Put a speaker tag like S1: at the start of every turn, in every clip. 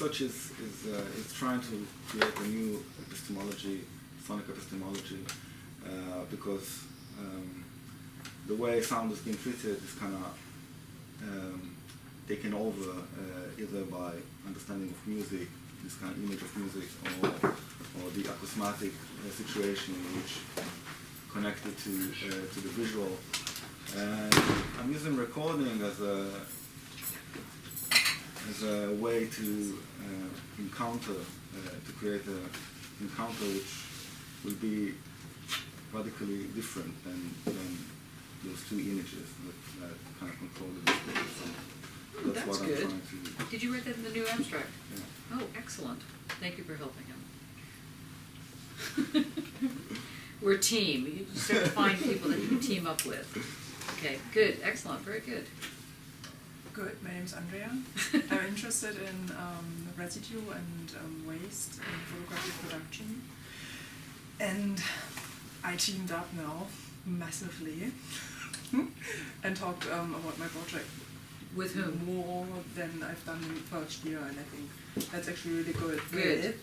S1: research is trying to create a new epistemology, sonic epistemology, because the way sound is being treated is kind of taken over either by understanding of music, this kind of image of music, or the acousmatic situation which connected to the visual. And I'm using recording as a way to encounter, to create an encounter which will be radically different than those two images that kind of control the display. So that's what
S2: good.
S1: I'm trying to.
S2: Did you write that in the new abstract?
S1: Yeah.
S2: Oh, excellent. Thank you for helping him. We're a team. You just have to find people that you can team up with. Okay, good, excellent, very good.
S3: Good, my name's Andrea. I'm interested in residue and waste in photographic production. And I teamed up now massively and talked about my project.
S2: With whom?
S3: More than I've done in the first year, and I think that's actually really good.
S2: Good.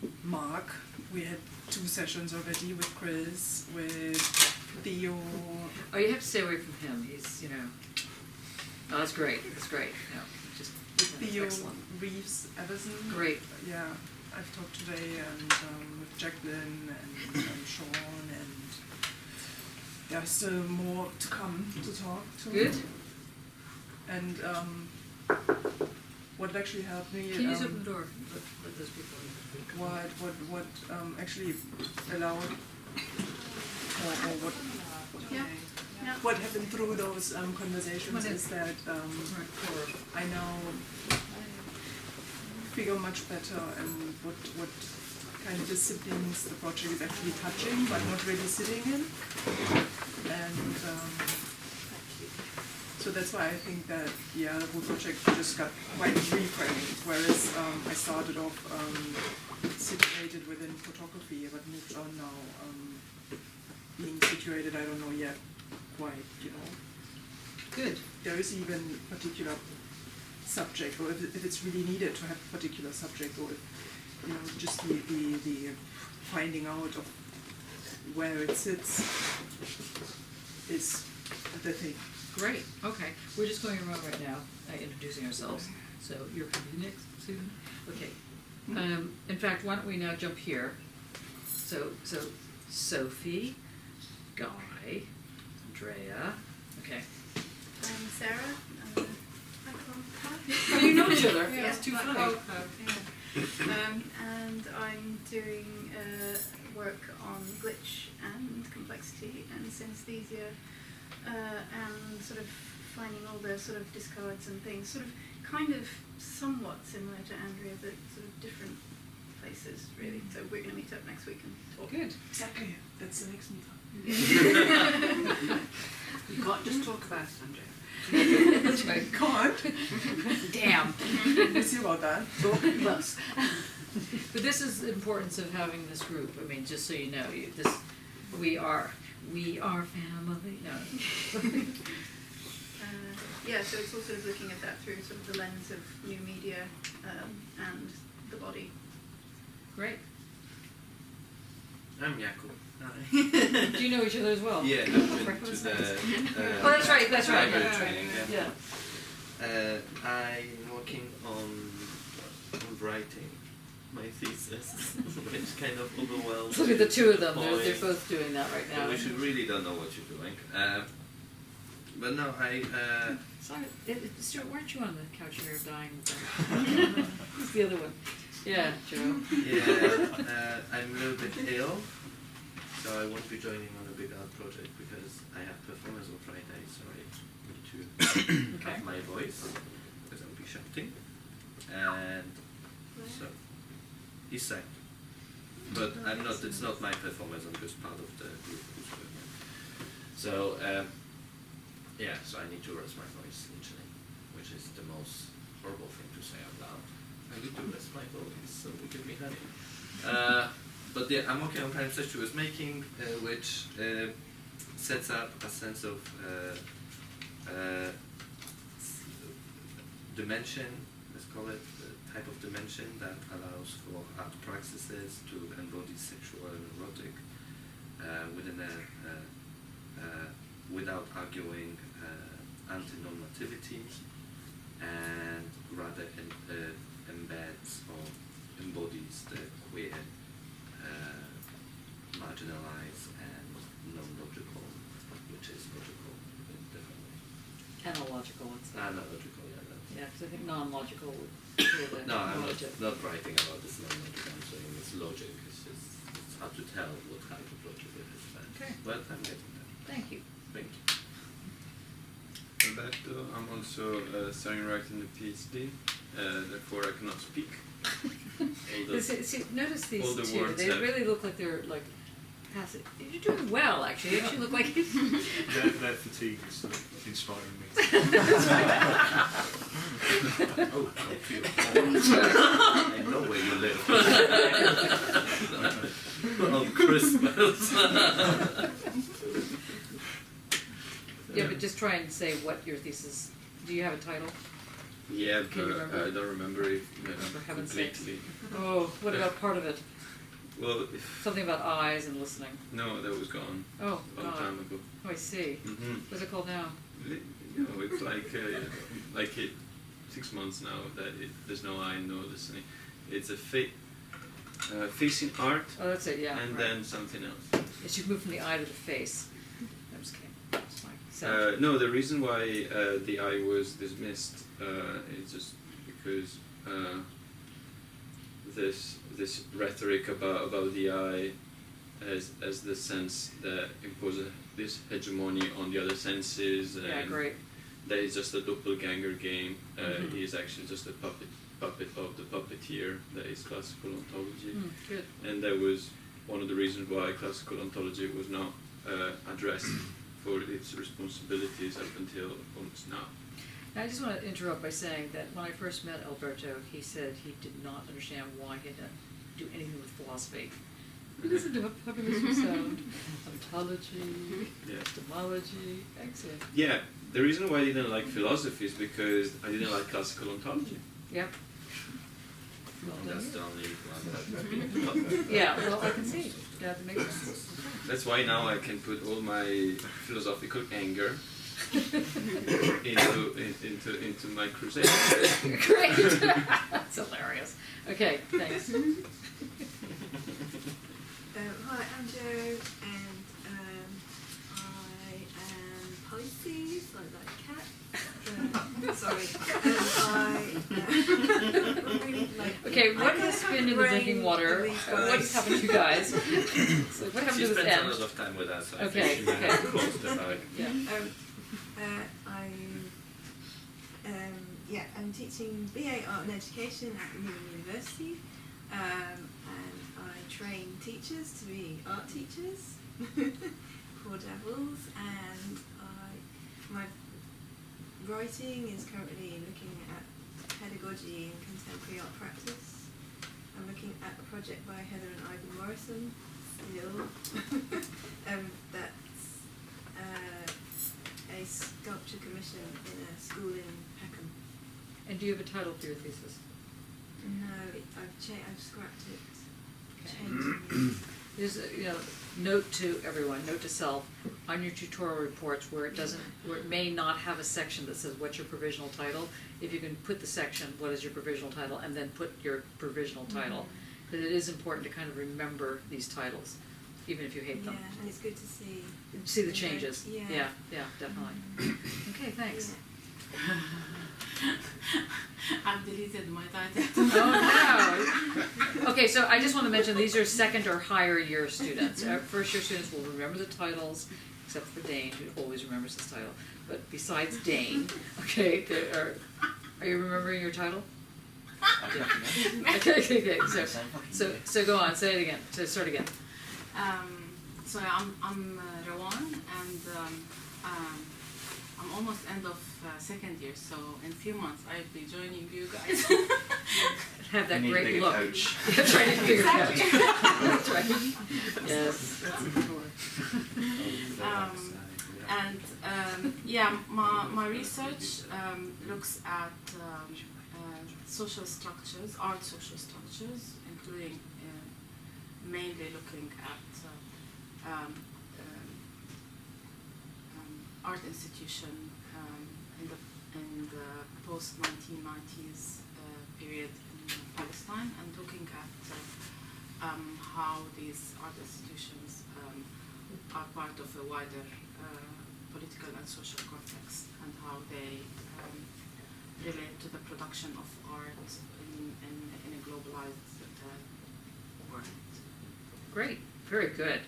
S3: With Mark, we had 2 sessions already with Chris, with Theo.
S2: Oh, you have to stay away from him. He's, you know. Oh, that's great. That's great. No, just
S3: Theo
S2: excellent.
S3: Reeves Everson.
S2: Great.
S3: Yeah, I've talked today, and with Jacqueline and Sean, and there's still more to come to talk to.
S2: Good.
S3: And what actually helped me.
S2: Can you just open the door? Let those people in.
S3: What actually allowed, or what.
S4: Yeah. Yeah.
S3: What happened through those conversations is that I now figure much better and what kind of disciplines the project is actually touching but not really sitting in. And so that's why I think that the whole project just got quite reframed, whereas I started off situated within photography but moved on now being situated, I don't know yet quite, you know.
S2: Good.
S3: There is even particular subject, or if it's really needed to have a particular subject, or if, you know, just the finding out of where it sits is the thing.
S2: Great. Okay. We're just going around right now, introducing ourselves. So you're coming next, Susan. Okay. In fact, why don't we now jump here? So Sophie, Guy, Andrea. Okay.
S4: I'm Sarah.
S2: Oh, you know each other.
S4: Yeah,
S2: That's too
S4: like
S2: funny.
S4: And I'm doing work on glitch and complexity and synesthesia, and sort of finding all the sort of discards and things, sort of kind of somewhat similar to Andrea, but sort of different places, really. So we're going to meet up next week and talk.
S2: Good.
S3: Exactly. That's the next meetup.
S5: You can't just talk about it, Andrea.
S2: That's right.
S3: Can't.
S2: Damn.
S3: We'll see about that.
S5: Talk plus.
S2: But this is the importance of having this group. I mean, just so you know, we are family. No.
S4: Yeah, so it's all sort of looking at that through sort of the lens of new media and the body.
S2: Great.
S6: I'm Jakub.
S2: Do you know each other as well?
S6: Yeah, I've been to the
S2: Oh, that's right. That's right.
S6: library
S2: Yeah.
S6: training. Yeah.
S2: Yeah.
S6: I'm working on writing my thesis, which kind of overwhelms.
S2: Look at the two of them. They're
S6: Point.
S2: both doing that right now.
S6: So we should really don't know what you're doing. But no,
S2: Sorry, Stuart, weren't you on the couch here dying? Who's the other one? Yeah, Joe.
S6: Yeah, I'm a little bit ill, so I won't be joining on a big art project because I have performance on Friday, so I need to have my voice because I'll be shouting. And so, East Side. But I'm not, it's not my performance, I'm just part of the group who's doing it. So, yeah, so I need to rest my voice literally, which is the most horrible thing to say out loud. I need to rest my voice, so give me honey. But yeah, I'm working on Prime Statuous Making, which sets up a sense of dimension, let's call it, the type of dimension that allows for art practices to embody sexual and erotic within without arguing anti-normativity, and rather embeds or embodies the queer, marginalized and non-logical, which is logical in different ways.
S2: Analogical, let's say.
S6: Analogical, yeah.
S2: Yeah, because I think non-logical would feel the
S6: No, I'm
S2: logic.
S6: not writing about this non-logic. I'm saying it's logic. It's just it's hard to tell what kind of logic it is.
S2: Okay.
S6: But I'm getting there.
S2: Thank you.
S6: Thank you.
S7: Roberto, I'm also studying writing a PhD, therefore I cannot speak.
S2: See, notice these
S7: all the
S2: two.
S7: words
S2: They
S7: have-
S2: really look like they're like passive. You're doing well, actually. You actually look like.
S8: Their fatigue is inspiring me.
S6: Oh, thank you. I know where you live. On Christmas.
S2: Yeah, but just try and say what your thesis. Do you have a title?
S7: Yeah,
S2: Can you
S7: but
S2: remember?
S7: I don't remember it
S2: For heaven's sakes.
S7: completely.
S2: Oh, what about part of it?
S7: Well,
S2: Something about eyes and listening.
S7: no, that was gone
S2: Oh,
S7: a long
S2: God.
S7: time ago.
S2: Oh, I see. What's it called now?
S7: It's like 6 months now that there's no eye, no listening. It's a facing art,
S2: Oh, that's it. Yeah.
S7: and
S2: right.
S7: then something else.
S2: It should move from the eye to the face. I'm just kidding. That's fine. So,
S7: No, the reason why the eye was dismissed is just because this rhetoric about the eye as the sense that imposes this hegemony on the other senses, and
S2: yeah, great.
S7: that is just a doppelganger game.
S2: Mhm.
S7: He is actually just a puppet of the puppeteer that is classical ontology.
S2: Good.
S7: And that was one of the reasons why classical ontology was not addressed for its responsibilities up until almost now.
S2: Now, I just want to interrupt by saying that when I first met Alberto, he said he did not understand why he had to do anything with philosophy. He doesn't do a populism sound. Ontology,
S7: Yeah.
S2: epistemology, excellent.
S7: Yeah, the reason why I didn't like philosophy is because I didn't like classical ontology.
S2: Yep. Well done.
S6: That's the only one that
S2: Yeah, well, I can see. Yeah, that makes sense.
S7: That's why now I can put all my philosophical anger into my crusade.
S2: Great. That's hilarious. Okay, thanks.
S9: Hi, I'm Jo, and I am Pisces. I like cats. Sorry. And I really like.
S2: Okay, what
S9: I
S2: has
S9: have
S2: been in the
S9: brain
S2: drinking water?
S9: in these
S2: What's
S9: guys.
S2: happened to you guys? So what happened
S6: She
S2: to this
S6: spends a
S2: end?
S6: lot of time with us. So I
S2: Okay,
S6: think she might have
S2: okay.
S6: closed the bag.
S2: Yeah.
S9: I'm teaching BA Art and Education at Birmingham University, and I train teachers to be art teachers, poor devils, and my writing is currently looking at pedagogy and contemporary art practice. I'm looking at a project by Heather and Ivan Morrison, still. That's a sculpture commission in a school in Peckham.
S2: And do you have a title for your thesis?
S9: No, I've scrapped it.
S2: Okay.
S9: Changed it.
S2: There's a, note to everyone, note to self, on your tutorial reports where it may not have a section that says what's your provisional title, if you can put the section, what is your provisional title, and then put your provisional title. Because it is important to kind of remember these titles, even if you hate them.
S9: Yeah, and it's good to see.
S2: See the changes.
S9: Yeah.
S2: Yeah, definitely. Okay, thanks.
S5: I've deleted my title.
S2: Oh no! Okay, so I just want to mention these are second or higher year students. Our first year students will remember the titles, except for Dane, who always remembers his title. But besides Dane, okay, are you remembering your title? Yeah. Okay. So go on. Say it again. So start again.
S5: So I'm Rowan, and I'm almost end of second year. So in a few months I'll be joining you guys.
S2: Have that
S6: You need
S2: great
S6: a bigger
S2: look.
S6: coach.
S2: That's right. Bigger
S5: Exactly.
S2: coach. That's right. Yes.
S5: Um, And yeah, my research looks at social structures, art social structures, including mainly looking at art institution in the post-1990s period in Palestine, and looking at how these art institutions are part of a wider political and social context, and how they relate to the production of art in a globalized world.
S2: Great, very good.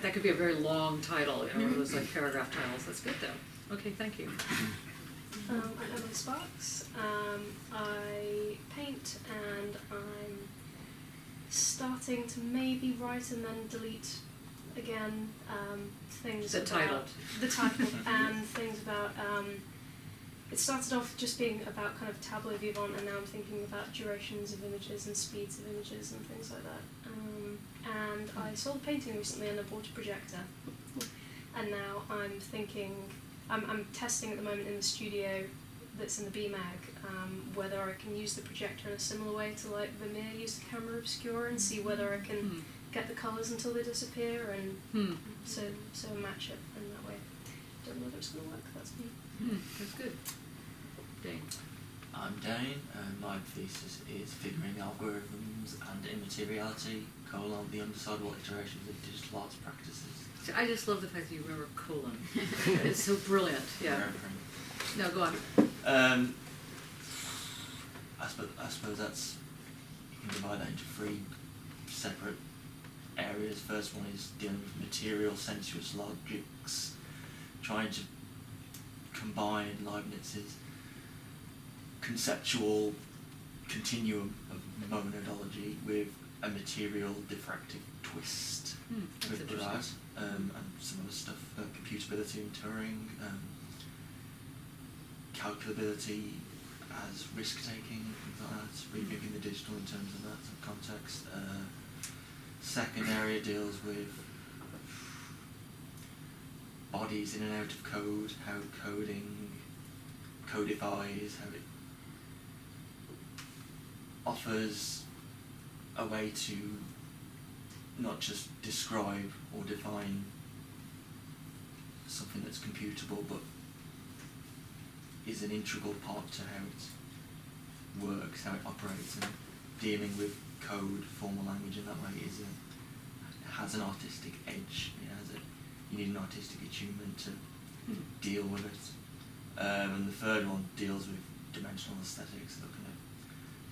S2: That could be a very long title, one of those like paragraph titles. That's good though. Okay, thank you.
S10: I'm Emily Sparks. I paint, and I'm starting to maybe write and then delete again things
S2: The title.
S10: about the title and things about. It started off just being about kind of tableau vivant, and now I'm thinking about durations of images and speeds of images and things like that. And I sold a painting recently and I bought a projector. And now I'm thinking, I'm testing at the moment in the studio that's in the BMAG whether I can use the projector in a similar way to like Vermeer used the camera obscura, and see whether I can get the colours until they disappear, and so match it in that way. Don't know if it's going to work. That's me.
S2: That's good. Dane.
S11: I'm Dane, and my thesis is figuring algorithms and immateriality, the underside what iterations of digital arts practices.
S2: See, I just love the fact that you remember colon. It's so brilliant. Yeah. No, go on.
S11: I suppose that's, you can divide that into three separate areas. First one is dealing with material sensuous logics, trying to combine Leibniz's conceptual continuum of monadology with a material diffractive twist with Barad, and some other stuff, computability in Turing, calculability as risk-taking, things like that, rethinking the digital in terms of that context. Second area deals with bodies in and out of code, how coding codifies, how it offers a way to not just describe or define something that's computable, but is an integral part to how it works, how it operates, and dealing with code, formal language in that way has an artistic edge. You need an artistic attunement to deal with it. And the third one deals with dimensional aesthetics, looking at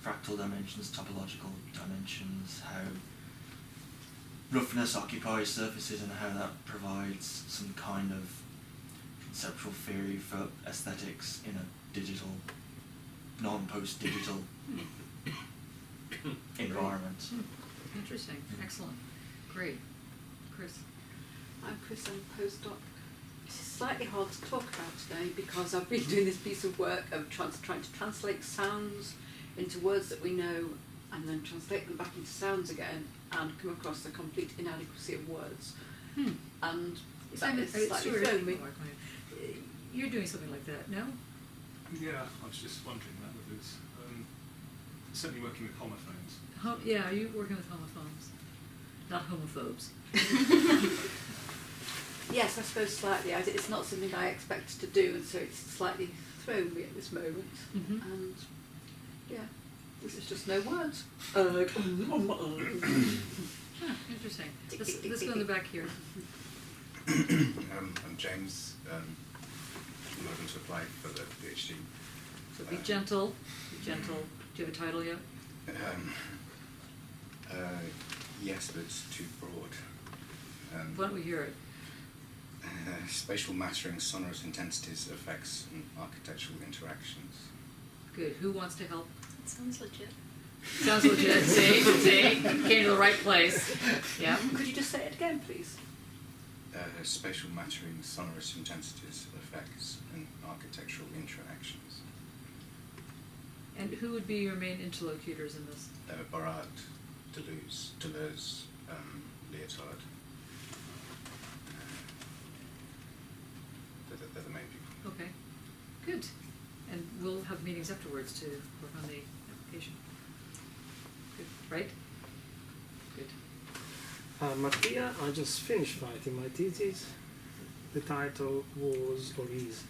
S11: fractal dimensions, topological dimensions, how roughness occupies surfaces and how that provides some kind of conceptual theory for aesthetics in a digital, non-post-digital environment.
S2: Interesting. Excellent. Great. Chris.
S12: I'm Chris, I'm a postdoc. It's slightly hard to talk about today because I've been doing this piece of work of trying to translate sounds into words that we know, and then translate them back into sounds again, and come across the complete inadequacy of words. And that has slightly thrown me.
S2: You're doing something like that, no?
S8: Yeah, I was just wondering that with this. Certainly working with homophones.
S2: Yeah, are you working with homophones? Not homophobes.
S12: Yes, I suppose slightly. It's not something I expected to do, and so it's slightly thrown me at this moment. And yeah, this is just no words.
S2: Interesting. Let's go in the back here.
S13: I'm James. I'm looking to apply for the PhD.
S2: So be gentle. Be gentle. Do you have a title yet?
S13: Yes, but it's too broad.
S2: Why don't we hear it?
S13: Spatial mattering, sonorous intensities, effects, and architectural interactions.
S2: Good. Who wants to help?
S10: It sounds legit.
S2: Sounds legit. See? Came to the right place. Yeah.
S12: Could you just say it again, please?
S13: Spatial mattering, sonorous intensities, effects, and architectural interactions.
S2: And who would be your main interlocutors in this?
S13: Barad, Deleuze, Leotard.
S2: Good. And we'll have meetings afterwards to work on the application. Good, right? Good.
S14: Mattia, I just finished writing my thesis. The title was, or is,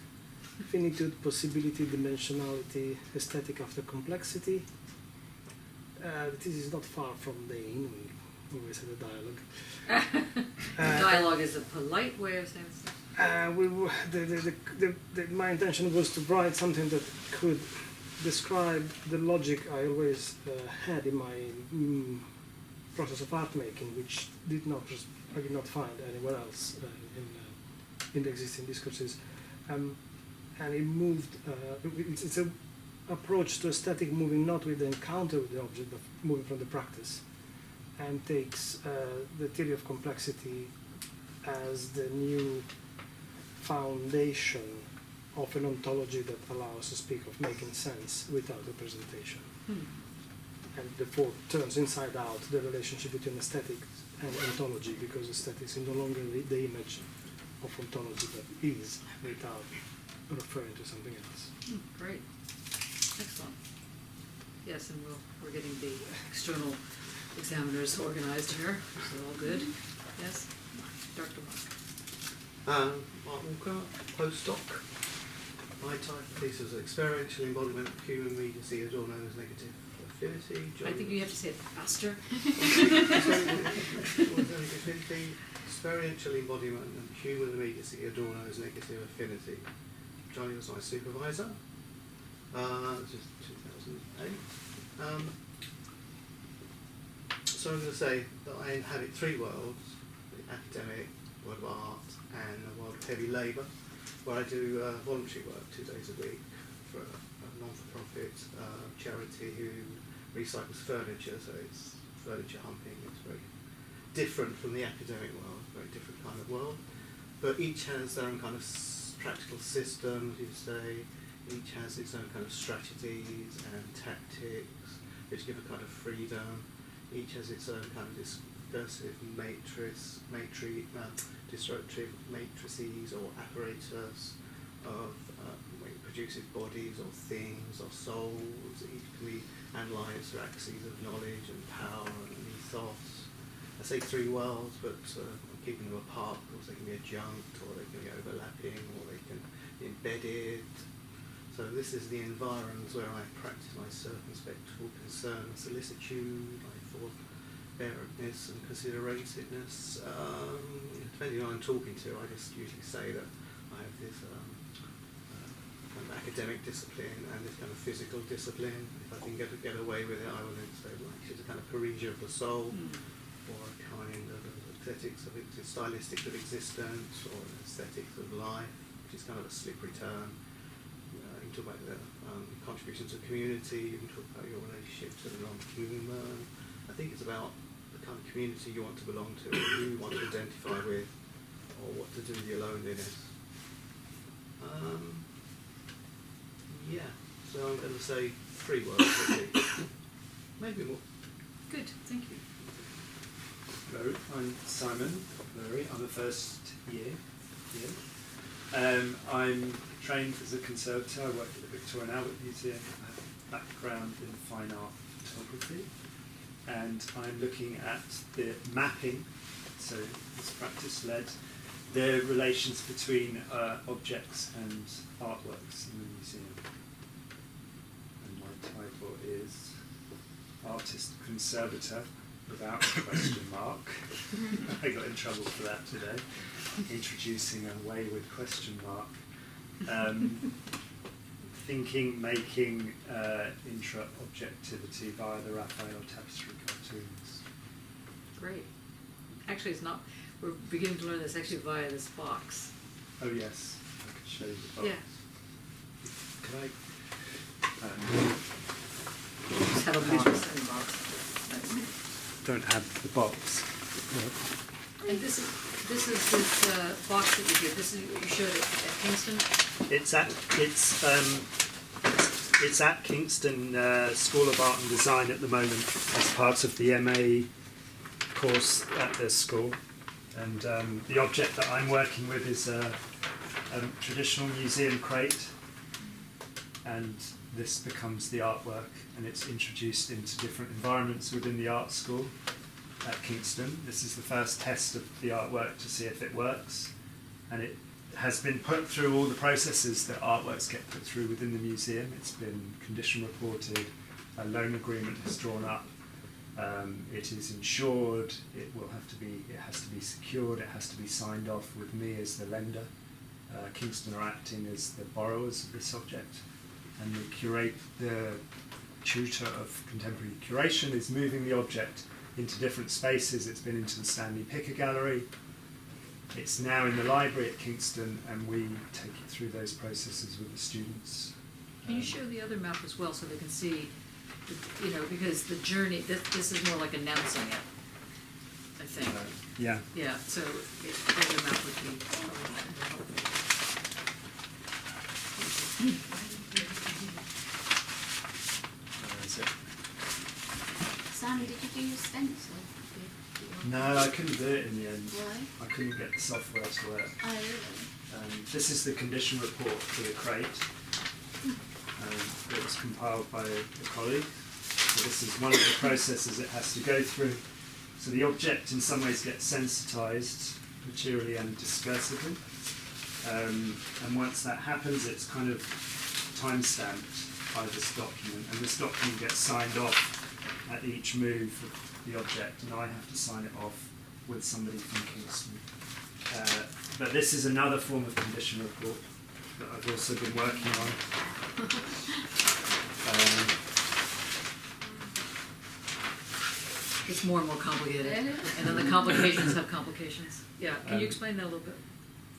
S14: Finitude, Possibility, Dimensionality, Aesthetic After Complexity. The thesis is not far from the aim. We always had a dialogue.
S2: Dialogue is a polite way of saying stuff.
S14: My intention was to write something that could describe the logic I always had in my process of art making, which I did not find anywhere else in the existing discourses, and it moved. It's an approach to aesthetic moving not with the encounter with the object, but moving from the practice, and takes the theory of complexity as the new foundation of an ontology that allows us to speak of making sense without representation. And therefore turns inside out the relationship between aesthetics and ontology, because aesthetics is no longer the image of ontology, but is without referring to something else.
S2: Great. Excellent. Yes, and we're getting the external examiners organized here, so all good. Yes? Dr. Mark.
S15: Mark Walker, postdoc. My type of piece is experiential embodiment of human mediacy, or known as negative affinity.
S2: I think you have to say it faster.
S15: Experiential embodiment of human immediacy, or known as negative affinity. Johnny was my supervisor. This is 2008. So I'm going to say that I inhabit three worlds: the academic, world of art, and the world of heavy labour, where I do voluntary work 2 days a week for a non-for-profit charity who recycles furniture, so it's furniture humping. It's very different from the academic world, very different kind of world, but each has their own kind of practical systems, you'd say. Each has its own kind of strategies and tactics which give a kind of freedom. Each has its own kind of discursive disruptive matrices or apparatus of it produces bodies or things or souls. Each can be analysed through axes of knowledge and power and ethos. I say three worlds, but I'm keeping them apart because they can be adjunct, or they can be overlapping, or they can be embedded. So this is the environs where I practice my circumspect concern and solicitude, my forbearance and considerativeness. Depending on who I'm talking to, I just usually say that I have this kind of academic discipline and this kind of physical discipline. If I can get away with it, I will then say like it's a kind of paresia of the soul, or a kind of aesthetics of stylistics of existence, or an aesthetics of life, which is kind of a slippery term. You can talk about the contributions to the community, you can talk about your relationship to the non-human. I think it's about the kind of community you want to belong to, or who you want to identify with, or what to do with your loneliness. Yeah, so I'm going to say three words at least. Maybe more.
S2: Good, thank you.
S8: Hello, I'm Simon Murray. I'm a first year here. I'm trained as a conservator. I work at the Victorian Albert Museum. I have a background in fine art photography, and I'm looking at the mapping, so it's practice-led, the relations between objects and artworks in the museum. And my title is Artist Conservator, without a question mark. I got in trouble for that today, introducing a wayward question mark. Thinking, making intra-objectivity via the Raphael tapestry cartoons.
S2: Great. Actually, it's not. We're beginning to learn this actually via this box.
S8: Oh yes, I could show you the box.
S2: Yeah.
S8: Can I?
S2: Just have a visual in the box.
S8: Don't have the box. No.
S2: And this is this box that you did. This is you showed it at Kingston.
S8: It's at Kingston School of Art and Design at the moment as part of the MA course at this school. And the object that I'm working with is a traditional museum crate and this becomes the artwork, and it's introduced into different environments within the art school at Kingston. This is the first test of the artwork to see if it works, and it has been put through all the processes that artworks get put through within the museum. It's been condition reported, a loan agreement is drawn up, it is insured, it has to be secured, it has to be signed off with me as the lender. Kingston are acting as the borrowers of this object, and the tutor of contemporary curation is moving the object into different spaces. It's been into the Stanley Picker Gallery. It's now in the library at Kingston, and we take it through those processes with the students.
S2: Can you show the other map as well so they can see, you know, because the journey, this is more like announcing it, I think.
S8: Yeah.
S2: Yeah, so the other map would be probably helpful.
S4: Sam, did you do your stencil?
S8: No, I couldn't do it in the end.
S4: Why?
S8: I couldn't get the software to work.
S4: Oh, really?
S8: This is the condition report for the crate. It was compiled by a colleague. So this is one of the processes it has to go through. So the object in some ways gets sensitized materially and discursively. And once that happens, it's kind of time-stamped by this document. And this document gets signed off at each move of the object, and I have to sign it off with somebody from Kingston. But this is another form of condition report that I've also been working on.
S2: It's more and more complicated, and then the complications have complications. Yeah, can you explain that a little bit?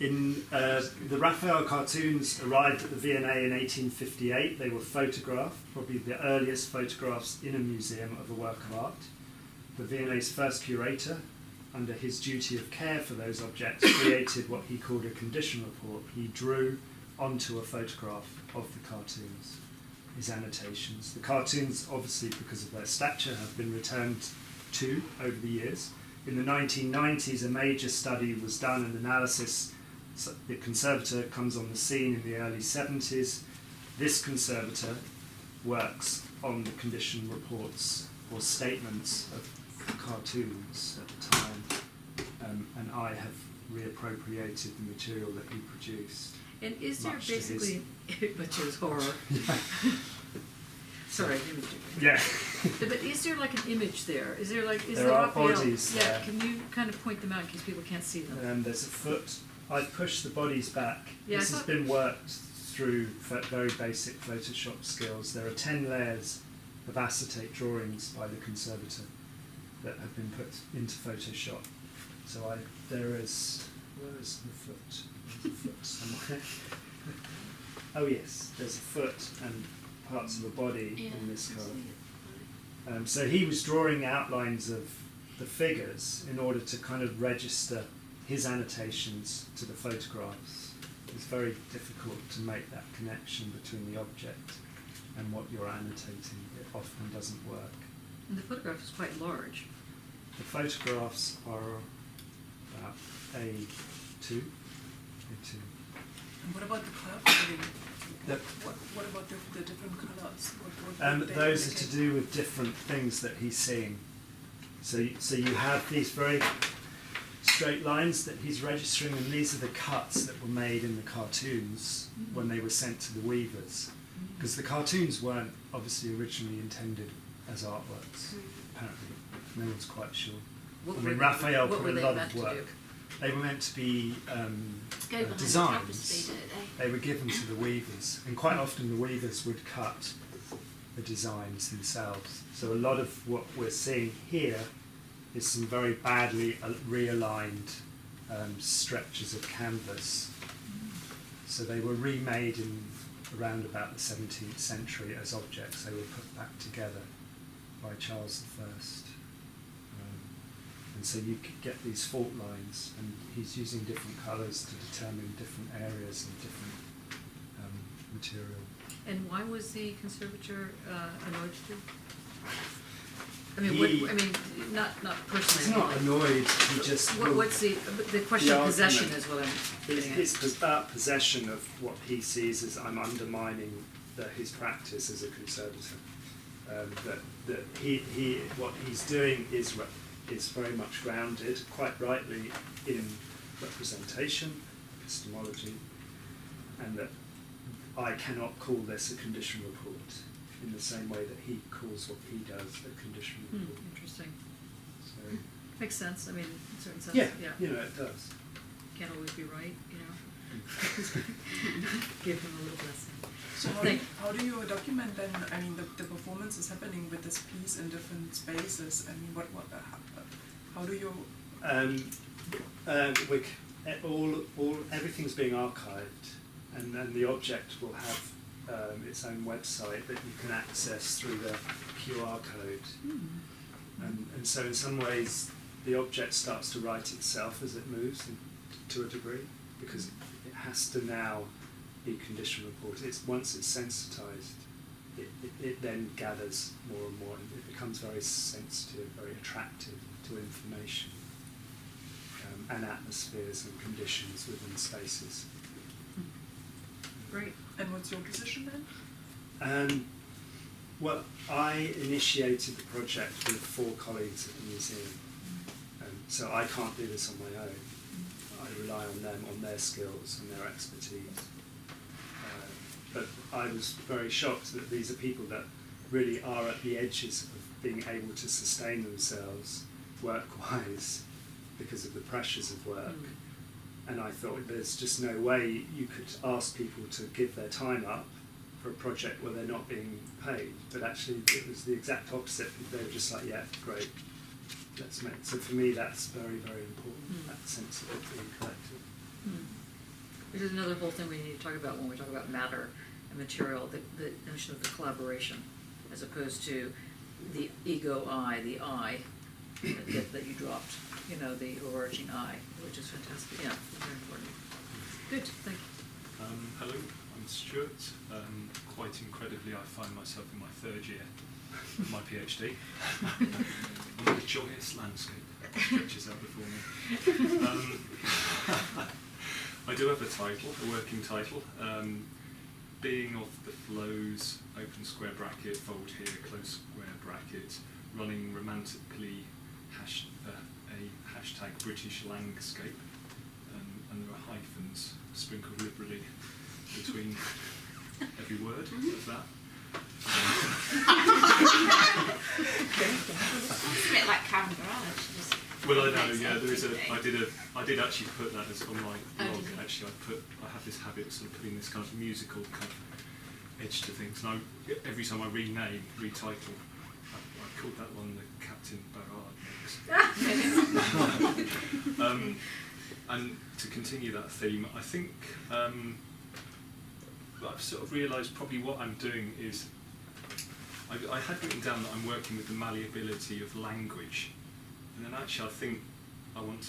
S8: The Raphael cartoons arrived at the V&A in 1858. They were photographed, probably the earliest photographs in a museum of a work of art. The V&A's first curator, under his duty of care for those objects, created what he called a condition report. He drew onto a photograph of the cartoons, his annotations. The cartoons, obviously because of their stature, have been returned to over the years. In the 1990s, a major study was done, an analysis. So the conservator comes on the scene in the early 70s. This conservator works on the condition reports or statements of cartoons at the time, and I have reappropriated the material that he produced.
S2: And is there basically, which is horror.
S8: Yeah.
S2: Sorry, I didn't mean to.
S8: Yeah.
S2: But is there like an image there? Is there like, is
S8: there
S2: the
S8: are
S2: Raphael?
S8: bodies
S2: Yeah,
S8: there.
S2: can you kind of point them out in case people can't see them?
S8: There's a foot. I've pushed the bodies back.
S2: Yeah,
S8: this has been worked through very basic Photoshop skills. There are 10 layers of acetate drawings by the conservator that have been put into Photoshop. So where is the foot? There's a foot somewhere. Oh yes, there's a foot and parts of a body in this colour. So he was drawing outlines of the figures in order to kind of register his annotations to the photographs. It's very difficult to make that connection between the object and what you're annotating. It often doesn't work.
S2: And the photograph is quite large.
S8: The photographs are about A2.
S3: And what about the colour coding? What about the different colours? What
S8: those are to do with different things that he's seeing. So you have these very straight lines that he's registering, and these are the cuts that were made in the cartoons when they were sent to the weavers. Because the cartoons weren't obviously originally intended as artworks, apparently. No one's quite sure. Raphael put a lot of work. They were meant to be designs. They were given to the weavers, and quite often the weavers would cut the designs themselves. So a lot of what we're seeing here is some very badly realigned stretches of canvas. So they were remade in around about the 17th century as objects. They were put back together by Charles I. And so you could get these fault lines, and he's using different colours to determine different areas and different material.
S2: And why was the conservator annoyed to? I mean, not personally.
S8: He's not annoyed. He just.
S2: What's the question of possession is what I'm getting at.
S8: It's about possession of what he sees as I'm undermining his practice as a conservator. That he what he's doing is very much grounded, quite rightly, in representation, epistemology, and that I cannot call this a condition report in the same way that he calls what he does a condition report.
S2: Interesting.
S8: So,
S2: Makes sense. I mean, in a certain sense.
S8: yeah,
S2: Yeah.
S8: you know, it does.
S2: Can't always be right, you know. Give him a little blessing.
S3: So how do you document then? I mean, the performance is happening with this piece in different spaces. I mean, how do you?
S8: Everything's being archived, and then the object will have its own website that you can access through the QR code. And so in some ways the object starts to write itself as it moves to a degree, because it has to now be condition reported. Once it's sensitized, it then gathers more and more, and it becomes very sensitive, very attractive to information and atmospheres and conditions within spaces.
S2: Great.
S3: And what's your position then?
S8: Well, I initiated the project with 4 colleagues at the museum, so I can't do this on my own. I rely on them, on their skills and their expertise. But I was very shocked that these are people that really are at the edges of being able to sustain themselves work-wise because of the pressures of work. And I thought there's just no way you could ask people to give their time up for a project where they're not being paid. But actually it was the exact opposite. They were just like, yeah, great, let's make. So for me that's very, very important, that sense of it being collective.
S2: Which is another whole thing we need to talk about when we talk about matter and material, the notion of the collaboration, as opposed to the ego I, the I that you dropped, you know, the overarching I, which is fantastic. Yeah, very important. Good, thank you.
S16: Hello, I'm Stuart. Quite incredibly, I find myself in my 3rd year of my PhD. On the joyous landscape that stretches out before me. I do have a title, a working title. Being of the flows, open square bracket, fold here, close square bracket, running romantically a hashtag British landscape, and there are hyphens sprinkled liberally between every word of that.
S5: It's a bit like Karen Barad.
S16: Well, I know, yeah, there is I did actually put that as on my blog, actually. I have this habit of sort of putting this kind of musical kind of edge to things, and every time I retitle, I called that one the Captain Barad mix. And to continue that theme, I think I've sort of realised probably what I'm doing is, I had written down that I'm working with the malleability of language. And then actually I think I want to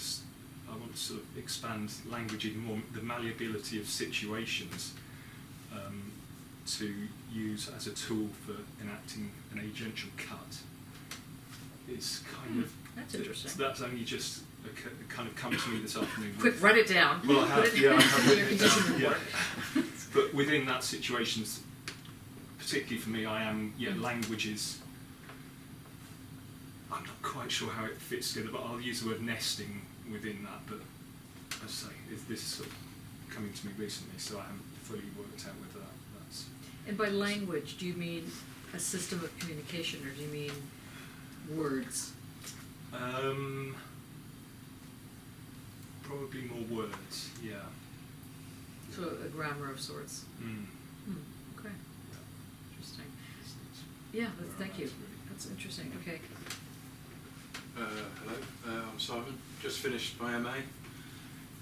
S16: sort of expand language even more, the malleability of situations to use as a tool for enacting an agential cut. It's kind of...
S2: That's interesting.
S16: That's only just kind of come to me this afternoon.
S2: Quick, write it down.
S16: Well, I have, yeah, I have written it down.
S2: Yeah.
S16: But within that situations, particularly for me, I am, languages... I'm not quite sure how it fits together, but I'll use the word nesting within that. But as I say, this is sort of coming to me recently, so I haven't fully worked out whether that's...
S2: And by language, do you mean a system of communication, or do you mean words?
S16: Probably more words, yeah.
S2: So a grammar of sorts. Okay. Interesting. Yeah, thank you. That's interesting. Okay.
S17: Hello, I'm Simon. Just finished my MA.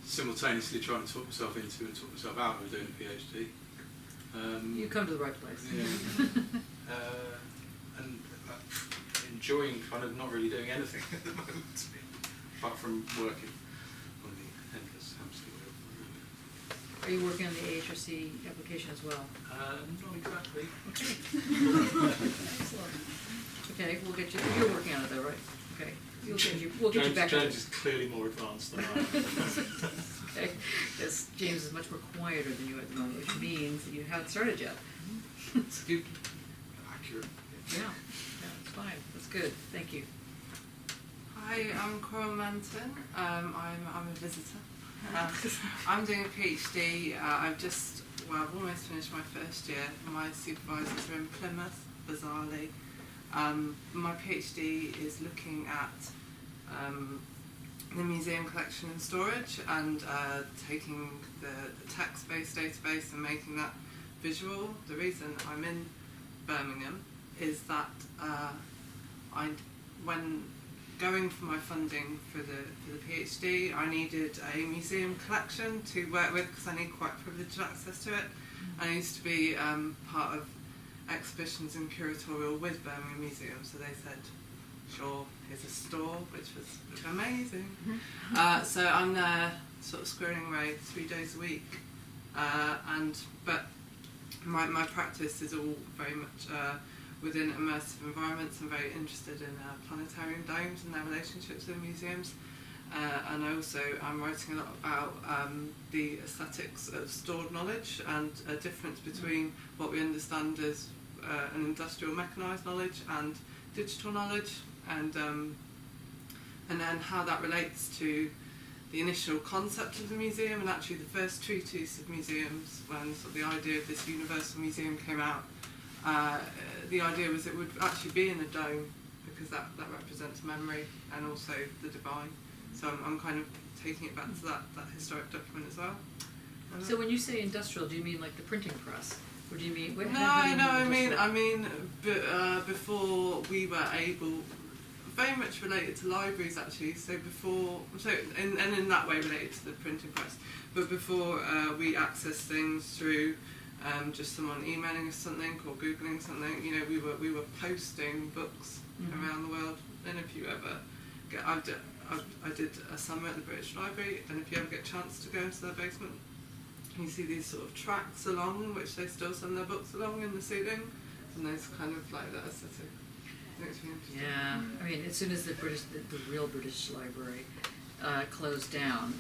S17: Simultaneously trying to talk myself into and talk myself out of doing a PhD.
S2: You come to the right place.
S17: Yeah. And enjoying kind of not really doing anything at the moment, apart from working on the endless hamster wheel.
S2: Are you working on the AHRC application as well?
S17: Not exactly.
S2: Okay. Excellent. Okay, we'll get you. You're working on it though, right? Okay. We'll get you back.
S17: James is clearly more advanced than I am.
S2: Okay. Because James is much more quieter than you at the moment, which means that you haven't started yet.
S17: It's good, accurate.
S2: Yeah, it's fine. That's good. Thank you.
S18: Hi, I'm Coral Manton. I'm a visitor. I'm doing a PhD. I've almost finished my first year. My supervisors are in Plymouth, bizarrely. My PhD is looking at the museum collection and storage, and taking the text-based database and making that visual. The reason I'm in Birmingham is that when going for my funding for the PhD, I needed a museum collection to work with because I need quite privileged access to it. I used to be part of exhibitions and curatorial with Birmingham Museum, so they said, sure, here's a store, which was amazing. So I'm there sort of squirreling away 3 days a week. But my practice is all very much within immersive environments. I'm very interested in planetarium domes and their relationships with museums. And I'm writing a lot about the aesthetics of stored knowledge and a difference between what we understand as an industrial mechanised knowledge and digital knowledge, and then how that relates to the initial concept of the museum, and actually the first treatise of museums, when sort of the idea of this universal museum came out. The idea was it would actually be in a dome, because that represents memory and also the divine. So I'm kind of taking it back to that historic document as well.
S2: So when you say industrial, do you mean like the printing press? Or do you mean... Before we were able... Very much related to libraries, actually. In that way related to the printing press. But before we accessed things through just someone emailing us something or Googling something, you know, we were posting books around the world. And if you ever I did a summer at the British Library, and if you ever get a chance to go into their basement, you see these sort of tracks along which they still send their books along in the ceiling, and there's kind of like that aesthetic. Yeah, I mean, as soon as the real British Library closed down,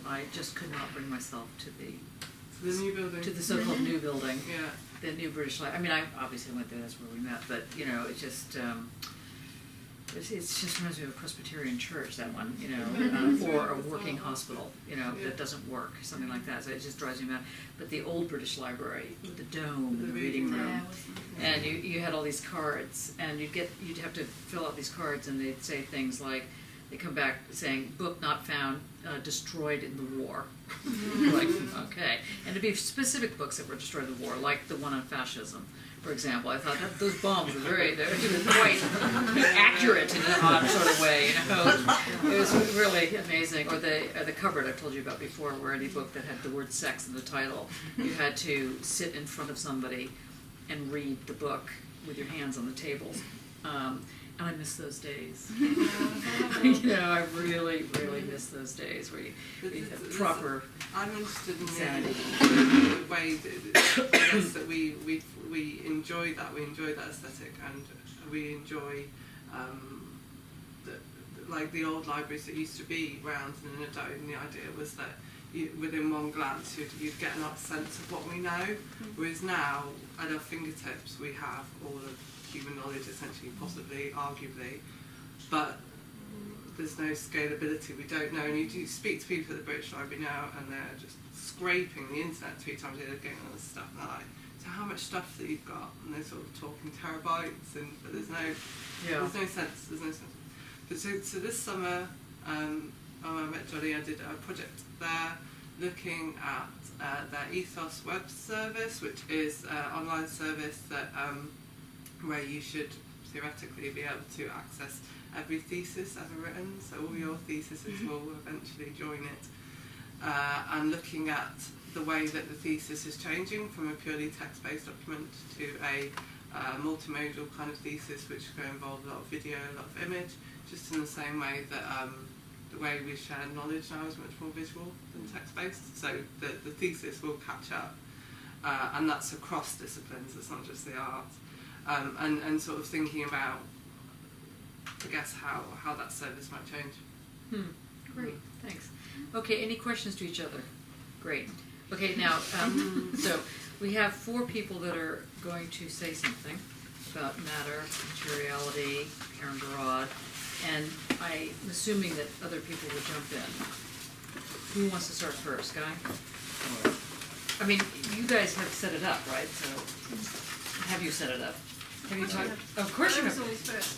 S2: I just could not bring myself to
S18: the new building,
S2: to the so-called new building.
S18: Yeah,
S2: the new British Library. I mean, I obviously went there. That's where we met. But you know, it just reminds me of a Presbyterian church. That one, you know, or a working hospital. You know, that doesn't work. Something like that. So it just drives me mad. But the old British Library with the dome and the reading room, and you had all these cards, and you'd have to fill out these cards, and they'd say things like, they come back saying, book not found, destroyed in the war. Like, okay. And it'd be specific books that were destroyed in the war, like the one on fascism, for example. I thought that those bombs were quite accurate in an odd sort of way, you know. It was really amazing. Or the cupboard I told you about before, where any book that had the word sex in the title, you had to sit in front of somebody and read the book with your hands on the tables. And I miss those days. You know, I really, really miss those days where you have proper
S18: I'm interested in
S2: sanity.
S18: the way that we enjoy that. We enjoy that aesthetic, and we enjoy like the old libraries that used to be round and in a dome. The idea was that within one glance you'd get a sense of what we know, whereas now at our fingertips we have all of human knowledge, essentially, possibly, arguably, but there's no scalability. We don't know, and you do speak to people at the British Library now, and they're just scraping the internet 3 times a day, getting all this stuff, and they're like, so how much stuff that you've got? And they're sort of talking terabytes, but there's no sense. But so this summer, when I met Jolly, I did a project there looking at their Ethos web service, which is an online service that where you should theoretically be able to access every thesis ever written, so all your theses will eventually join it, and looking at the way that the thesis is changing from a purely text-based document to a multimodal kind of thesis, which is going to involve a lot of video, a lot of image, just in the same way that the way we share knowledge now is much more visual than text-based, so the thesis will catch up, and that's across disciplines, it's not just the arts. And sort of thinking about, I guess, how that service might change.
S2: Great, thanks. Okay, any questions to each other? Great. Okay, now, so we have 4 people that are going to say something about matter, materiality, Karen Barad, and I'm assuming that other people will jump in. Who wants to start first, Guy? I mean, you guys have set it up, right? So, have you set it up? Have you talked? Of course you have.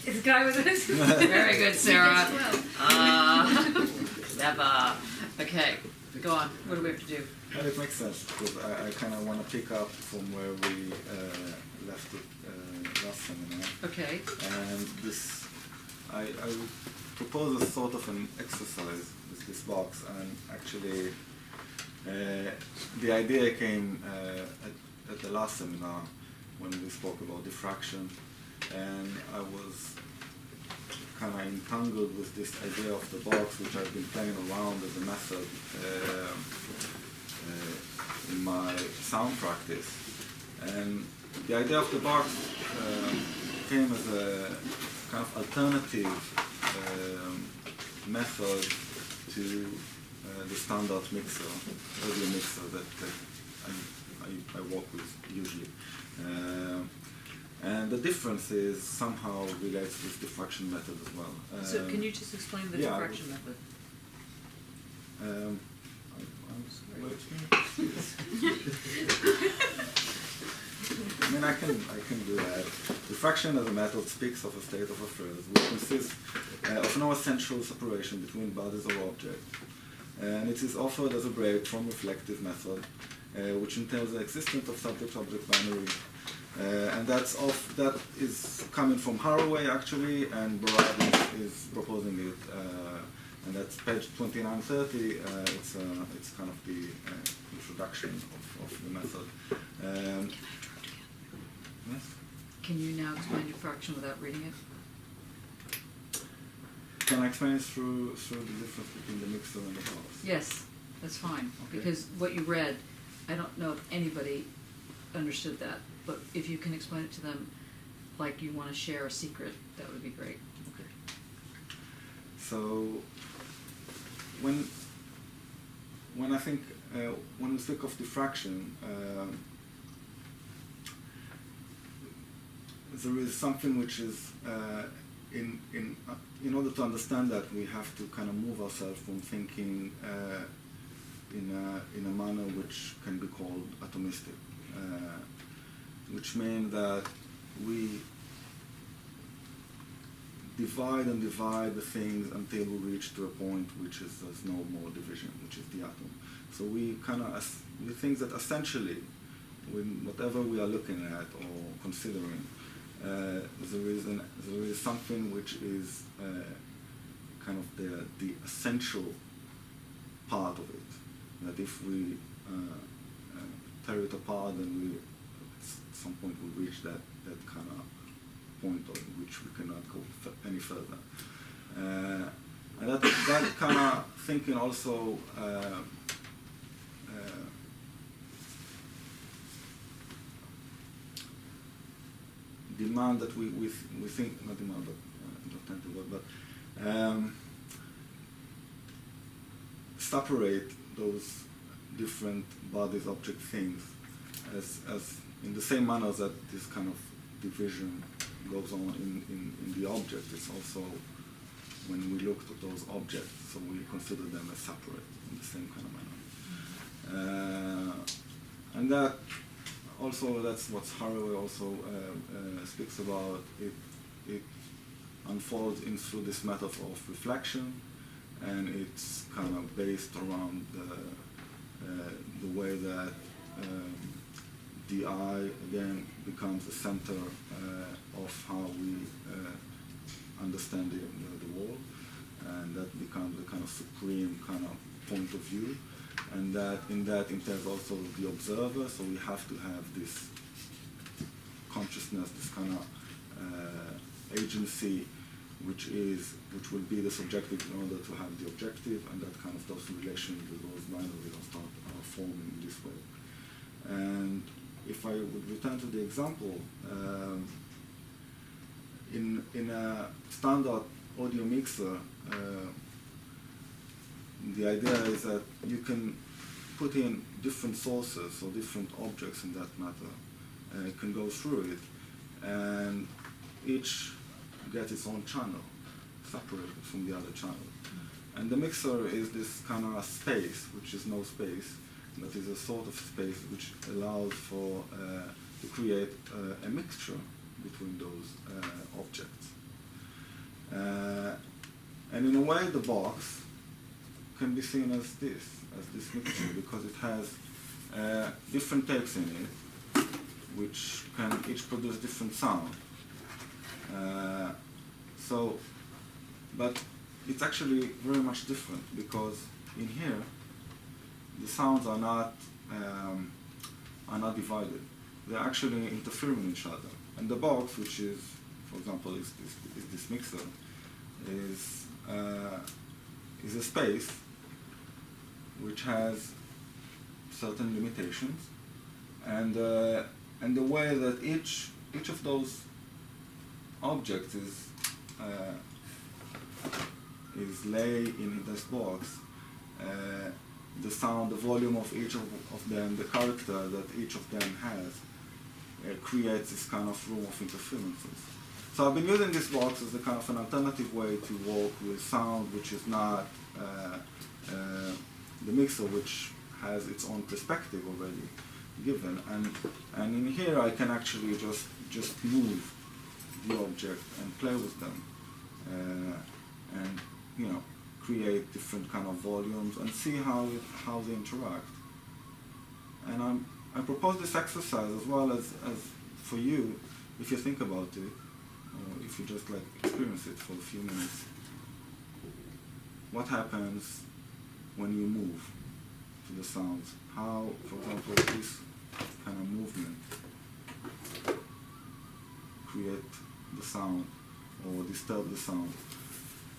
S2: Is Guy with us? Very good, Sarah. Never. Okay, go on. What do we have to do?
S1: Well, it makes sense because I kind of want to pick up from where we left it last seminar.
S2: Okay.
S1: And this, I would propose a sort of an exercise with this box, and actually the idea came at the last seminar when we spoke about diffraction, and I was kind of entangled with this idea of the box, which I've been playing around as a method in my sound practice. And the idea of the box came as a kind of alternative method to the standard mixer, audio mixer that I work with usually. And the difference is somehow relates with diffraction method as well.
S2: So can you just explain the diffraction method?
S1: I mean, I can do that. Diffraction as a method speaks of a state of affairs which consists of no essential separation between bodies or objects. And it is offered as a break from reflective method, which entails the existence of subject-object binary. And that is coming from Haraway actually, and Barad is proposing it. And that's page 2930. It's kind of the introduction of the method. Yes?
S2: Can you now explain diffraction without reading it?
S1: Can I explain it through the difference between the mixer and the box?
S2: Yes, that's fine.
S1: Okay.
S2: Because what you read, I don't know if anybody understood that, but if you can explain it to them like you want to share a secret, that would be great.
S1: Okay. So when I think when we speak of diffraction, there is something which is in order to understand that, we have to kind of move ourselves from thinking in a manner which can be called atomistic, which means that we divide and divide the things until we reach to a point which is there's no more division, which is the atom. So we kind of we think that essentially, whatever we are looking at or considering, there is something which is kind of the essential part of it. That if we tear it apart, then we at some point will reach that kind of point on which we cannot go any further. And that kind of thinking also demand that we think, not demand, but not tend to word, but separate those different bodies, object, things as in the same manner that this kind of division goes on in the object. It's also when we look at those objects, so we consider them as separate in the same kind of manner. And that also, that's what Haraway also speaks about. It unfolds into this method of reflection, and it's kind of based around the way that the eye again becomes the center of how we understand the world, and that becomes the kind of supreme kind of point of view. And that entails also the observer, so we have to have this consciousness, this kind of agency, which will be the subjective in order to have the objective, and that kind of those relations with those binaries are forming this way. And if I would return to the example, in a standard audio mixer, the idea is that you can put in different sources or different objects in that matter, can go through it, and each gets its own channel, separated from the other channel. And the mixer is this kind of space, which is no space, but is a sort of space which allows for to create a mixture between those objects. And in a way, the box can be seen as this mixture, because it has different tapes in it, which can each produce different sound. But it's actually very much different, because in here the sounds are not divided. They're actually interfering with each other. And the box, which is, for example, is this mixer, is a space which has certain limitations, and the way that each of those objects is laid in this box, the sound, the volume of each of them, the character that each of them has, creates this kind of room of interferences. So I've been using this box as a kind of an alternative way to work with sound, which is not the mixer, which has its own perspective already given, and in here I can actually just move the object and play with them, and create different kind of volumes and see how they interact. And I propose this exercise as well as for you, if you think about it, or if you just like experience it for a few minutes. What happens when you move to the sounds? How, for example, this kind of movement create the sound or disturb the sound?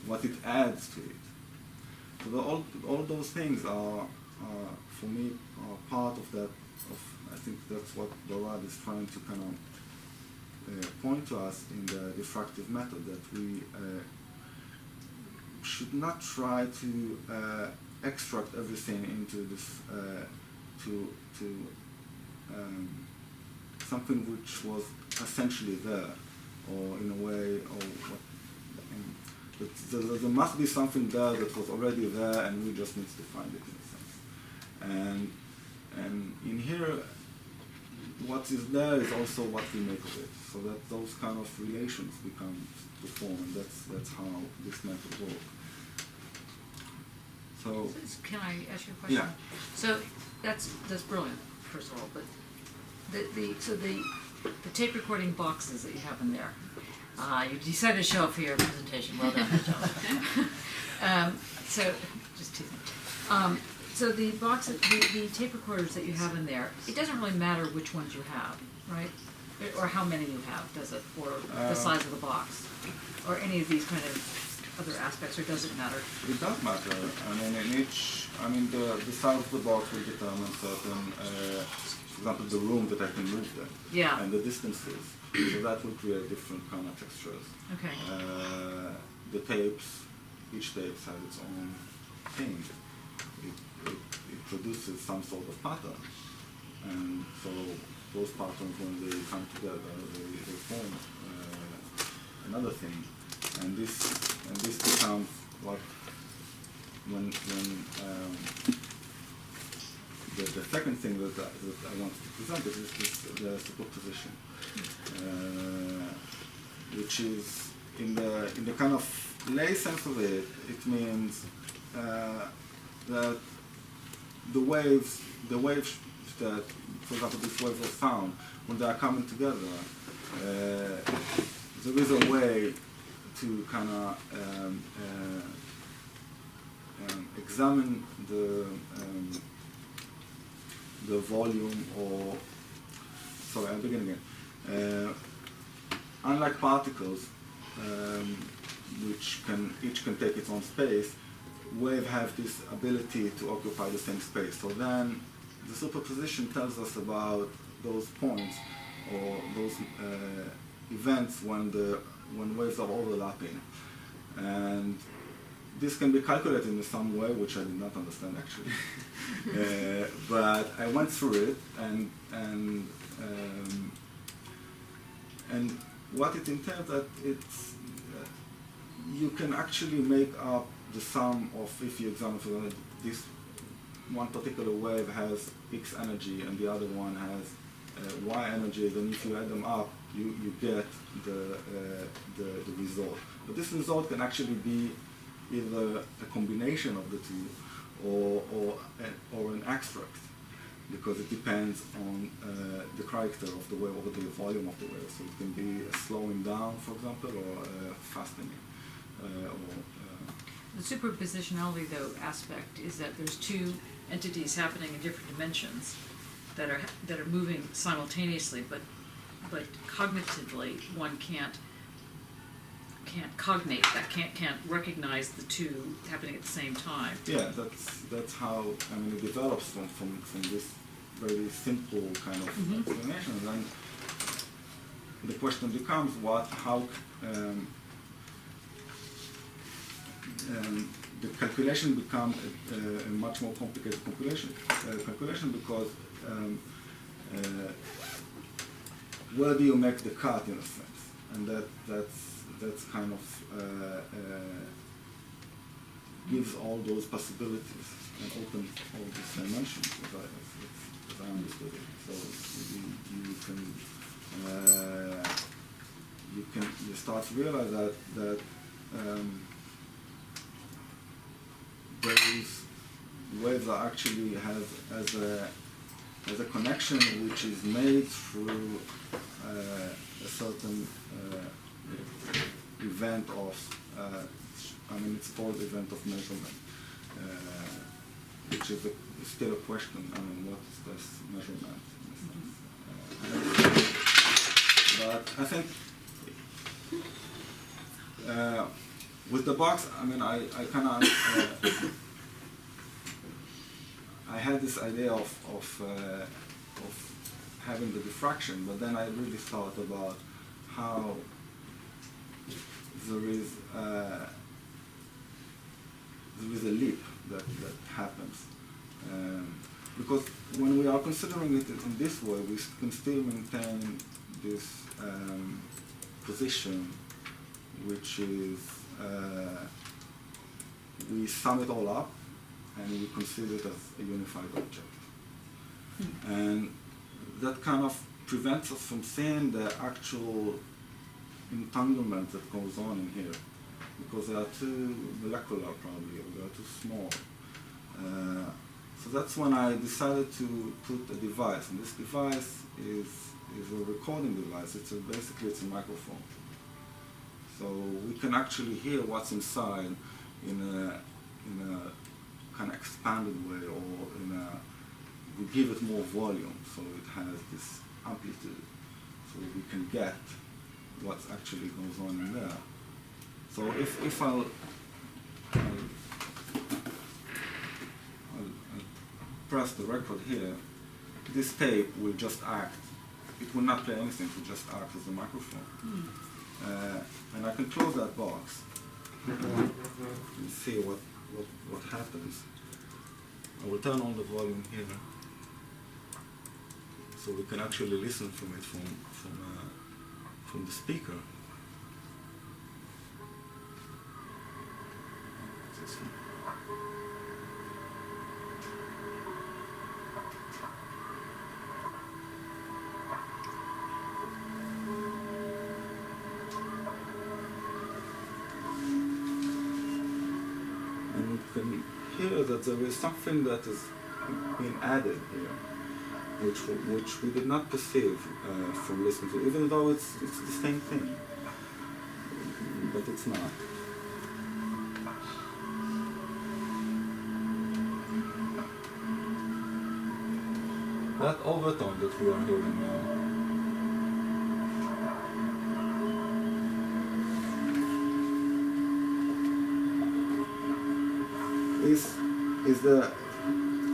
S1: What it adds to it? So all those things are for me, are part of that. I think that's what Barad is trying to kind of point to us in the diffractive method, that we should not try to extract everything into this to something which was essentially there, or in a way, or what. There must be something there that was already there, and we just need to find it in a sense. And in here, what is there is also what we make of it. So that those kind of relations become the form, and that's how this method works. So
S2: can I ask you a question?
S1: Yeah.
S2: So that's brilliant, first of all, but the tape recording boxes that you have in there. You decided to show up for your presentation. Well done, John. So, just teasing. So the the tape recorders that you have in there, it doesn't really matter which ones you have, right? Or how many you have, does it? Or the size of the box? Or any of these kind of other aspects, or does it matter?
S1: It does matter. I mean, the size of the box will determine certain, for example, the room that I can move them.
S2: Yeah.
S1: And the distances. So that will create different kind of textures.
S2: Okay.
S1: The tapes, each tape has its own thing. It produces some sort of pattern, and so those patterns, when they come together, they form another thing. And this becomes what when the second thing that I want to present is the superposition. Which is in the kind of lay sense of it, it means that the waves that, for example, these waves of sound, when they are coming together, there is a way to kind of examine the volume, or sorry, I'll begin again. Unlike particles, which each can take its own space, waves have this ability to occupy the same space. So then the superposition tells us about those points or those events when waves are overlapping. And this can be calculated in some way, which I did not understand actually. But I went through it, and what it entails that it's you can actually make up the sum of, if you examine this one particular wave has X energy and the other one has Y energy, then if you add them up, you get the result. But this result can actually be either a combination of the two or an abstract, because it depends on the character of the wave or the volume of the wave. So it can be a slowing down, for example, or a fastening.
S2: The superpositionality, though, aspect is that there's two entities happening in different dimensions that are moving simultaneously, but cognitively one can't cognate that, can't recognize the two happening at the same time.
S1: Yeah, that's how it develops from this very simple kind of explanation. And then the question becomes the calculation becomes a much more complicated calculation because where do you make the cut, in a sense, and that's kind of gives all those possibilities and opens all these dimensions, as I understood it. So you start to realize that those waves are actually has a connection which is made through a certain event of, it's called event of measurement, which is still a question. What is this measurement? But I think with the box, I had this idea of having the diffraction, but then I really thought about how there is a leap that happens. Because when we are considering it in this way, we can still maintain this position, which is we sum it all up and we consider it as a unified object. And that kind of prevents us from seeing the actual entanglement that goes on in here, because they are too molecular probably, or they are too small. So that's when I decided to put a device, and this device is a recording device. Basically it's a microphone. So we can actually hear what's inside in a kind of expanded way, or we give it more volume, so it has this amplitude, so we can get what actually goes on in there. So if I'll press the record here, this tape will just act. It will not play anything, it will just act as a microphone. And I can close that box and see what happens. I will turn on the volume here, so we can actually listen from it from the speaker. This one. And you can hear that there is something that is being added here, which we did not perceive from listening to, even though it's the same thing, but it's not. That overtone that we are hearing now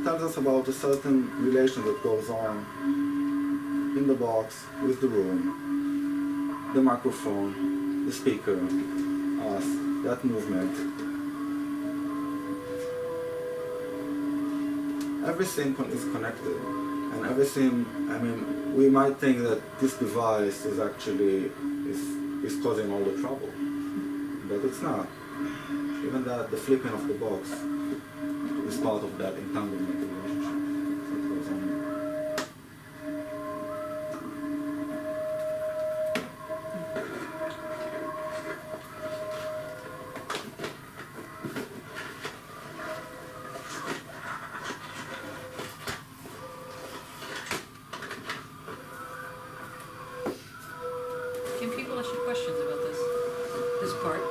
S1: tells us about a certain relation that goes on in the box with the room, the microphone, the speaker, us, that movement. everything is connected, and everything. I mean, we might think that this device is actually is causing all the trouble, but it's not. Even that the flipping of the box is part of that entanglement relationship. So it goes on.
S2: Can people ask you questions about this part?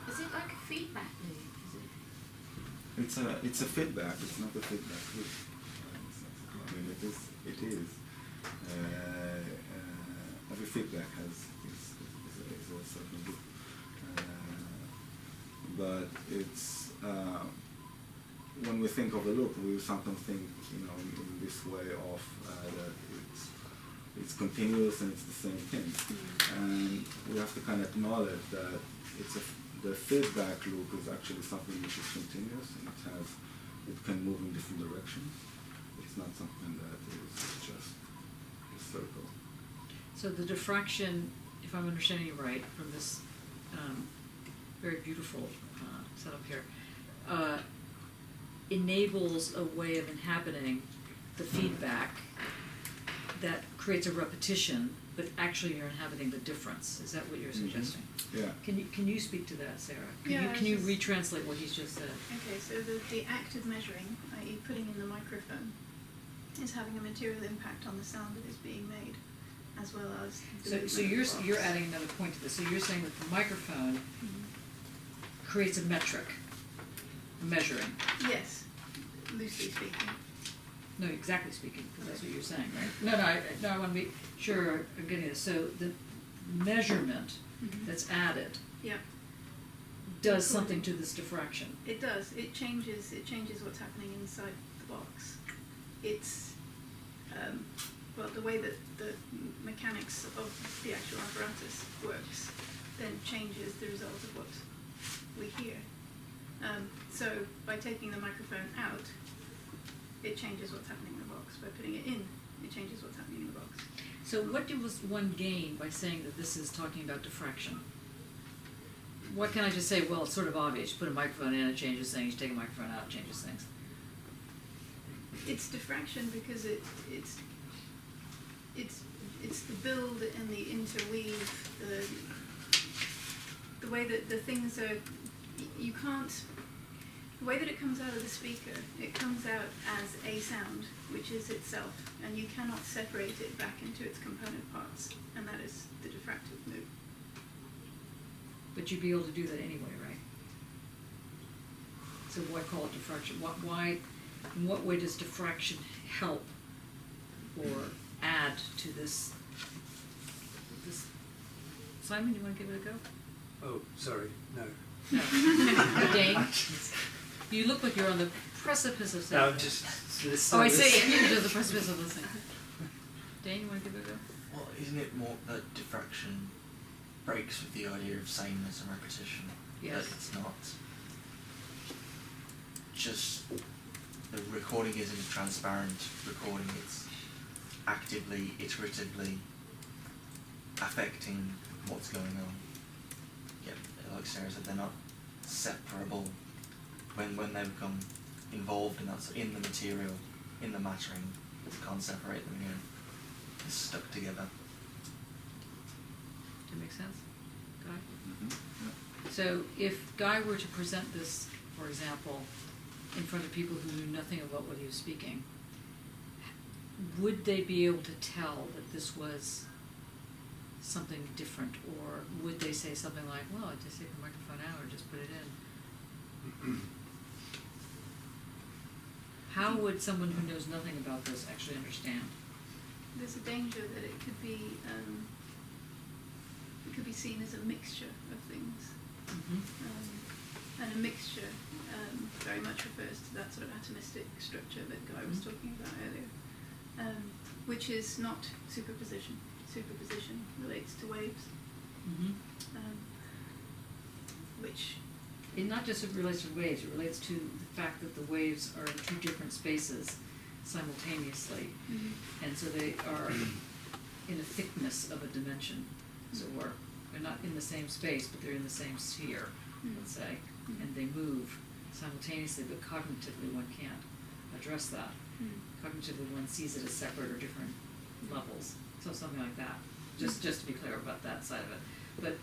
S9: Is it like a feedback loop? Is it?
S1: It's a feedback. It's not a feedback loop. I mean, it is. Every feedback is a certain loop, but it's when we think of a loop, we sometimes think, in this way of that it's continuous and it's the same thing, and we have to kind of acknowledge that the feedback loop is actually something which is continuous, and it can move in different directions. It's not something that is just a circle.
S2: So the diffraction, if I'm understanding you right, from this very beautiful setup here, enables a way of inhabiting the feedback that creates a repetition, but actually you're inhabiting the difference. Is that what you're suggesting?
S1: Yeah.
S2: Can you speak to that, Sarah?
S4: Yeah,
S2: Can you retranslate what he's just said?
S4: Okay, so the act of measuring, i.e. putting in the microphone, is having a material impact on the sound that is being made, as well as the
S2: So you're adding another point to this. So you're saying that the microphone creates a metric, a measuring.
S4: Yes, loosely speaking.
S2: No, exactly speaking, because that's what you're saying, right? No, I want to be sure I'm getting this. So the measurement that's added
S4: Yeah.
S2: does something to this diffraction.
S4: It does. It changes what's happening inside the box. It's well, the way that the mechanics of the actual apparatus works then changes the result of what we hear. So by taking the microphone out, it changes what's happening in the box. By putting it in, it changes what's happening in the box.
S2: So what does one gain by saying that this is talking about diffraction? What can I just say? Well, it's sort of obvious. You put a microphone in, it changes things. You take a microphone out, it changes things.
S4: It's diffraction because it's the build and the interweave, the way that the things are. You can't. The way that it comes out of the speaker, it comes out as a sound, which is itself, and you cannot separate it back into its component parts, and that is the diffractive loop.
S2: But you'd be able to do that anyway, right? So why call it diffraction? In what way does diffraction help or add to this? Simon, you want to give it a go?
S8: Oh, sorry, no.
S2: No. Dane? You look like you're on the precipice of saying.
S8: No, I'm just listening.
S2: Oh, I see. You're just the precipice of listening. Dane, you want to give it a go?
S11: Well, isn't it more that diffraction breaks with the idea of sameness and repetition?
S2: Yes.
S11: That it's not just the recording isn't a transparent recording, it's actively, iteratively affecting what's going on. Yeah, like Sarah said, they're not separable. When they become involved in that, so in the material, in the mattering, you can't separate them again. They're stuck together.
S2: Does that make sense, Guy?
S1: Yeah.
S2: So if Guy were to present this, for example, in front of people who knew nothing about what he was speaking, would they be able to tell that this was something different, or would they say something like, well, just take the microphone out or just put it in? How would someone who knows nothing about this actually understand?
S4: There's a danger that it could be seen as a mixture of things. And a mixture very much refers to that sort of atomistic structure that Guy was talking about earlier, which is not superposition. Superposition relates to waves, which
S2: it not just relates to waves, it relates to the fact that the waves are in two different spaces simultaneously. And so they are in a thickness of a dimension, as it were. They're not in the same space, but they're in the same sphere, let's say, and they move simultaneously, but cognitively one can't address that. Cognitively one sees it as separate or different levels. So something like that. Just to be clear about that side of it. But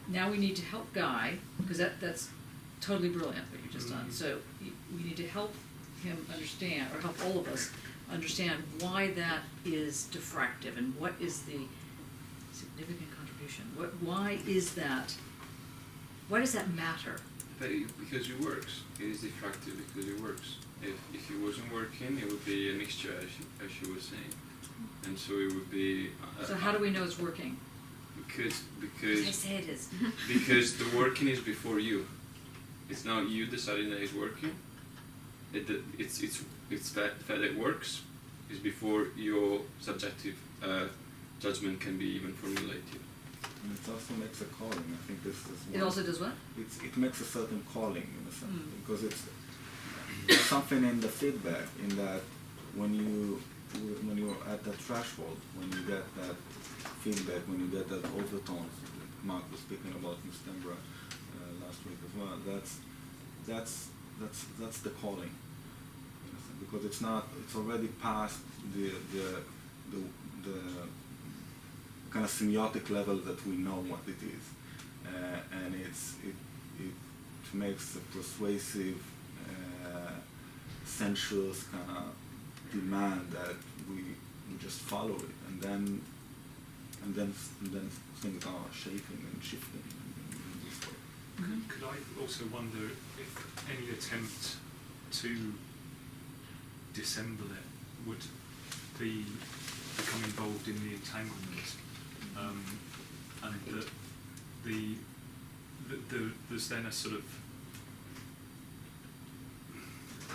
S2: now we need to help Guy, because that's totally brilliant what you just done. So we need to help him understand, or help all of us understand why that is diffractive and what is the significant contribution. Why is that? Why does that matter?
S7: Because it works. It is diffractive because it works. If it wasn't working, it would be a mixture, as you were saying, and so it would be.
S2: So how do we know it's working?
S7: Because
S2: I say it is.
S7: Because the working is before you. It's not you deciding that it's working. It's the fact that it works is before your subjective judgment can be even formulated.
S1: And it also makes a calling. I think this is.
S2: It also does what?
S1: It makes a certain calling in a sense because there's something in the feedback in that when you're at that threshold, when you get that feedback, when you get that overtones, Mark was speaking about in Stembra last week as well. That's the calling, because it's already past the kind of semiotic level that we know what it is, and it makes a persuasive, sensuous kind of demand that we just follow it, and then things are shaping and shifting in this way.
S16: Could I also wonder if any attempt to dissemble it would become involved in the entanglement, and that there's then a sort of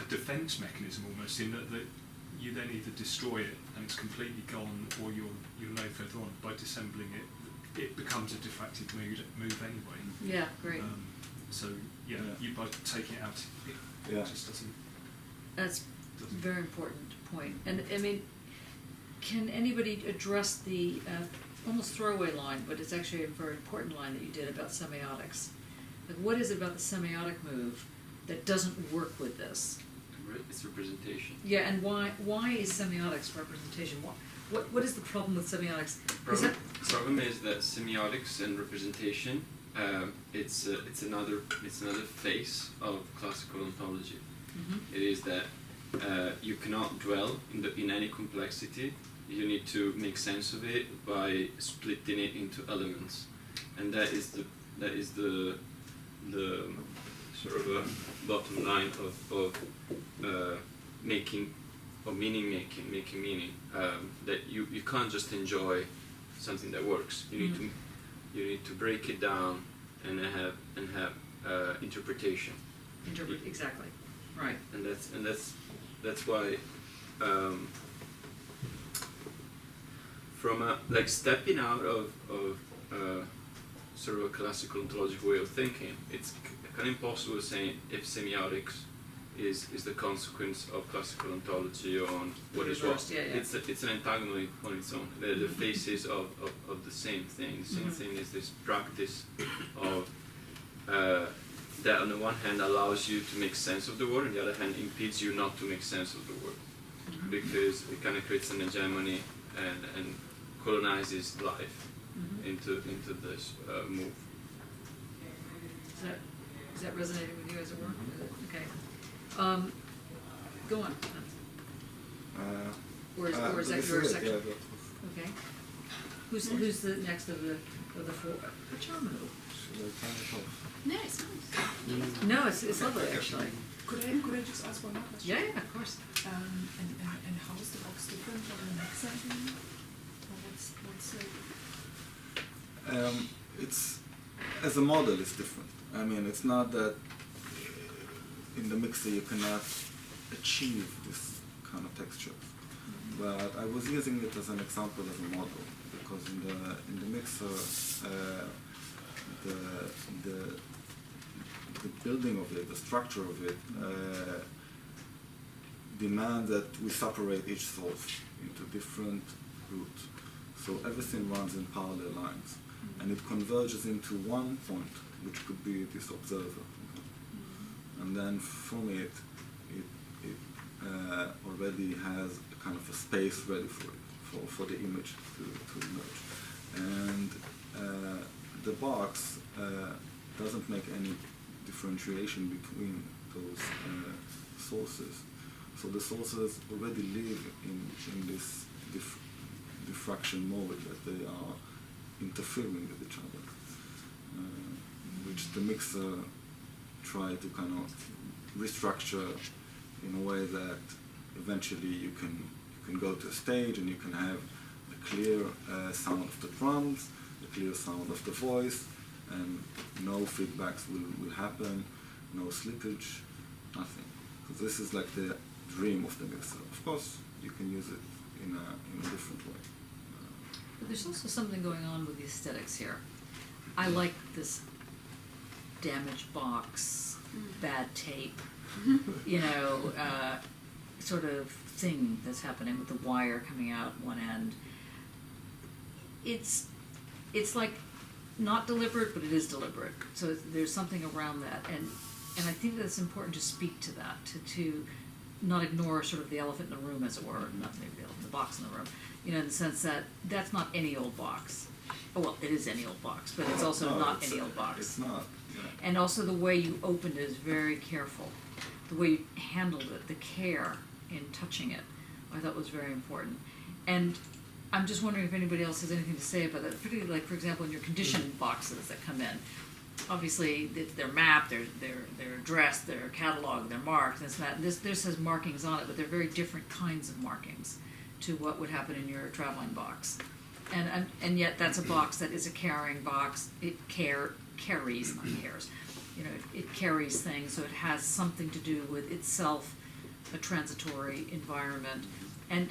S16: a defence mechanism almost, in that you then either destroy it and it's completely gone, or you're no further on. By dissembling it becomes a diffractive move anyway.
S2: Yeah, great.
S16: So you by taking it out, it just doesn't.
S2: That's a very important point. And I mean, can anybody address the almost throwaway line, but it's actually a very important line that you did about semiotics? Like, what is it about the semiotic move that doesn't work with this?
S7: It's representation.
S2: Yeah, and why is semiotics representation? What is the problem with semiotics?
S7: Problem is that semiotics and representation, it's another phase of classical ontology. It is that you cannot dwell in any complexity. You need to make sense of it by splitting it into elements, and that is the sort of a bottom line of making meaning. That you can't just enjoy something that works. You need to break it down and have interpretation.
S2: Exactly, right.
S7: And that's why from stepping out of sort of a classical ontological way of thinking, it's kind of impossible to say if semiotics is the consequence of classical ontology on what is what.
S2: Yeah.
S7: It's an entanglement on its own. The faces of the same thing. The same thing is this practice of that on the one hand allows you to make sense of the world, on the other hand impedes you not to make sense of the world, because it kind of creates an hegemony and colonizes life into this move.
S2: Is that resonating with you as it were? Okay. Go on. Or is that your section? Okay. Who's the next of the four? Which arm?
S4: No, it's nice.
S2: No, it's lovely actually.
S3: Could I just ask one more question?
S2: Yeah, of course.
S3: And how is the box different from the next setting?
S1: It's as a model, it's different. I mean, it's not that in the mixer you cannot achieve this kind of texture, but I was using it as an example, as a model, because in the mixer the the building of it, the structure of it, demand that we separate each source into different routes. So everything runs in parallel lines, and it converges into one point, which could be this observer. And then from it already has a kind of a space ready for it, for the image to emerge. And the box doesn't make any differentiation between those sources. So the sources already live in this diffraction mode that they are interfering with each other, which the mixer try to kind of restructure in a way that eventually you can go to a stage and you can have a clear sound of the drums, a clear sound of the voice, and no feedbacks will happen, no slippage, nothing. So this is like the dream of the mixer. Of course, you can use it in a different way.
S2: But there's also something going on with the aesthetics here. I like this damaged box, bad tape, sort of thing that's happening with the wire coming out one end. It's like not deliberate, but it is deliberate. So there's something around that, and I think that it's important to speak to that, to not ignore sort of the elephant in the room, as it were, not maybe the box in the room, in the sense that that's not any old box. Oh, well, it is any old box, but it's also not any old box.
S1: It's not. Yeah.
S2: And also the way you opened it is very careful. The way you handled it, the care in touching it, I thought was very important. And I'm just wondering if anybody else has anything to say about that, particularly like, for example, in your condition boxes that come in. Obviously, they're mapped, they're addressed, they're cataloged, they're marked, this and that. This has markings on it, but they're very different kinds of markings to what would happen in your traveling box. And yet that's a box that is a carrying box. It carries, not cares. It carries things, so it has something to do with itself, a transitory environment. And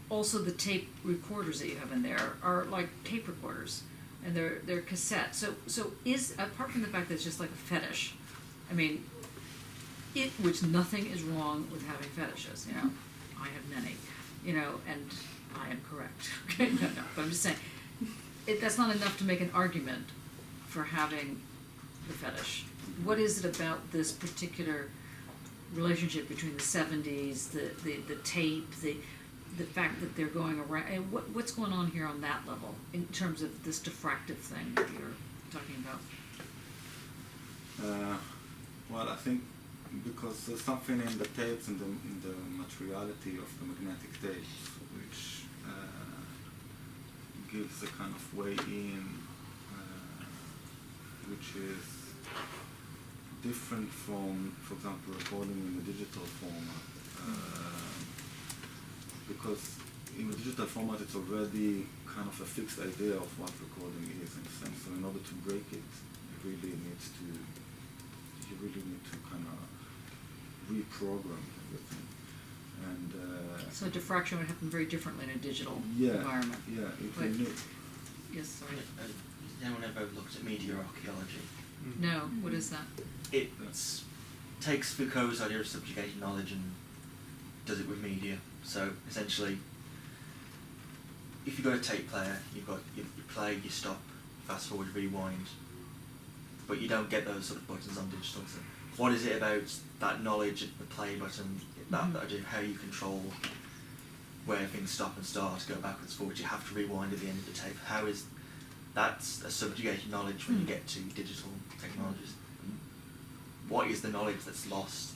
S2: also the tape recorders that you have in there are like tape recorders, and they're cassettes. So is, apart from the fact that it's just like a fetish, I mean, which nothing is wrong with having fetishes, I have many, and I am correct. Okay, no, but I'm just saying, that's not enough to make an argument for having the fetish. What is it about this particular relationship between the 70s, the tape, the fact that they're going around, and what's going on here on that level in terms of this diffractive thing that you're talking about?
S1: Well, I think because there's something in the tapes and in the materiality of the magnetic tapes which gives a kind of way in, which is different from, for example, recording in the digital format. Because in the digital format it's already kind of a fixed idea of what recording is, in a sense. So in order to break it, you really need to kind of reprogram everything. And
S2: so diffraction would happen very differently in a digital environment.
S1: Yeah,
S2: Yes, sorry.
S11: Has anyone ever looked at media archaeology?
S2: No, what is that?
S11: It takes Foucault's idea of subjugated knowledge and does it with media. So essentially, if you've got a tape player, you play, you stop, fast forward, rewind, but you don't get those sort of buttons on digital. So what is it about that knowledge, the play button, that idea of how you control where things stop and start, go backwards, forwards, you have to rewind at the end of the tape. How is that a subjugated knowledge when you get to digital technologies? What is the knowledge that's lost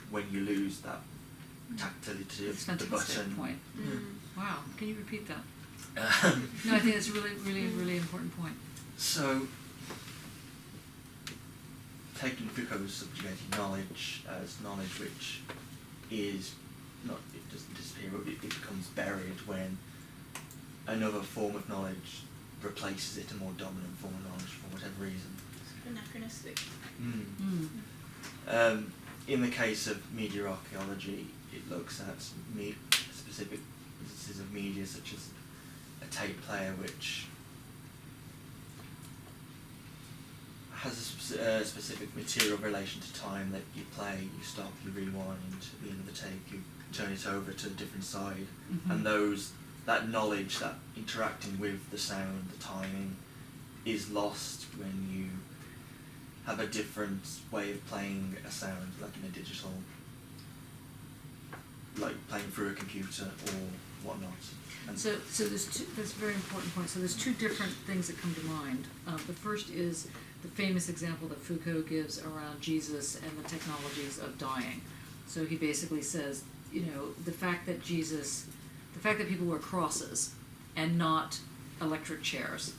S11: when you lose that tactility of the button?
S2: Point. Wow, can you repeat that? No, I think that's a really, really, really important point.
S11: So, taking Foucault's subjugated knowledge as knowledge which is not, it doesn't disappear, it becomes buried when another form of knowledge replaces it, a more dominant form of knowledge for whatever reason.
S4: Anachronistic.
S11: In the case of media archaeology, it looks at specific instances of media such as a tape player which has a specific material relation to time that you play, you stop, you rewind, at the end of the take, you turn it over to a different side, and that knowledge, that interacting with the sound, the timing, is lost when you have a different way of playing a sound, like in a digital, like playing through a computer or whatnot. And
S2: so there's two, that's a very important point. So there's two different things that come to mind. The first is the famous example that Foucault gives around Jesus and the technologies of dying. So he basically says, you know, the fact that people wear crosses and not electric chairs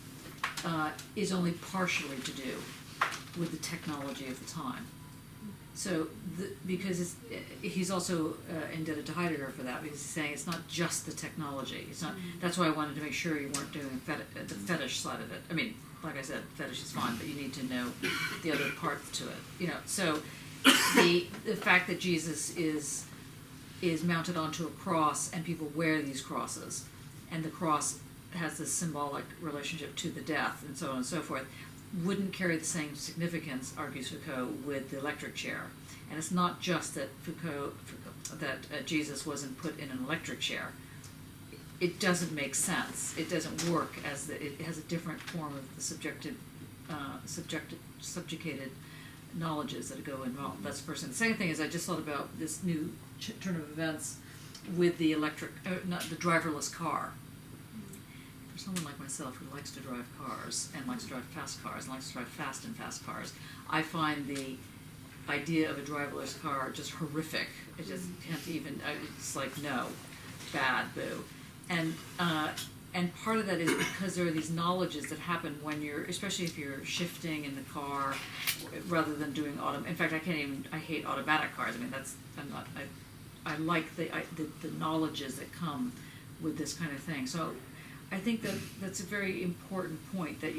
S2: is only partially to do with the technology of the time. So, because he's also indebted to Heidegger for that, because he's saying it's not just the technology. It's not. That's why I wanted to make sure you weren't doing the fetish side of it. I mean, like I said, fetish is fine, but you need to know the other parts to it. You know, so the fact that Jesus is mounted onto a cross and people wear these crosses, and the cross has this symbolic relationship to the death and so on and so forth, wouldn't carry the same significance, argues Foucault, with the electric chair. And it's not just that Jesus wasn't put in an electric chair. It doesn't make sense. It doesn't work it has a different form of the subjugated knowledges that go involved. That's the first thing. The second thing is I just thought about this new turn of events with the the driverless car. For someone like myself who likes to drive cars and likes to drive fast cars and likes to drive fast and fast cars, I find the idea of a driverless car just horrific. I just can't even. It's like no, bad, boo, and part of that is because there are these knowledges that happen when you're, especially if you're shifting in the car, rather than doing auto. In fact, I hate automatic cars. I mean, I like the knowledges that come with this kind of thing. So I think that's a very important point that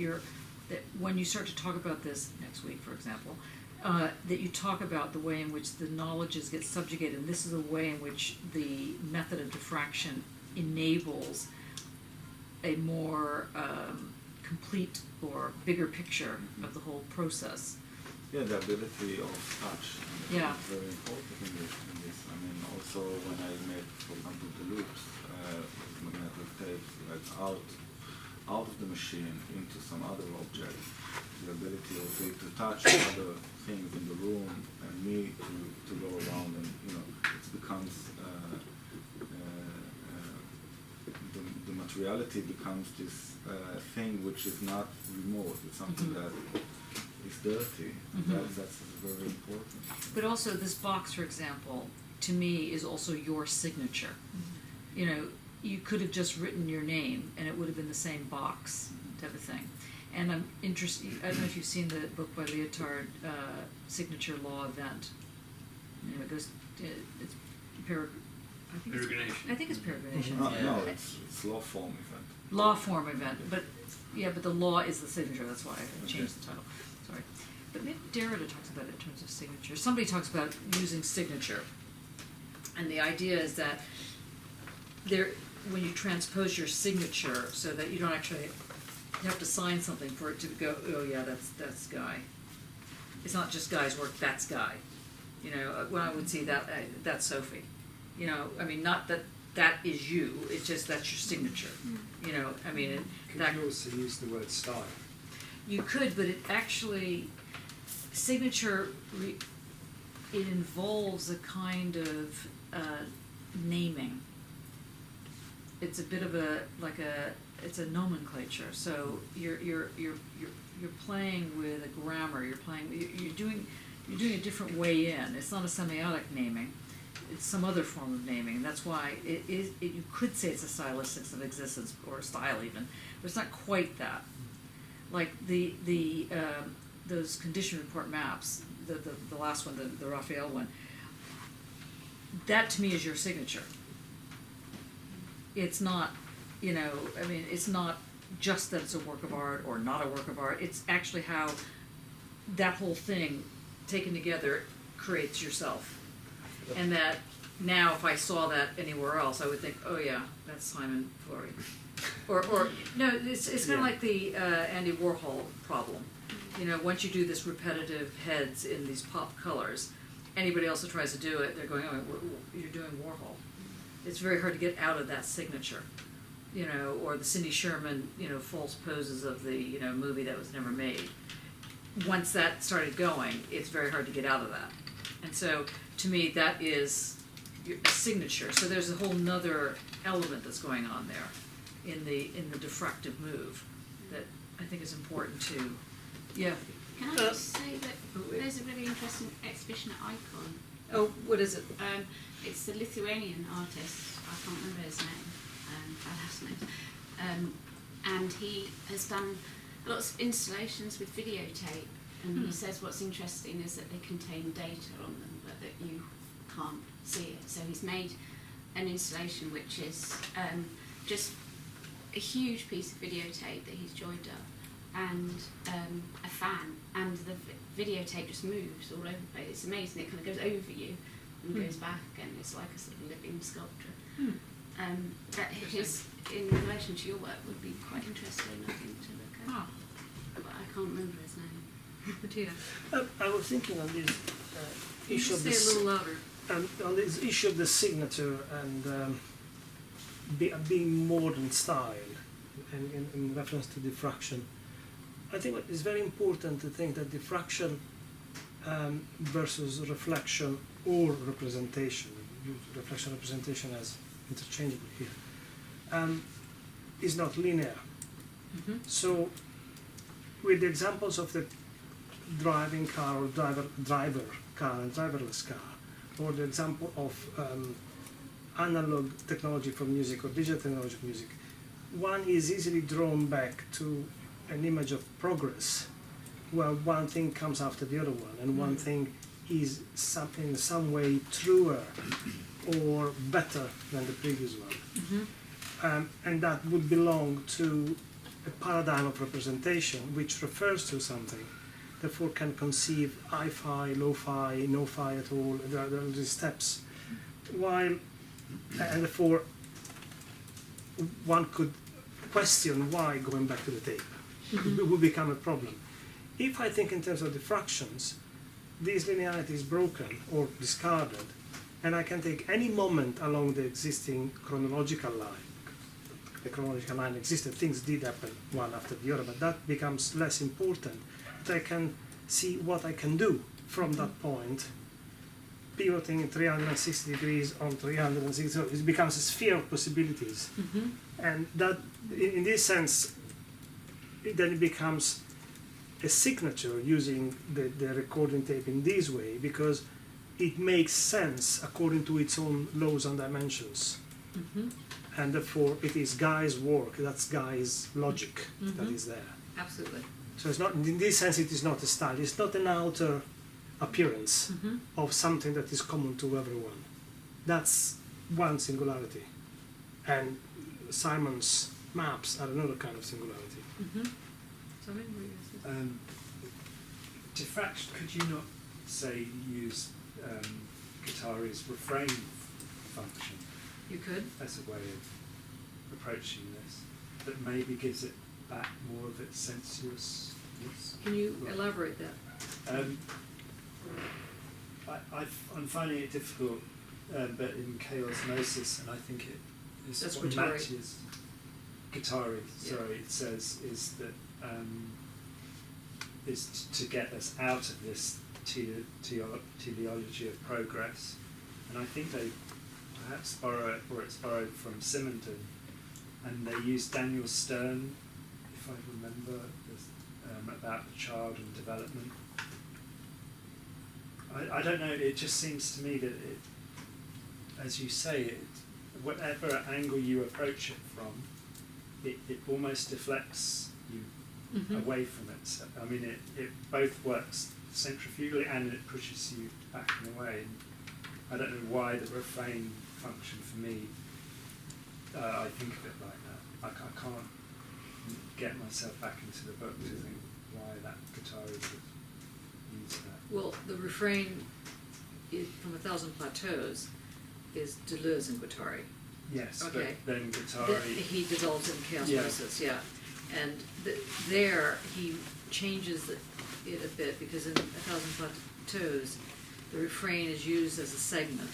S2: when you start to talk about this next week, for example, that you talk about the way in which the knowledges get subjugated, and this is a way in which the method of diffraction enables a more complete or bigger picture of the whole process.
S1: Yeah, the ability of touch is very important in this. I mean, also when I made, for example, the loops, magnetic tapes, like out of the machine into some other object, the ability of it to touch other things in the room and me to go around, and you know, it becomes the materiality becomes this thing which is not remote. It's something that is dirty. That's very important.
S2: But also this box, for example, to me is also your signature. You know, you could have just written your name and it would have been the same box type of thing. And I'm interested, I don't know if you've seen the book by Lyotard, Signature Law Event. You know, it goes, it's
S17: peregrination.
S2: I think it's peregrination.
S1: No, it's law form event.
S2: Law form event, but the law is the signature, that's why I changed the title. Sorry. But maybe Derrida talks about it in terms of signature. Somebody talks about using signature. And the idea is that when you transpose your signature so that you don't actually have to sign something for it to go, oh yeah, that's Guy. It's not just Guy's work, that's Guy. You know, when I would see that, that's Sophie. You know, I mean, not that is you, it's just that's your signature. You know, I mean,
S8: Could you also use the word style?
S2: You could, but it actually, signature, it involves a kind of naming. It's a bit of it's a nomenclature. So you're playing with a grammar. You're doing a different way in. It's not a semiotic naming. It's some other form of naming. That's why you could say it's a stylistics of existence or a style even, but it's not quite that. Like those condition report maps, the last one, the Raphael one. That to me is your signature. It's not, you know, I mean, it's not just that it's a work of art or not a work of art. It's actually how that whole thing taken together creates yourself. And that now if I saw that anywhere else, I would think, oh yeah, that's Simon Fleury. Or no, it's kind of like the Andy Warhol problem. you know, once you do this repetitive heads in these pop colors, anybody else that tries to do it, they're going, oh, you're doing Warhol. It's very hard to get out of that signature, you know, or the Cindy Sherman, you know, false poses of the, you know, movie that was never made. Once that started going, it's very hard to get out of that. And so, to me, that is a signature. So there's a whole nother element that's going on there in the diffractive move that I think is important to, yeah.
S19: Can I just say that there's a really interesting exhibition at Icon.
S2: Oh, what is it?
S19: It's the Lithuanian artist, I can't remember his name, my last name, and he has done lots of installations with videotape, and he says what's interesting is that they contain data on them, but that you can't see it. So he's made an installation which is just a huge piece of videotape that he's joined up, and a fan, and the videotape just moves all over the place. It's amazing. It kind of goes over you and goes back, and it's like a sort of living sculpture. That his, in relation to your work, would be quite interesting, I think, to look at. But I can't remember his name.
S2: Bettina.
S14: I was thinking on this issue of
S2: say a little louder.
S14: On this issue of the signature and being modern style, and in reference to diffraction. I think it's very important to think that diffraction versus reflection or representation, use reflection representation as interchangeable here, is not linear. So with the examples of the driving car or driver car and driverless car, or the example of analog technology for music or digital technology for music, one is easily drawn back to an image of progress, where one thing comes after the other one, and one thing is in some way truer or better than the previous one. And that would belong to a paradigm of representation which refers to something, therefore can conceive hi-fi, lo-fi, no-fi at all, there are these steps. While, and therefore, one could question why going back to the tape. It would become a problem. If I think in terms of diffractions, this linearity is broken or discarded, and I can take any moment along the existing chronological line. The chronological line existed, things did happen one after the other, but that becomes less important. But I can see what I can do from that point, pivoting in 360 degrees on 360, so it becomes a sphere of possibilities. And that, in this sense, then it becomes a signature using the recording tape in this way, because it makes sense according to its own laws and dimensions. And therefore it is Guy's work, that's Guy's logic that is there.
S2: Absolutely.
S14: So it's not, in this sense it is not a style, it's not an outer appearance of something that is common to everyone. That's one singularity. And Simon's maps are another kind of singularity.
S8: Diffraction, could you not say use Guittari's refrain function?
S2: You could.
S8: As a way of approaching this, that maybe gives it back more of its sensuousness.
S2: Can you elaborate that?
S8: I'm finding it difficult, but in chaosmosis, and I think it is
S2: That's
S8: what
S2: Guittari.
S8: matches Guittari. Sorry, it says is that is to get us out of this teleology of progress, and I think they perhaps borrow it, or it's borrowed from Simonton, and they use Daniel Stern, if I remember, about the child and development. I don't know, it just seems to me that it, as you say, whatever angle you approach it from, it almost deflects you away from it. So, I mean, it both works centrifugally and it pushes you back and away. And I don't know why the refrain function for me, I think of it like that. I can't get myself back into the book to think why that guitar would use that.
S2: Well, the refrain from A Thousand Plateaus is Deleuze and Guattari.
S8: Yes,
S2: okay.
S8: But then Guattari...
S2: He develops in chaosmosis, yeah. And there he changes it a bit, because in 1,000 Plateaus, the refrain is used as a segment,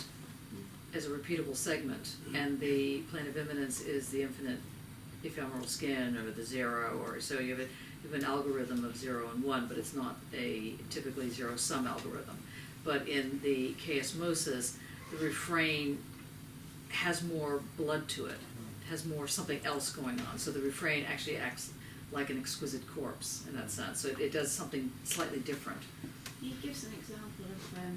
S2: as a repeatable segment, and the plane of immanence is the infinite ephemeral skin, or the zero, or so you have an algorithm of 0 and 1, but it's not a typically zero-sum algorithm. But in the chaosmosis, the refrain has more blood to it, has more something else going on. So the refrain actually acts like an exquisite corpse in that sense. So it does something slightly different.
S19: He gives an example of a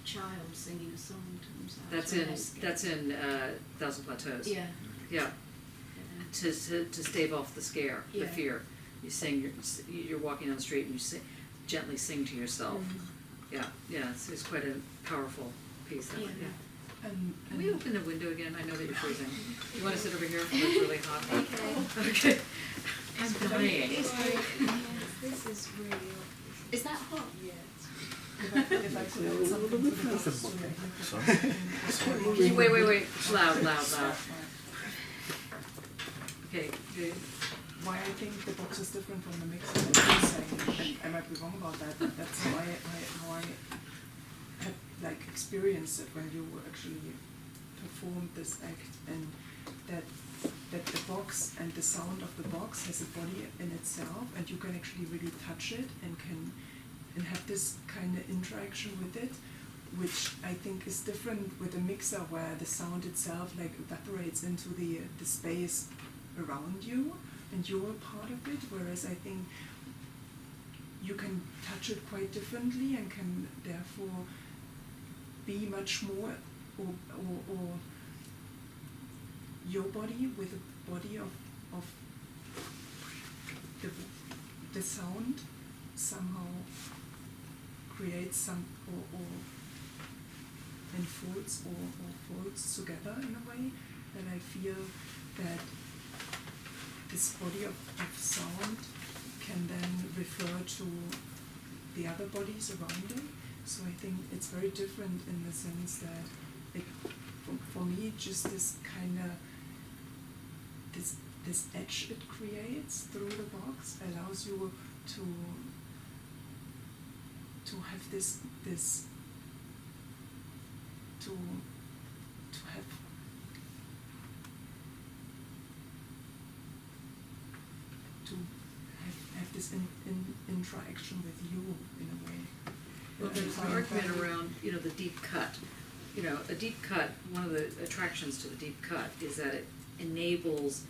S19: child singing a song to themselves.
S2: That's in 1,000 Plateaus.
S19: Yeah.
S2: Yeah. To stave off the scare, the
S19: Yeah.
S2: fear. You sing. You're walking down the street and you gently sing to yourself. Yeah. Yeah. It's quite a powerful piece. That one. Yeah. Can we open the window again? I know that you're freezing. You want to sit over here? It's really hot.
S19: Okay.
S2: Okay. I'm dying.
S19: This is really hot. Is that hot? Yeah.
S3: If I could add something to the
S2: Sorry. Wait. Loud. Okay. Good.
S3: Why I think the box is different from the mixer, as you're saying, and I might be wrong about that, but that's how I had like experienced it when you actually performed this act, and that the box and the sound of the box has a body in itself, and you can actually really touch it and have this kind of interaction with it, which I think is different with a mixer, where the sound itself like evaporates into the space around you, and you're a part of it, whereas I think you can touch it quite differently and can therefore be much more, or your body with the body of the sound somehow creates some, or enfolds or folds together in a way that I feel that this body of sound can then refer to the other bodies around it. So I think it's very different in the sense that it, for me, just this kind of, this edge it creates through the box allows you to have this to have this interaction with you in a way.
S2: Well, there's an argument around, the deep cut. A deep cut, one of the attractions to the deep cut is that it enables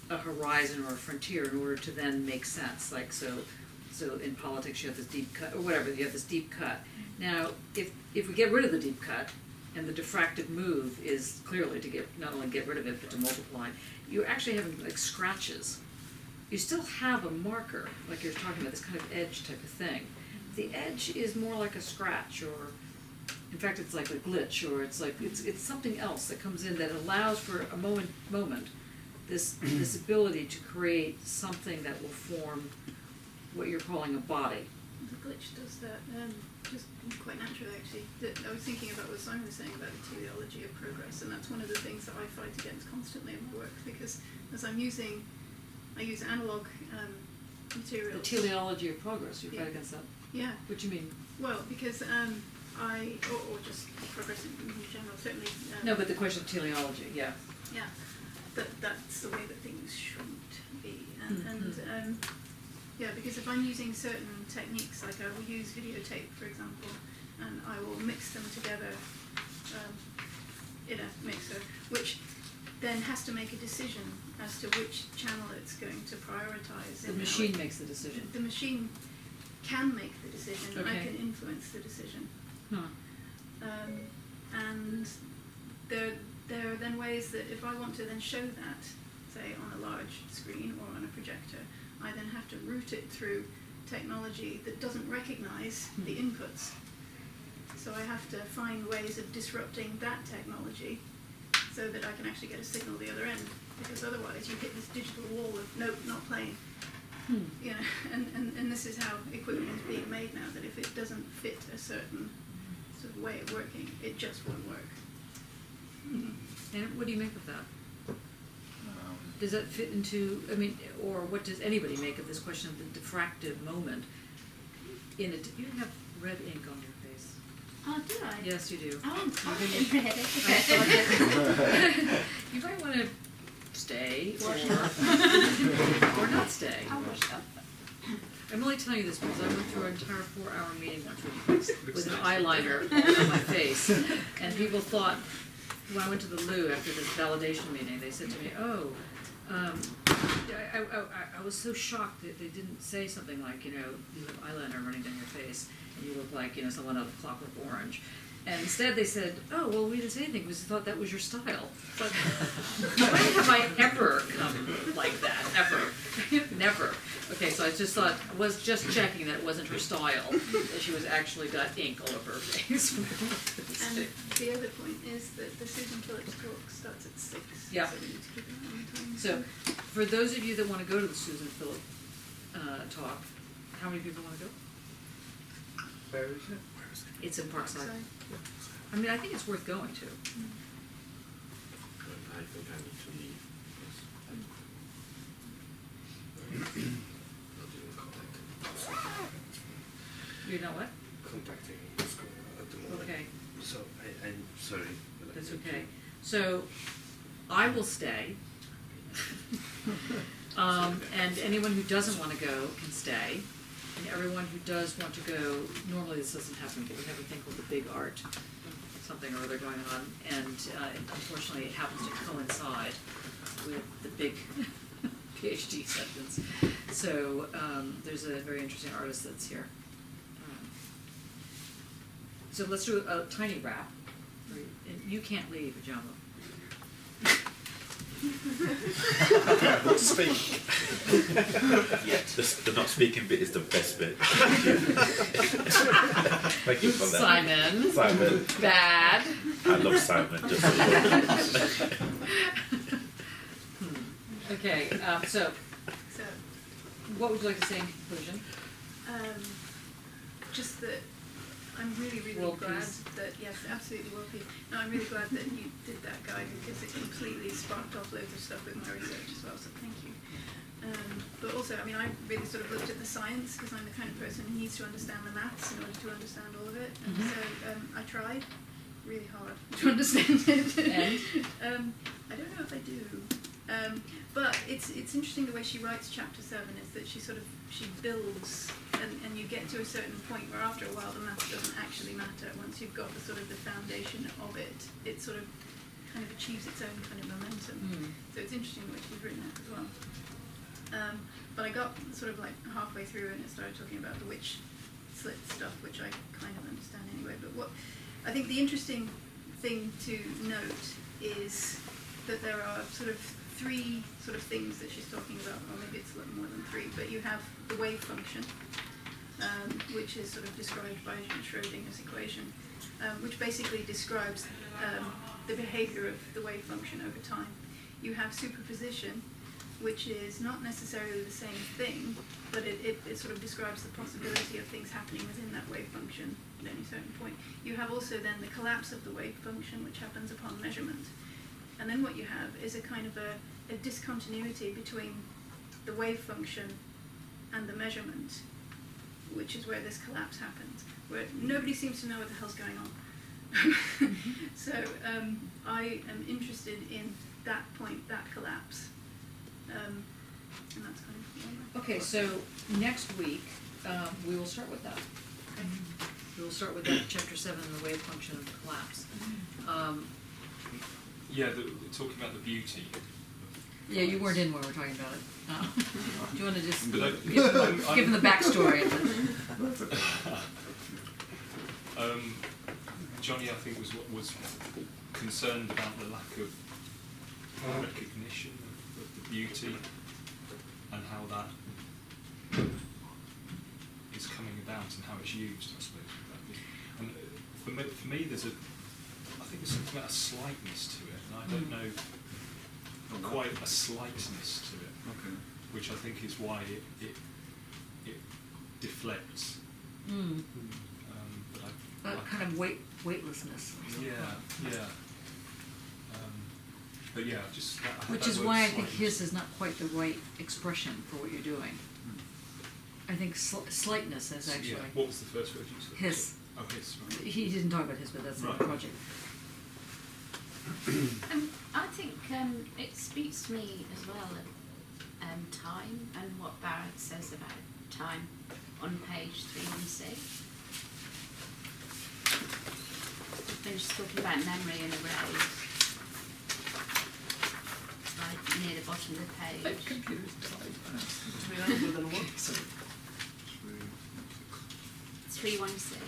S2: a horizon or a frontier in order to then make sense. Like, so in politics you have this deep cut, or whatever, you have this deep cut. Now, if we get rid of the deep cut, and the diffractive move is clearly to not only get rid of it, but to multiply, you're actually having like scratches. You still have a marker, like you're talking about, this kind of edge type of thing. The edge is more like a scratch, or in fact it's like a glitch, or it's something else that comes in that allows for a moment this ability to create something that will form what you're calling a body.
S4: The glitch does that just quite naturally, actually. I was thinking about what Simon was saying about the teleology of progress, and that's one of the things that I fight against constantly in my work, because as I use analog materials.
S2: The teleology of progress, you fight against that?
S4: Yeah.
S2: What do you mean?
S4: Well, because or just progress in general, certainly.
S2: No, but the question of teleology, yeah.
S4: Yeah, that's the way that things shouldn't be, and yeah, because if I'm using certain techniques, like I will use videotape, for example, and I will mix them together in a mixer, which then has to make a decision as to which channel it's going to prioritize.
S2: The machine makes the decision.
S4: The machine can make the decision.
S2: Okay.
S4: I can influence the decision.
S2: Huh.
S4: And there are then ways that if I want to then show that, say on a large screen or on a projector, I then have to route it through technology that doesn't recognize the inputs. So I have to find ways of disrupting that technology so that I can actually get a signal the other end, because otherwise you hit this digital wall of nope, not playing. And this is how equipment is being made now, that if it doesn't fit a certain sort of way of working, it just won't work.
S2: And what do you make of that? Does that fit into, or what does anybody make of this question of the diffractive moment? in it, you have red ink on your face.
S19: Oh, do I?
S2: Yes, you do.
S19: Oh, I'm
S2: You
S19: covered
S2: can-
S19: in red.
S2: I thought that- you might want to stay or not stay.
S19: I'll wash up.
S2: I'm only telling you this because I went through an entire 4-hour meeting once with an eyeliner on my face, and people thought when I went to the loo after this validation meeting, they said to me, "Oh, I was so shocked that they didn't say something like, you have eyeliner running down your face and you look like, someone out of Clockwork Orange." And instead they said, "Oh, well, we didn't say anything because we thought that was your style." But when have I ever come like that? Ever. Never. Okay, so I just thought, I was just checking that it wasn't her style, that she was actually got ink all over her face.
S4: And the other point is that the Susan Phillips talk starts at 6.
S2: Yeah.
S4: So we need to keep an eye on time.
S2: So, for those of you that want to go to the Susan Phillips talk, how many people want to go?
S15: Where is it?
S2: It's in Parkside.
S4: Parkside.
S2: I mean, I think it's worth going to.
S6: I think I need to leave.
S2: You know what?
S6: Contacting the school at the moment.
S2: Okay.
S6: So I'm sorry. But I
S2: That's
S6: need
S2: okay. So, I will stay. And anyone who doesn't want to go can stay. And everyone who does want to go, normally this doesn't happen, but we have a thing called the big art, something or other going on, and unfortunately it happens to coincide with the big PhD sessions. So there's a very interesting artist that's here. So let's do a tiny wrap. And you can't leave, Pajama.
S20: Not speak. Yeah, the not speaking bit is the best bit. Thank you for that.
S2: Simon.
S20: Simon.
S2: Bad.
S20: I love Simon. Just so
S2: Okay, so
S4: So,
S2: what would you like to say in conclusion?
S4: just that I'm really, really
S2: World
S4: glad
S2: peace.
S4: that, yes, absolutely world peace. No, I'm really glad that you did that guide because it completely sparked off loads of stuff with my research as well, so thank you. But also, I mean, I really sort of looked at the science because I'm the kind of person who needs to understand the maths in order to understand all of it. And so I tried really hard to understand it.
S2: And?
S4: I don't know if I do. But it's interesting the way she writes chapter 7 is that she builds and you get to a certain point where after a while the maths doesn't actually matter. Once you've got the sort of the foundation of it, it sort of kind of achieves its own kind of momentum. So it's interesting the way she's written it as well. But I got sort of like halfway through and it started talking about the witch slit stuff, which I kind of understand anyway. But what I think the interesting thing to note is that there are sort of 3 sort of things that she's talking about, or maybe it's a little more than 3, but you have the wave function, which is sort of described by Schrödinger's equation, which basically describes the behavior of the wave function over time. You have superposition, which is not necessarily the same thing, but it sort of describes the possibility of things happening within that wave function at any certain point. You have also then the collapse of the wave function, which happens upon measurement. And then what you have is a kind of a discontinuity between the wave function and the measurement, which is where this collapse happens, where nobody seems to know what the hell's going on. So I am interested in that point, that collapse. And that's kind of
S2: Okay, so next week we will start with that. We will start with that chapter 7, the wave function of the collapse.
S16: Yeah, talking about the beauty.
S2: Yeah, you weren't in when we were talking about it. Do you want to just
S16: But
S2: give them the backstory?
S16: Johnny, I think, was concerned about the lack of recognition of the beauty and how that is coming about and how it's used, I suppose. And for me, there's something about a slightness to it, and I don't know quite a slightness to it, which I think is why it deflects.
S2: That kind of weightlessness.
S16: Yeah. But yeah, just
S2: which is why I think his is not quite the right expression for what you're doing. I think slightness is actually.
S16: Yeah. What was the first word you said?
S2: His.
S16: Oh, his. Right.
S2: He didn't talk about his, but that's
S16: Right.
S2: the project.
S19: I think it speaks to me as well of time and what Barad says about time on page 316. When she's talking about memory and arrays, it's like near the bottom of the page.
S2: Computers type.
S19: 316.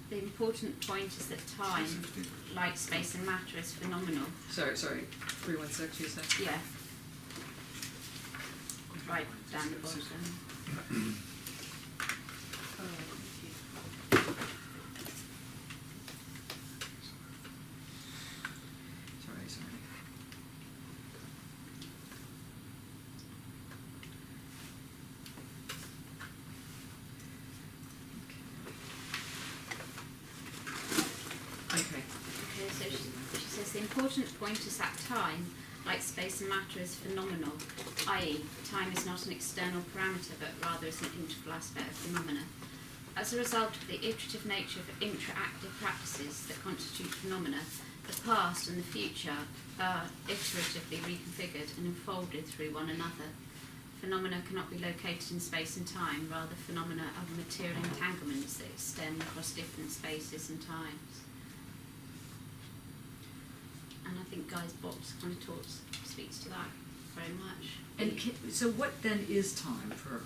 S19: The important point is that time, like space and matter, is phenomenal.
S2: Sorry, 316 you said?
S19: Yeah. Right down the bottom.
S2: Sorry. Okay.
S19: Okay, so she says the important point is that time, like space and matter, is phenomenal, i.e. time is not an external parameter but rather is an integral aspect of phenomena. As a result of the iterative nature of interactive practices that constitute phenomena, the past and the future are iteratively reconfigured and enfolded through one another. Phenomena cannot be located in space and time, rather phenomena are material entanglements that extend across different spaces and times. And I think Guy's box kind of speaks to that very much.
S2: And so what then is time for?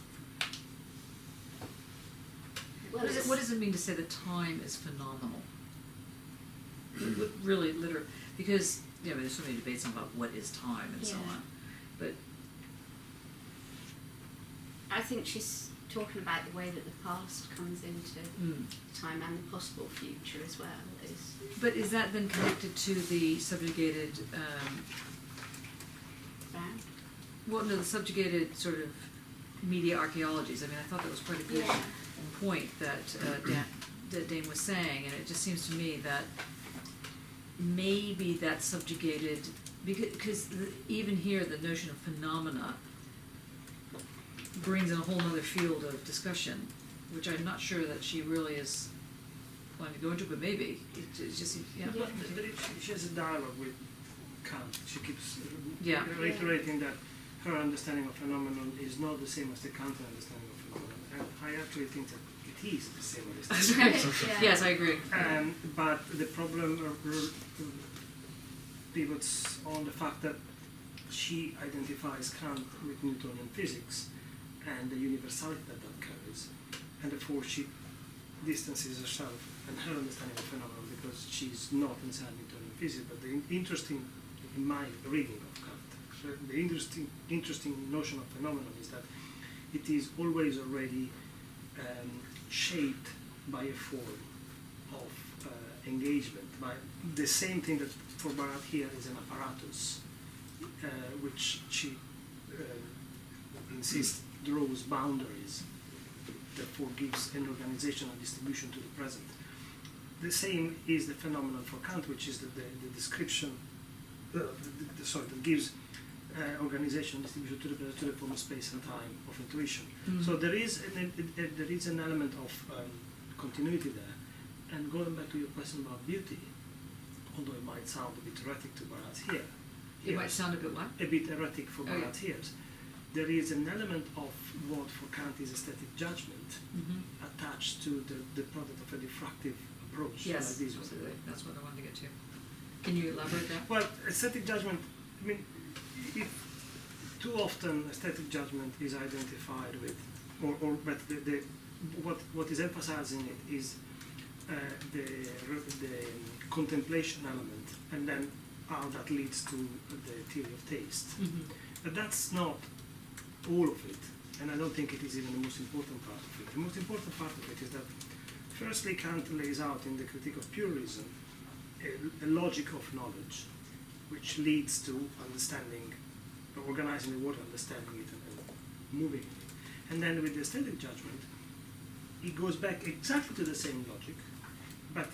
S19: Well,
S2: What does it mean to say that time is phenomenal? Really, literally, because there's so many debates about what is time and so on. But
S19: I think she's talking about the way that the past comes into time and the possible future as well.
S2: But is that then connected to the subjugated? Well, no, the subjugated sort of media archaeologies. I mean, I thought that was quite a good point that that Dane was saying, and it just seems to me that maybe that subjugated, because even here the notion of phenomena brings in a whole other field of discussion, which I'm not sure that she really is wanting to go into, but maybe it's just
S14: But she has a dialogue with Kant. She keeps reiterating that her understanding of phenomenon is not the same as the Kantian understanding of phenomenon, and I actually think that it is the same understanding.
S2: Yes, I agree.
S14: But the problem pivots on the fact that she identifies Kant with Newtonian physics and the universality that carries, and therefore she distances herself and her understanding of phenomenon because she's not inside Newtonian physics. But the interesting, in my reading of Kant, the interesting notion of phenomenon is that it is always already shaped by a form of engagement, by the same thing that for Barad here is an apparatus, which she insists draws boundaries, therefore gives an organization and distribution to the present. The same is the phenomenon for Kant, which is the description, that gives organization and distribution to the form of space and time of intuition. So there is an element of continuity there. And going back to your question about beauty, although it might sound a bit erratic to Barad's here.
S2: It might sound a bit what?
S14: A bit erratic for Barad's ears. There is an element of what for Kant is aesthetic judgment attached to the product of a diffractive approach.
S2: Yes,
S14: like this
S2: absolutely. That's what I wanted to get to. Can you elaborate that?
S14: Well, aesthetic judgment, I mean, too often aesthetic judgment is identified with, but what is emphasizing it is the contemplation element, and then how that leads to the theory of taste. But that's not all of it, and I don't think it is even the most important part of it. The most important part of it is that, firstly, Kant lays out in the Critique of Purism a logic of knowledge, which leads to understanding, organizing the world, understanding it, and moving it. And then with the aesthetic judgment, it goes back exactly to the same logic, but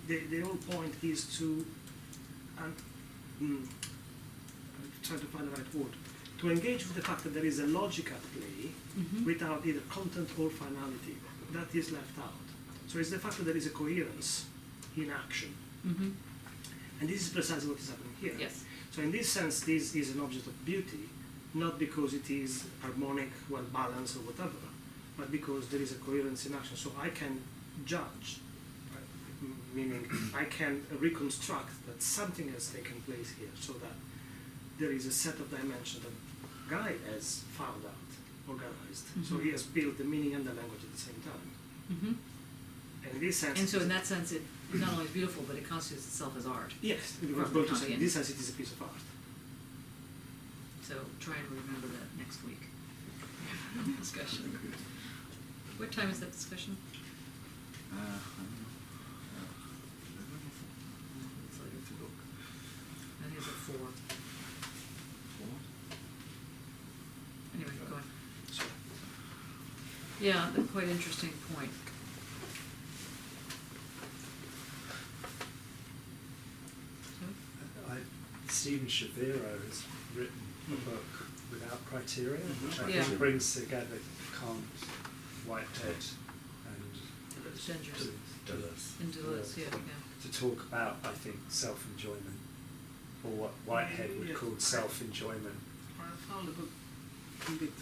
S14: the whole point is to trying to find the right word, to engage with the fact that there is a logic at play without either content or finality. That is left out. So it's the fact that there is a coherence in action. And this is precisely what is happening here.
S2: Yes.
S14: So in this sense, this is an object of beauty, not because it is harmonic, well balanced or whatever, but because there is a coherence in action. So I can judge, right? Meaning I can reconstruct that something has taken place here, so that there is a set of dimensions that Guy has found out, organized. So he has built the meaning and the language at the same time. And in this sense,
S2: And so in that sense, it not only is beautiful, but it constitutes itself as art.
S14: yes, because going to say, in this sense, it is a piece of art.
S2: So try and remember that next week. Discussion. What time is that discussion?
S1: I don't know. It's like a book.
S2: I think it's at 4.
S1: 4?
S2: Anyway, go on. Yeah, that's quite interesting point.
S8: Stephen Shaviro has written a book without criteria, which I
S2: Yeah.
S8: think brings together Kant, Whitehead, and
S2: Genders.
S11: Deleuze.
S2: And Deleuze, yeah.
S8: to talk about, I think, self-enjoyment, or what Whitehead would call self-enjoyment.
S14: I found the book a bit.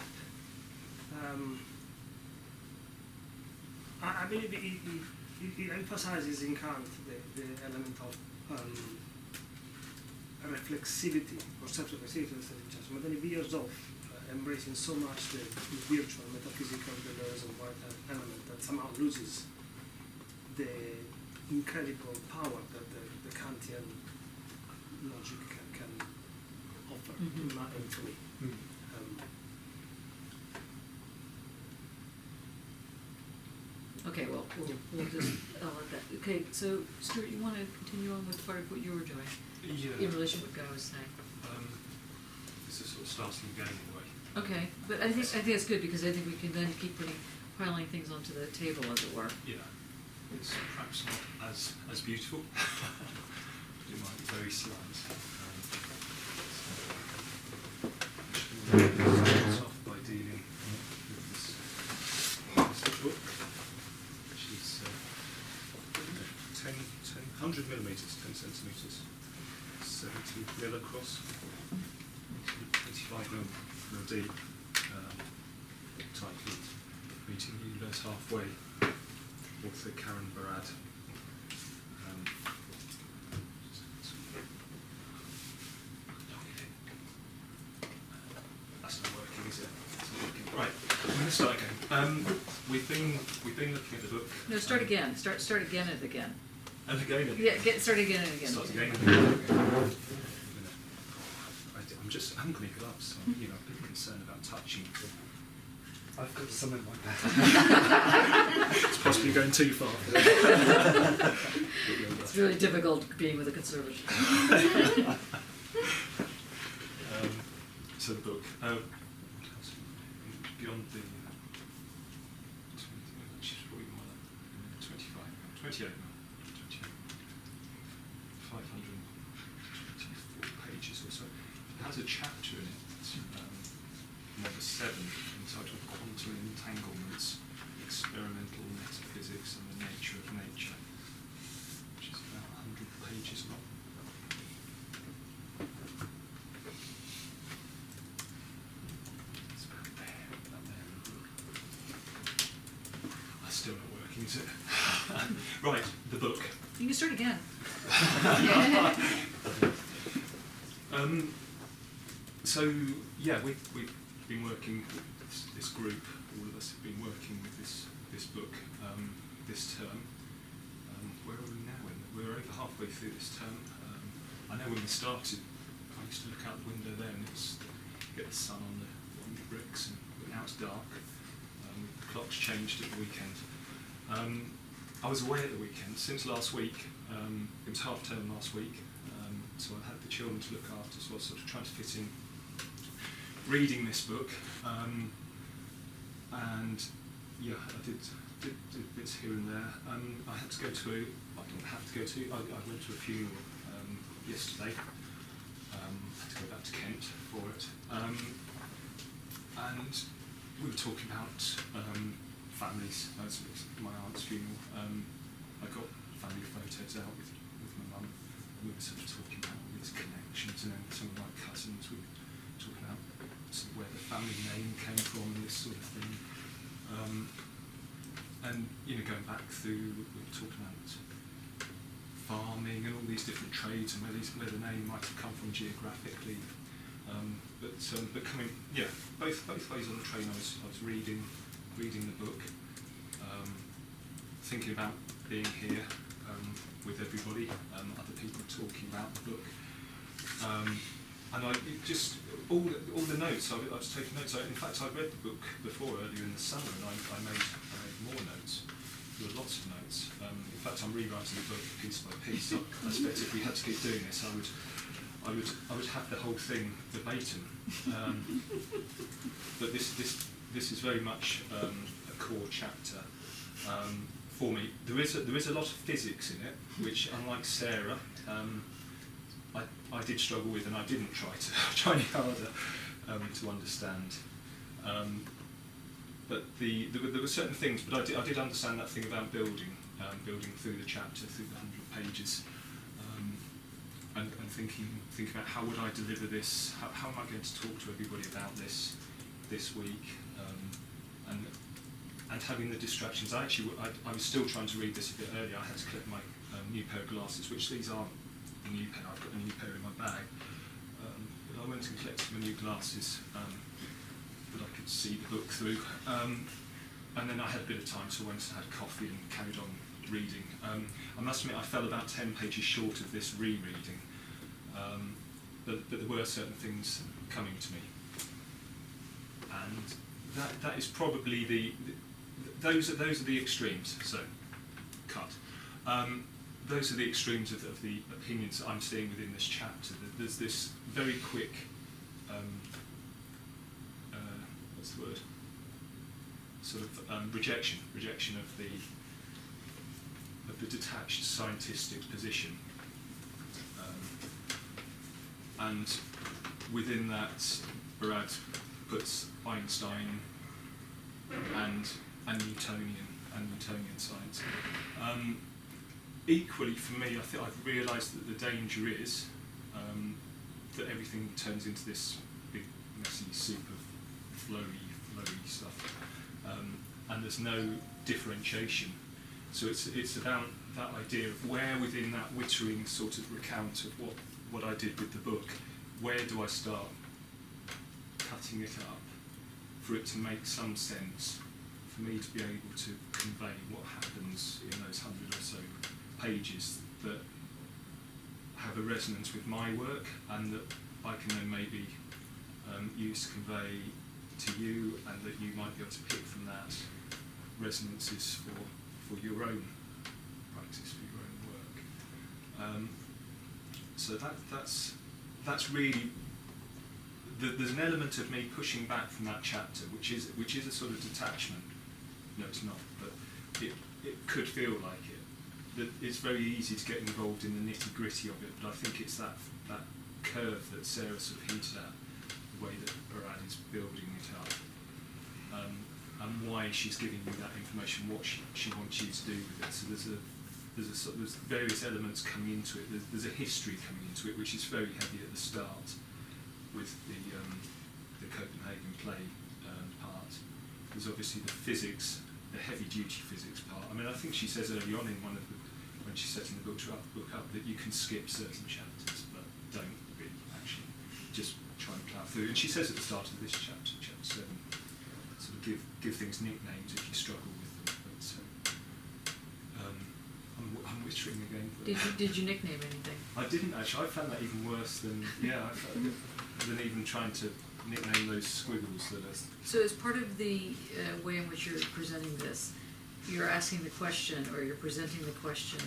S14: I believe it emphasizes in Kant the element of reflexivity or self-reflexivity, but then it veers off, embracing so much the virtual, metaphysical, Deleuze and Whitehead element that somehow loses the incredible power that the Kantian logic can offer to me.
S2: Okay, well, we'll just let that. Okay, so Stuart, you want to continue on with part of what you were doing in relation to what Guy was saying?
S16: This is sort of starting again in a way.
S2: Okay, but I think it's good because I think we can then keep piling things onto the table, as it were.
S16: Yeah, it's perhaps not as beautiful, but it might be very slight. Start off by dealing with this book, which is 100 millimetres, 10 centimetres, 70 mil across, 25 mil deep, titled Meeting Universe Halfway, author Karen Barad. That's not working, is it? It's not working. Right, I'm going to start again. We've been looking at the book.
S2: No, start again. Start again and again.
S16: And again.
S2: Yeah, start again and again.
S16: Start again and again. I'm going to gloves, so I'm a bit concerned about touching it.
S8: I've got some in my bag.
S16: It's possibly going too far.
S2: It's really difficult being with a conservative.
S16: So the book, beyond the 28, 524 pages or so. It has a chapter in it, number 7, entitled Quantum Entanglements, Experimental Metaphysics and the Nature of Nature, which is about 100 pages long. It's about there in the book. That's still not working, is it? Right, the book.
S2: You can start again.
S16: So yeah, we've been working with this group. All of us have been working with this book this term. Where are we now? We're over halfway through this term. I know when we started, I used to look out the window there and get the sun on the bricks, but now it's dark. The clocks changed at the weekend. I was away at the weekend since last week. It was half term last week, so I had the children to look after, so I was sort of trying to fit in reading this book, and yeah, I did bits here and there. I had to go to I went to a funeral yesterday, had to go back to Kent for it. And we were talking about families. As it was my aunt's funeral, I got family photos out with my mum, and we were sort of talking about all these connections, and then some of my cousins were talking about sort of where the family name came from and this sort of thing. And going back through, we were talking about farming and all these different trades and where the name might have come from geographically. But coming, both ways on the train, I was reading the book, thinking about being here with everybody, other people talking about the book, and just all the notes. I was taking notes. In fact, I read the book before earlier in the summer, and I made more notes. There were lots of notes. In fact, I'm rewriting the book piece by piece. I expect if we had to keep doing this, I would have the whole thing verbatim. But this is very much a core chapter for me. There is a lot of physics in it, which, unlike Sarah, I did struggle with, and I didn't try any harder to understand. But there were certain things, but I did understand that thing about building through the chapter, through the 100 pages, and thinking about how would I deliver this, how am I going to talk to everybody about this week, and having the distractions. I was still trying to read this a bit earlier. I had to collect my new pair of glasses, which these aren't a new pair. I've got a new pair in my bag. But I went and collected my new glasses that I could see the book through. And then I had a bit of time, so I went and had coffee and carried on reading. I must admit I fell about 10 pages short of this rereading, but there were certain things coming to me. And that is probably those are the extremes, so cut. Those are the extremes of the opinions that I'm seeing within this chapter. There's this very quick, what's the word? Sort of rejection of the detached scientific position, and within that, Barad puts Einstein and Newtonian science. Equally, for me, I think I've realised that the danger is that everything turns into this big messy soup of flowy stuff, and there's no differentiation. So it's about that idea of where within that wittering sort of recount of what I did with the book, where do I start cutting it up for it to make some sense, for me to be able to convey what happens in those 100 or so pages that have a resonance with my work, and that I can then maybe use to convey to you, and that you might be able to pick from that resonances for your own practice, for your own work. So that's really there's an element of me pushing back from that chapter, which is a sort of detachment. No, it's not, but it could feel like it. That it's very easy to get involved in the nitty gritty of it, but I think it's that curve that Sarah sort of hinted at, the way that Barad is building it up, and why she's giving you that information, what she wants you to do with it. So there's various elements coming into it. There's a history coming into it, which is very heavy at the start with the Copenhagen play part. There's obviously the physics, the heavy-duty physics part. I mean, I think she says early on in when she's setting the book up, that you can skip certain chapters, but don't really actually. Just try and plough through. And she says at the start of this chapter 7, sort of give things nicknames if you struggle with them. But I'm wittering again.
S2: Did you nickname anything?
S16: I didn't actually. I found that even worse than than even trying to nickname those squiggles that are.
S2: So as part of the way in which you're presenting this, you're asking the question, or you're presenting the question,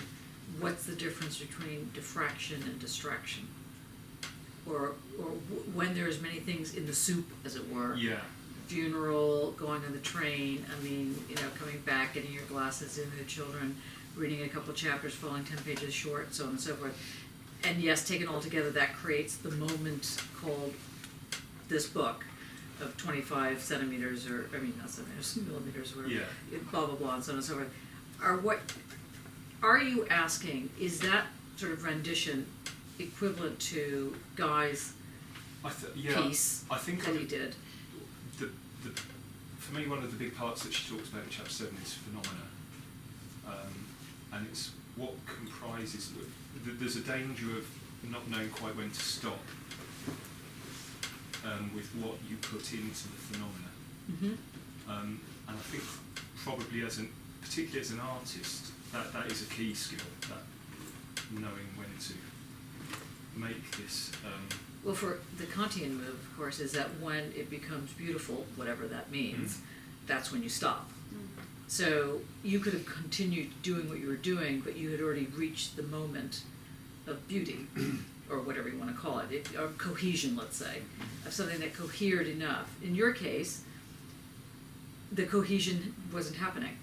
S2: what's the difference between diffraction and distraction? Or when there's many things in the soup, as it were.
S16: Yeah.
S2: Funeral, going on the train, coming back, getting your glasses in, the children, reading a couple chapters, falling 10 pages short, so on and so forth. And yes, taken all together, that creates the moment called this book of 25 centimeters, or, I mean, not centimeters, millimeters, whatever,
S16: Yeah.
S2: blah, blah, blah, and so on and so forth. Are you asking, is that sort of rendition equivalent to Guy's piece
S16: I think
S2: that he did?
S16: For me, one of the big parts that she talks about in chapter 7 is phenomena. And it's what comprises, there's a danger of not knowing quite when to stop with what you put into the phenomena. And I think probably particularly as an artist, that is a key skill, that knowing when to make this.
S2: Well, for the Kantian move, of course, is that when it becomes beautiful, whatever that means, that's when you stop. So you could have continued doing what you were doing, but you had already reached the moment of beauty, or whatever you want to call it, or cohesion, let's say, of something that cohered enough. In your case, the cohesion wasn't happening.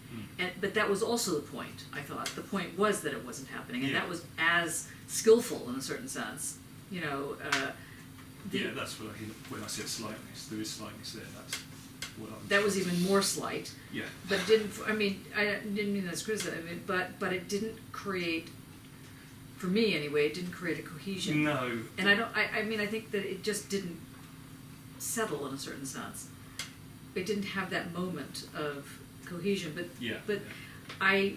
S2: But that was also the point, I thought. The point was that it wasn't happening, and that was as skillful in a certain sense. You know,
S16: that's what when I said slightness, there is slightness there. That's what I'm.
S2: That was even more slight.
S16: Yeah.
S2: But it didn't. I mean, I didn't mean that as criticism. I mean, but it didn't create. For me, anyway, it didn't create a cohesion.
S16: No.
S2: And I don't. I mean, I think that it just didn't settle in a certain sense. It didn't have that moment of cohesion. But I,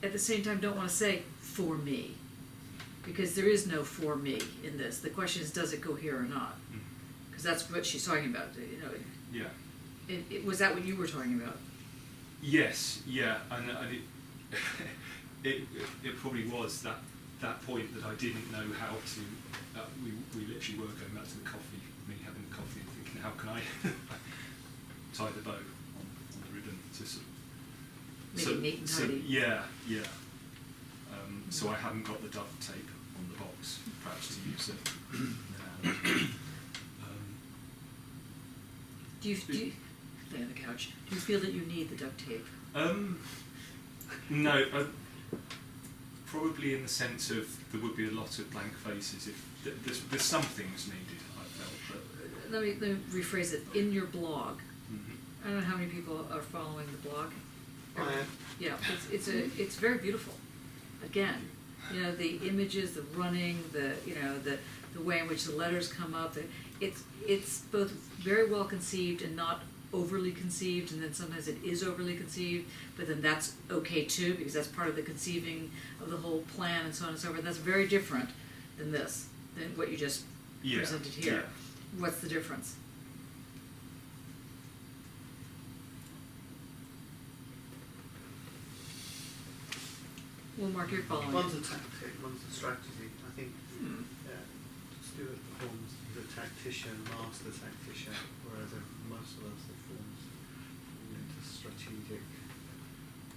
S2: at the same time, don't want to say for me. Because there is no for me in this. The question is, does it cohere or not? Because that's what she's talking about. You know.
S16: Yeah.
S2: Was that what you were talking about?
S16: Yes. Yeah. And it probably was that point that I didn't know how to. We literally were going back to the coffee. Me having the coffee and thinking, how can I tie the bow on the ribbon to sort of.
S2: Make it neat and tidy.
S16: Yeah. So I hadn't got the duct tape on the box, perhaps to use it.
S2: Do you lay on the couch? Do you feel that you need the duct tape?
S16: No, probably in the sense of there would be a lot of blank faces if there's some things needed. I felt, but
S2: let me rephrase it. In your blog, I don't know how many people are following the blog. Yeah, it's very beautiful. Again, you know, the images, the running, the way in which the letters come up. It's both very well conceived and not overly conceived, and then sometimes it is overly conceived, but then that's okay too, because that's part of the conceiving of the whole plan and so on and so forth. That's very different than what you just presented here.
S16: Yeah.
S2: What's the difference? Well, Mark, you're following.
S15: One's a tactic, one's a strategy. I think Stuart performs as a tactician, master tactician, whereas most of us performs into strategic.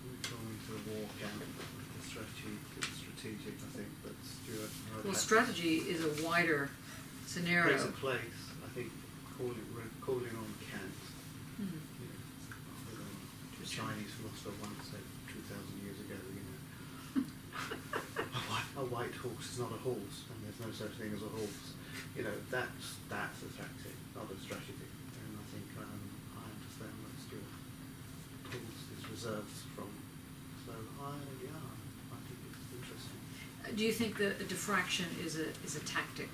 S15: We've gone into the war camp with the strategic, I think, but Stuart.
S2: Well, strategy is a wider scenario.
S15: Place a place. I think calling on Kant. You know, the Chinese philosopher once said 2,000 years ago, you know, a white horse is not a horse, and there's no such thing as a horse. You know, that's a tactic, not a strategy. And I think I understand what Stuart pulls his reserves from. So I think it's interesting.
S2: Do you think that a diffraction is a tactic?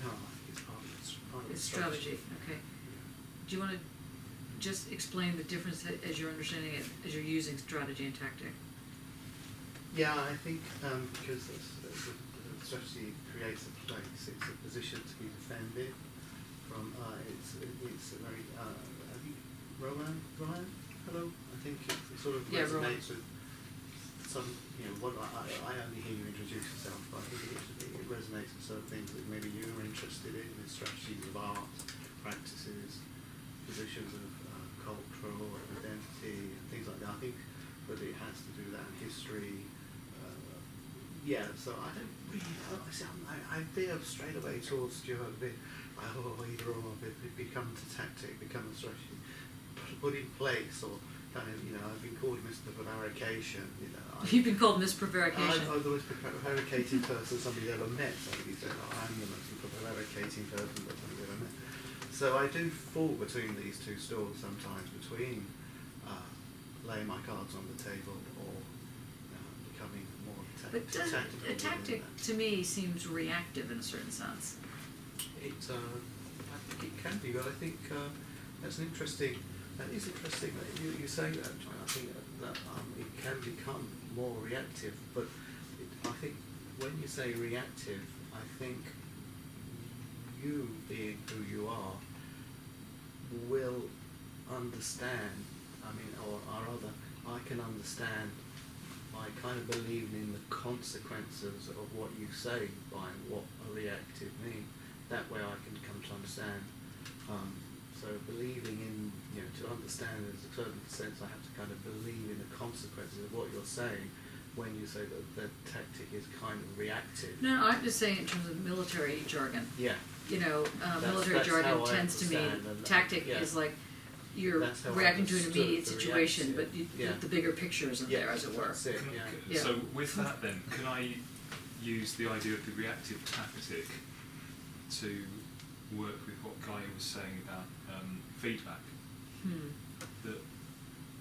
S15: No, I think it's part of
S2: It's strategy. Okay. Do you want to just explain the difference as you're understanding it, as you're using strategy and tactic?
S15: Yeah, I think because the strategy creates a place, it's a position to be defended from. It's a very. I think Ryan, hello. I think it sort of resonates with some. You know, what I only hear you introduce yourself, but I think it resonates with certain things that maybe you're interested in, the strategies of art, practices, positions of cultural identity, and things like that. I think that it has to do with that in history. So I don't really know. I veer straight away towards Stuart a bit. Either or, it becomes a tactic, becomes a strategy, put in place, or kind of, you know, I've been called Mr. Prevarication. You know, I
S2: You've been called Miss Prevarication.
S15: I'm the most prevaricating person somebody's ever met. Somebody said, I'm the most prevaricating person that somebody's ever met. So I do fall between these two stools sometimes, between laying my cards on the table or becoming more
S2: But
S15: tactical.
S2: a tactic to me seems reactive in a certain sense.
S15: I think it can be, but I think that's an interesting. That is interesting that you say that, John. I think that it can become more reactive, but I think when you say reactive, I think you, being who you are, will understand. I mean, or rather, I can understand by kind of believing in the consequences of what you say by what a reactive means. That way, I can come to understand. So believing in, to understand in a certain sense, I have to kind of believe in the consequences of what you're saying when you say that the tactic is kind of reactive.
S2: No, I'm just saying in terms of military jargon.
S15: Yeah.
S2: Military jargon tends to mean tactic is like you're reacting to an immediate situation, but the bigger picture isn't there, as it were.
S16: So with that then, can I use the idea of the reactive tactic to work with what Guy was saying about feedback? That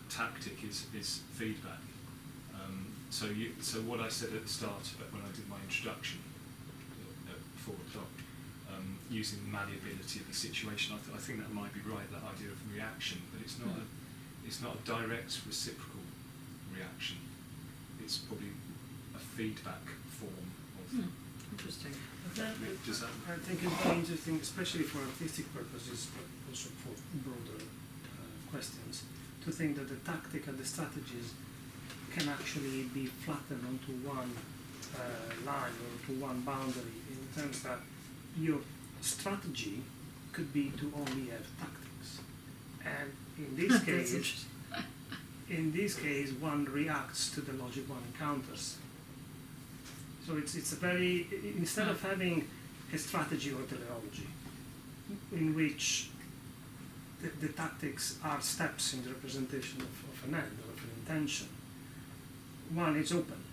S16: tactic is feedback. So what I said at the start when I did my introduction at 4 o'clock, using the malleability of the situation, I think that might be right. That idea of reaction, but it's not a direct reciprocal reaction. It's probably a feedback form of.
S2: Interesting.
S14: I think it's very interesting, especially for artistic purposes, but also for broader questions, to think that the tactic and the strategies can actually be flattened onto one line or to one boundary, in terms that your strategy could be to only have tactics, and in this case, one reacts to the logic one encounters. So it's a very, instead of having a strategy or teleology in which the tactics are steps in the representation of an end or of an intention, one is open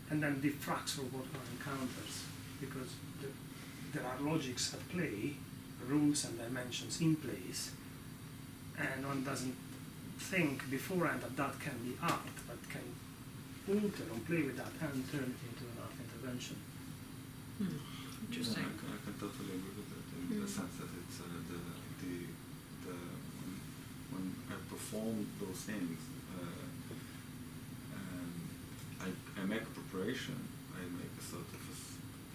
S14: and then diffracts for what one encounters, because there are logics at play, rules and dimensions in place, and one doesn't think beforehand that can be art, but can alter and play with that and turn it into an art intervention.
S2: Interesting.
S1: I can totally agree with that in the sense that it's when I perform those things, I make a preparation. I make a sort of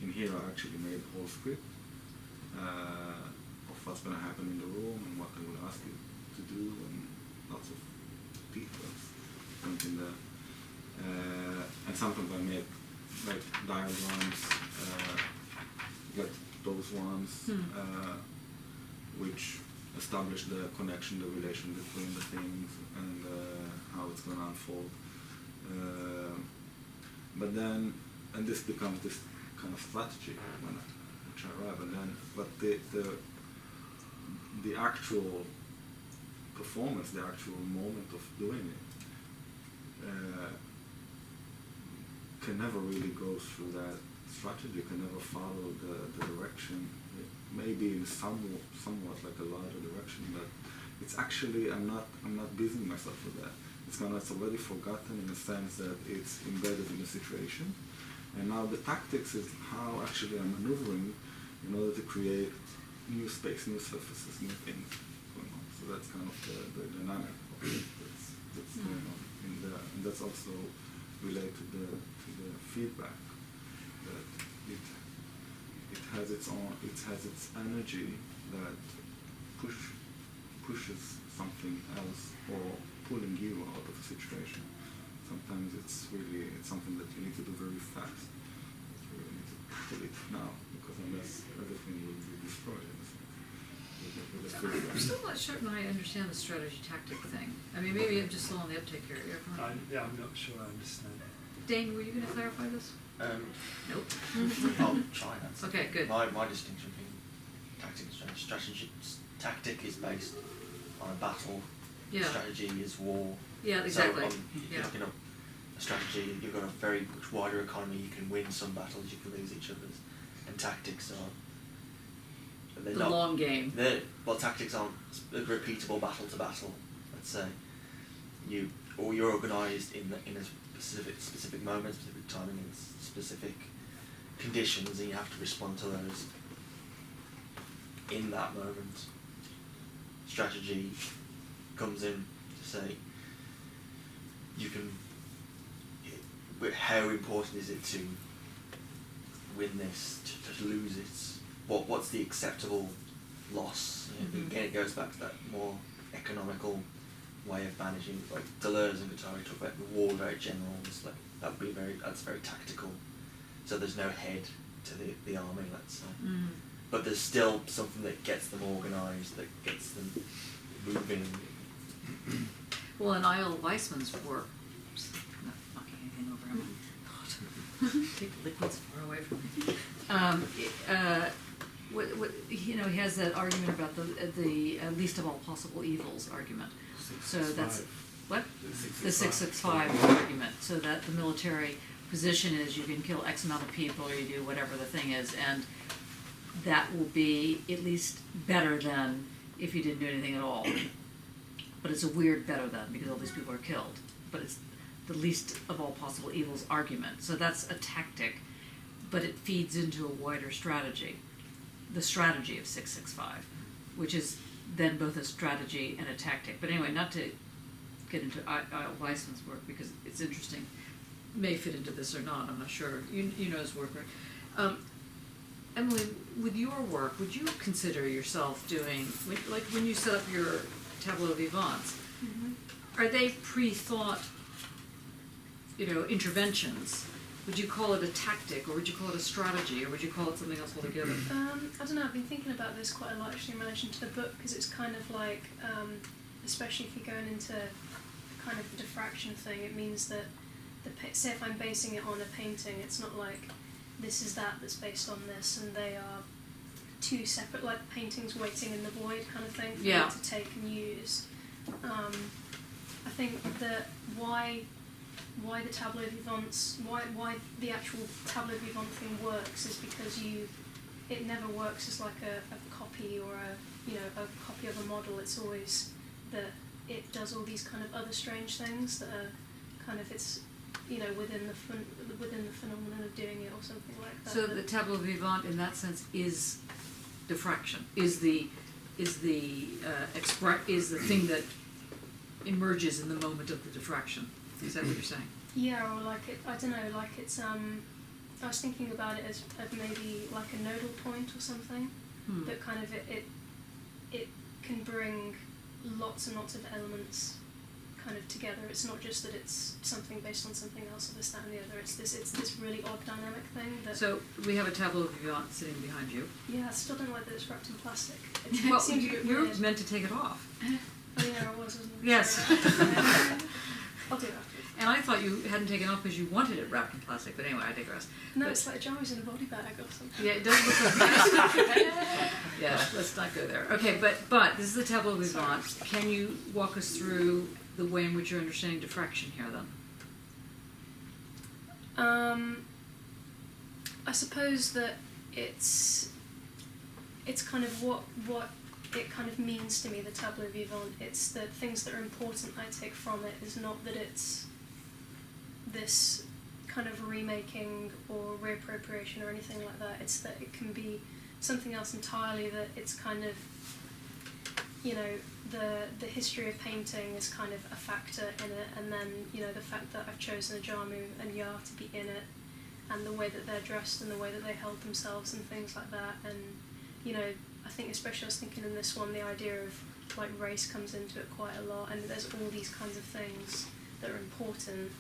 S1: in here I actually made a whole script of what's going to happen in the room and what I will ask you to do, and lots of details in there. And sometimes I make like diagrams, like those ones, which establish the connection, the relation between the things, and how it's going to unfold. But then, and this becomes this kind of strategy which I arrive, and then, but the actual performance, the actual moment of doing it, can never really go through that strategy, can never follow the direction. It may be in somewhat like a larger direction, but it's actually, I'm not busying myself with that. It's already forgotten in the sense that it's embedded in the situation. And now the tactics is how actually I'm maneuvering in order to create new space, new surfaces, new things going on. So that's kind of the dynamic of it that's going on. And that's also related to the feedback, that it has its energy that pushes something else or pulling you out of a situation. Sometimes it's something that you need to do very fast. You really need to pull it now, because unless everything will be destroyed.
S2: I'm still not certain I understand the strategy tactic thing. I mean, maybe I'm just slow on the uptake here.
S8: I'm not sure I understand.
S2: Dane, were you going to clarify this? Nope.
S11: I'll try and answer.
S2: Okay, good.
S11: My distinction between tactic and strategy. Tactic is based on a battle.
S2: Yeah.
S11: Strategy is war.
S2: Yeah, exactly.
S11: So
S2: Yeah.
S11: you know, a strategy, you've got a very much wider economy, you can win some battles, you can lose each other's. And tactics are...
S2: The long game.
S11: Well, tactics aren't a repeatable battle to battle, let's say. You're organised in a specific moment, specific timing, and specific conditions, and you have to respond to those in that moment. Strategy comes in to say, how important is it to win this, to lose it? What's the acceptable loss? Again, it goes back to that more economical way of managing. Like Deleuze and Guattari talk about the war very general. It's like that's very tactical. So there's no head to the army, let's say. But there's still something that gets them organised, that gets them moving.
S2: Well, in I.L. Weissman's work, not knocking anything over him. Take the liquids far away from me. He has that argument about the least of all possible evils argument. So that's what the 665 argument. So that the military position is you can kill X amount of people, or you do whatever the thing is, and that will be at least better than if you didn't do anything at all. But it's a weird better than, because all these people are killed. But it's the least of all possible evils argument. So that's a tactic, but it feeds into a wider strategy. The strategy of 665, which is then both a strategy and a tactic. But anyway, not to get into I.L. Weissman's work, because it's interesting. May fit into this or not, I'm not sure. You know his work, right? Emily, with your work, would you consider yourself doing, like when you set up your tableau vivants, are they pre-thought, interventions? Would you call it a tactic, or would you call it a strategy, or would you call it something else altogether?
S10: I don't know, I've been thinking about this quite a lot actually in relation to the book, because it's kind of like, especially if you're going into kind of the diffraction thing, it means that, say if I'm basing it on a painting, it's not like this is that's based on this, and they are two separate, like paintings waiting in the void kind of thing for you to take and use. I think that why the tableau vivants, why the actual tableau vivant thing works is because it never works as like a copy or a copy of a model. It's always that it does all these kind of other strange things that are kind of within the phenomenon of doing it or something like that.
S2: So the tableau vivant in that sense is diffraction, is the thing that emerges in the moment of the diffraction. Is that what you're saying?
S10: Yeah, or like I don't know, like it's I was thinking about it as maybe like a nodal point or something, that kind of it can bring lots and lots of elements kind of together. It's not just that it's something based on something else or this, that and the other. It's this really odd dynamic thing that...
S2: So we have a tableau vivant sitting behind you.
S10: Yeah, I still don't like that it's wrapped in plastic.
S2: Well, you're meant to take it off.
S10: Oh yeah, I was, wasn't I?
S2: Yes.
S10: I'll do that.
S2: And I thought you hadn't taken off because you wanted it wrapped in plastic, but anyway, I digress.
S10: No, it's like a jar's in a body bag or something.
S2: Yeah, it does look like yeah, let's not go there. Okay, but this is the tableau vivant. Can you walk us through the way in which you're understanding diffraction here, then?
S10: I suppose that it's kind of what it kind of means to me, the tableau vivant. It's the things that are important I take from it, is not that it's this kind of remaking or reappropriation or anything like that. It's that it can be something else entirely, that it's kind of, the history of painting is kind of a factor in it, and then, the fact that I've chosen Ajamu and Ya to be in it, and the way that they're dressed and the way that they held themselves and things like that. And, I think especially I was thinking in this one, the idea of like race comes into it quite a lot, and there's all these kinds of things that are important.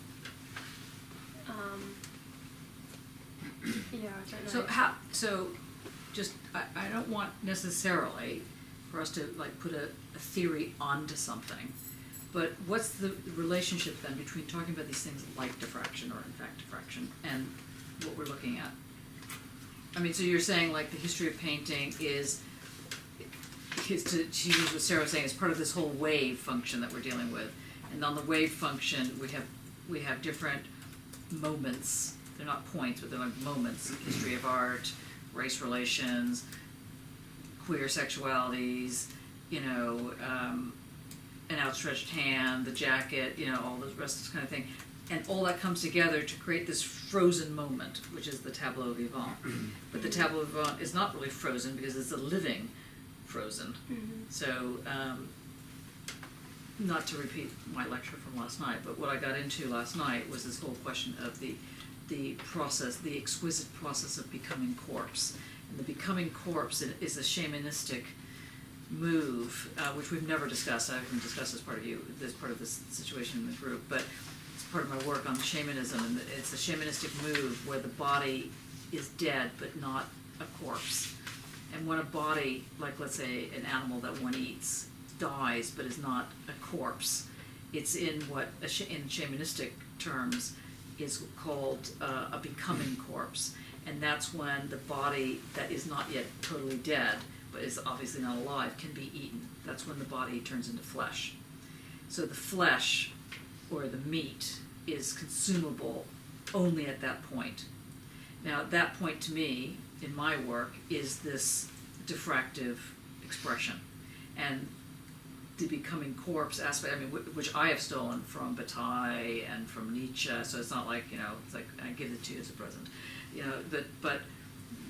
S10: Yeah, I don't know.
S2: So I don't want necessarily for us to like put a theory onto something, but what's the relationship then between talking about these things like diffraction, or in fact diffraction, and what we're looking at? I mean, so you're saying like the history of painting is to use what Sarah was saying, is part of this whole wave function that we're dealing with, And on the wave function, we have different moments. They're not points, but they're like moments. History of art, race relations, queer sexualities, you know, an outstretched hand, the jacket, you know, all the rest of this kind of thing. And all that comes together to create this frozen moment, which is the tableau vivant. But the tableau vivant is not really frozen because it's a living frozen. So, not to repeat my lecture from last night, but what I got into last night was this whole question of the process, the exquisite process of becoming corpse. And the becoming corpse is a shamanistic move, which we've never discussed. I haven't discussed as part of this situation in the group, but it's part of my work on shamanism, and it's a shamanistic move where the body is dead but not a corpse. And when a body, like let's say an animal that one eats, dies but is not a corpse, it's in what in shamanistic terms is called a becoming corpse. And that's when the body that is not yet totally dead, but is obviously not alive, can be eaten. That's when the body turns into flesh. So the flesh, or the meat, is consumable only at that point. Now, at that point, to me, in my work, is this diffractive expression. And the becoming corpse aspect, I mean, which I have stolen from Bataille and from Nietzsche, so it's not like, you know, it's like I give it to you as a present. You know, but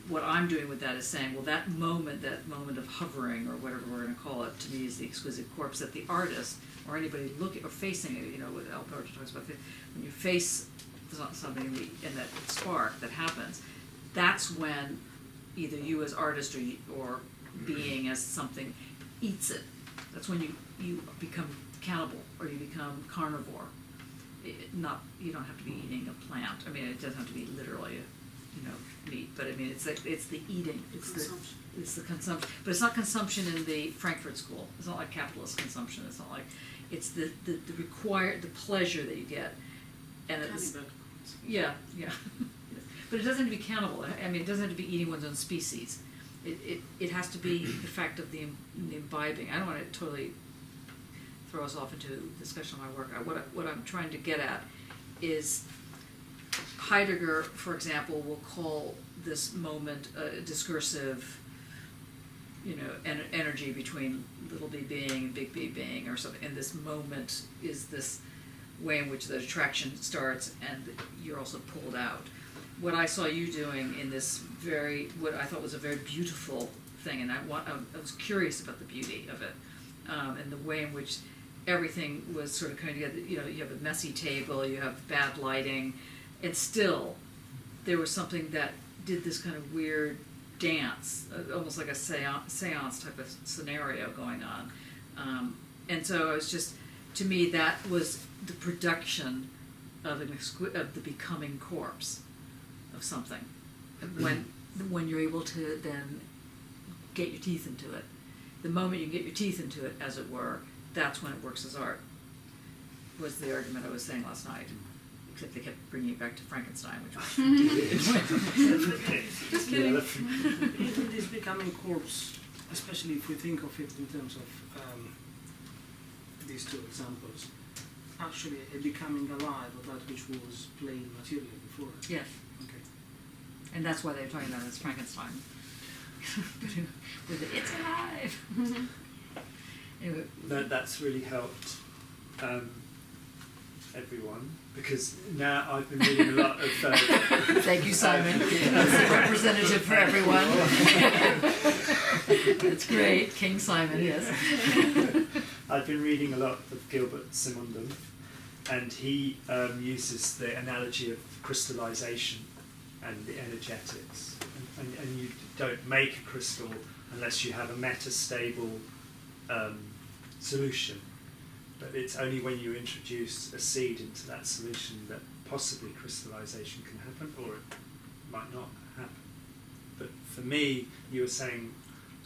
S2: what I'm doing with that is saying, well, that moment of hovering, or whatever we're going to call it, to me is the exquisite corpse that the artist, or anybody looking or facing it, you know, what Alberto talks about, when you face something in that spark that happens, that's when either you as artist or being as something eats it. That's when you become cannibal, or you become carnivore. You don't have to be eating a plant. I mean, it doesn't have to be literally meat, but I mean, it's the eating, it's the consumption. But it's not consumption in the Frankfurt School. It's not like capitalist consumption. It's not like, it's the pleasure that you get, and it's yeah. But it doesn't have to be cannibal. I mean, it doesn't have to be eating one's own species. It has to be the fact of the imbibing. I don't want to totally throw us off into discussion on my work. What I'm trying to get at is, Heidegger, for example, will call this moment a discursive, energy between little b being and big B being, or something. And this moment is this way in which the attraction starts, and you're also pulled out. What I saw you doing in this what I thought was a very beautiful thing, and I was curious about the beauty of it, and the way in which everything was sort of coming together. You have a messy table, you have bad lighting, and still there was something that did this kind of weird dance, almost like a seance type of scenario going on. And so I was just, to me, that was the production of the becoming corpse of something. When you're able to then get your teeth into it. The moment you get your teeth into it, as it were, that's when it works as art, was the argument I was saying last night. Except they kept bringing it back to Frankenstein, which was
S14: just kidding. In this becoming corpse, especially if we think of it in terms of these two examples, actually a becoming alive of that which was plain material before.
S2: Yes.
S14: Okay.
S2: And that's why they're talking about it as Frankenstein. With the, it's alive. Anyway,
S8: that's really helped everyone, because now I've been reading a lot of
S2: thank you, Simon. That's a representative for everyone. That's great. King Simon, yes.
S8: I've been reading a lot of Gilbert Simondon, and he uses the analogy of crystallization and the energetics, and you don't make a crystal unless you have a metastable solution. But it's only when you introduce a seed into that solution that possibly crystallization can happen, or it might not happen. But for me, you were saying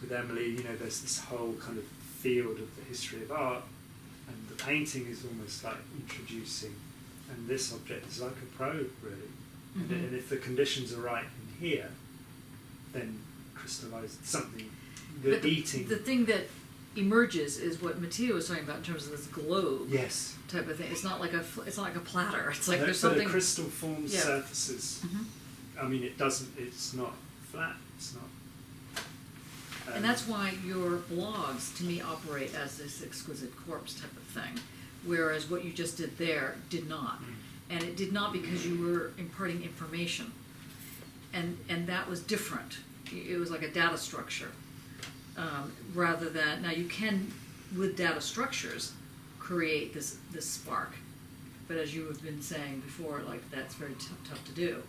S8: with Emily, there's this whole kind of field of the history of art, and the painting is almost like introducing, and this object is like a probe, really. Mm-hmm. And if the conditions are right in here, then crystallize something. The
S2: thing that emerges is what Matteo was talking about in terms of this globe
S8: Yes.
S2: type of thing. It's not like it's not like a platter. It's like
S8: But-
S2: there's
S8: but
S2: something.
S8: a crystal forms
S2: Yeah.
S8: surfaces.
S2: Mhm.
S8: I mean, it's not flat. It's not.
S2: And that's why your blogs, to me, operate as this exquisite corpse type of thing, whereas what you just did there did not. And it did not because you were imparting information. And that was different. It was like a data structure. Rather than, now you can, with data structures, create this spark. But as you have been saying before, like that's very tough to do.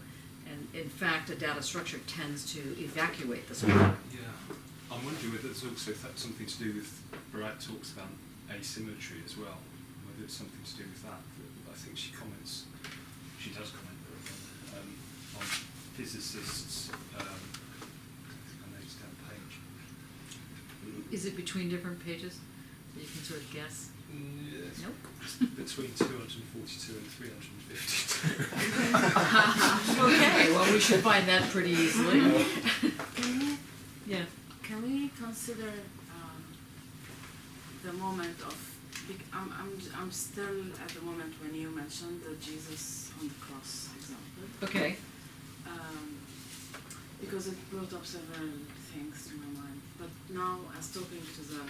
S2: And in fact, a data structure tends to evacuate the spark.
S16: Yeah. I'm wondering whether there's also something to do with, Barad talks about asymmetry as well, whether it's something to do with that. I think she does comment on physicists, I think I noticed down the page.
S2: Is it between different pages? You can sort of guess?
S16: Yes.
S2: Nope.
S16: Between 242 and 352.
S2: Okay, well we should find that pretty easily. Yeah.
S5: Can we consider the moment of? I'm still at the moment when you mentioned the Jesus on the cross example.
S2: Okay.
S5: Because it brought up several things to my mind. But now, as talking to the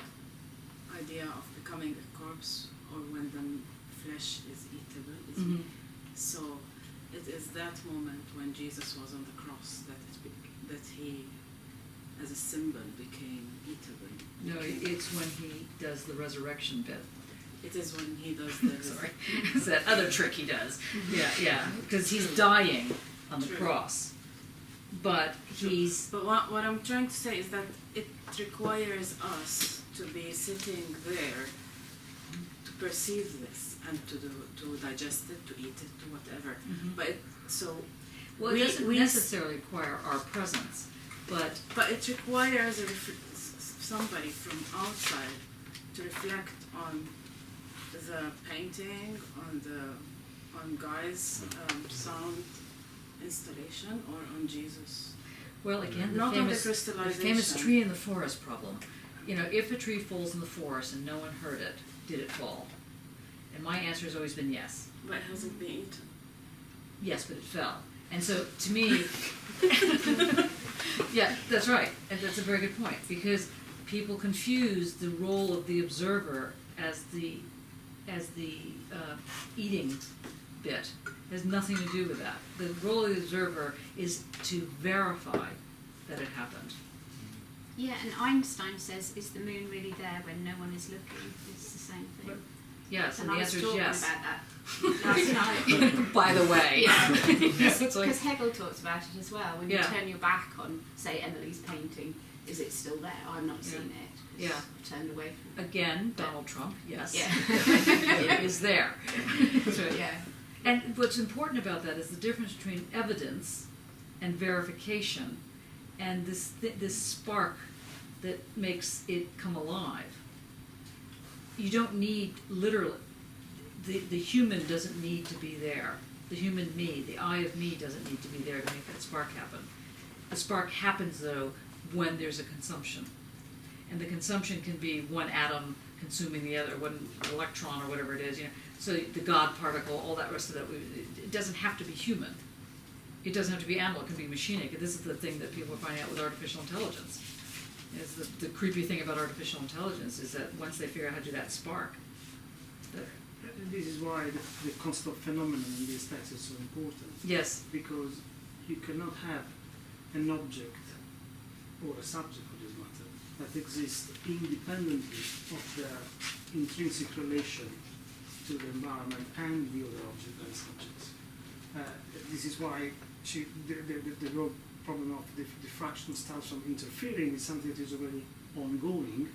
S5: idea of becoming a corpse, or when the flesh is eatable, so it is that moment when Jesus was on the cross that he, as a symbol, became eatable.
S2: No, it's when he does the resurrection bit.
S5: It is when he does the
S2: Sorry, it's that other trick he does. Yeah, because he's dying on the cross, but he's.
S5: But what I'm trying to say is that it requires us to be sitting there to perceive this and to digest it, to eat it, to whatever. But
S2: Well, it doesn't necessarily require our presence, but
S5: it requires somebody from outside to reflect on the painting, on Guy's sound installation, or on Jesus.
S2: Well, again,
S5: Not on the
S2: the
S5: crystallization.
S2: famous tree in the forest problem. You know, if a tree falls in the forest and no one heard it, did it fall? And my answer has always been yes.
S5: But it hasn't been eaten.
S2: Yes, but it fell. And so, to me, yeah, that's right. And that's a very good point, because people confuse the role of the observer as the eating bit. It has nothing to do with that. The role of the observer is to verify that it happened.
S19: Yeah, and Einstein says, is the moon really there when no one is looking? It's the same thing.
S2: Yes, and
S19: I
S2: the
S19: was
S2: answer is
S19: talking
S2: yes.
S19: about that last night.
S2: By the way.
S19: Yeah,
S2: It's
S19: because
S2: like-
S19: Hegel talks about it as well. When you
S2: Yeah.
S19: turn your back on, say, Emily's painting, is it still there? I've not seen it. 'cause
S2: Yeah.
S19: I've turned away from it.
S2: Again, Donald Trump, yes.
S19: Yeah.
S2: It is there.
S19: So, yeah.
S2: And what's important about that is the difference between evidence and verification, and this spark that makes it come alive. You don't need, literally, the human doesn't need to be there. The human me, the I of me doesn't need to be there to make that spark happen. The spark happens, though, when there's a consumption. And the consumption can be one atom consuming the other, one electron or whatever it is, you know. So the God particle, all that rest of that, it doesn't have to be human. It doesn't have to be animal, it can be machinic. And this is the thing that people are finding out with artificial intelligence. Is the creepy thing about artificial intelligence is that once they figure out how to do that spark,
S14: This is why the concept of phenomenon in these texts is so important.
S2: Yes.
S14: Because you cannot have an object or a subject for this matter that exists independently of their intrinsic relation to the environment and the other object and subjects. This is why the real problem of diffraction starts from interfering is something that is already ongoing,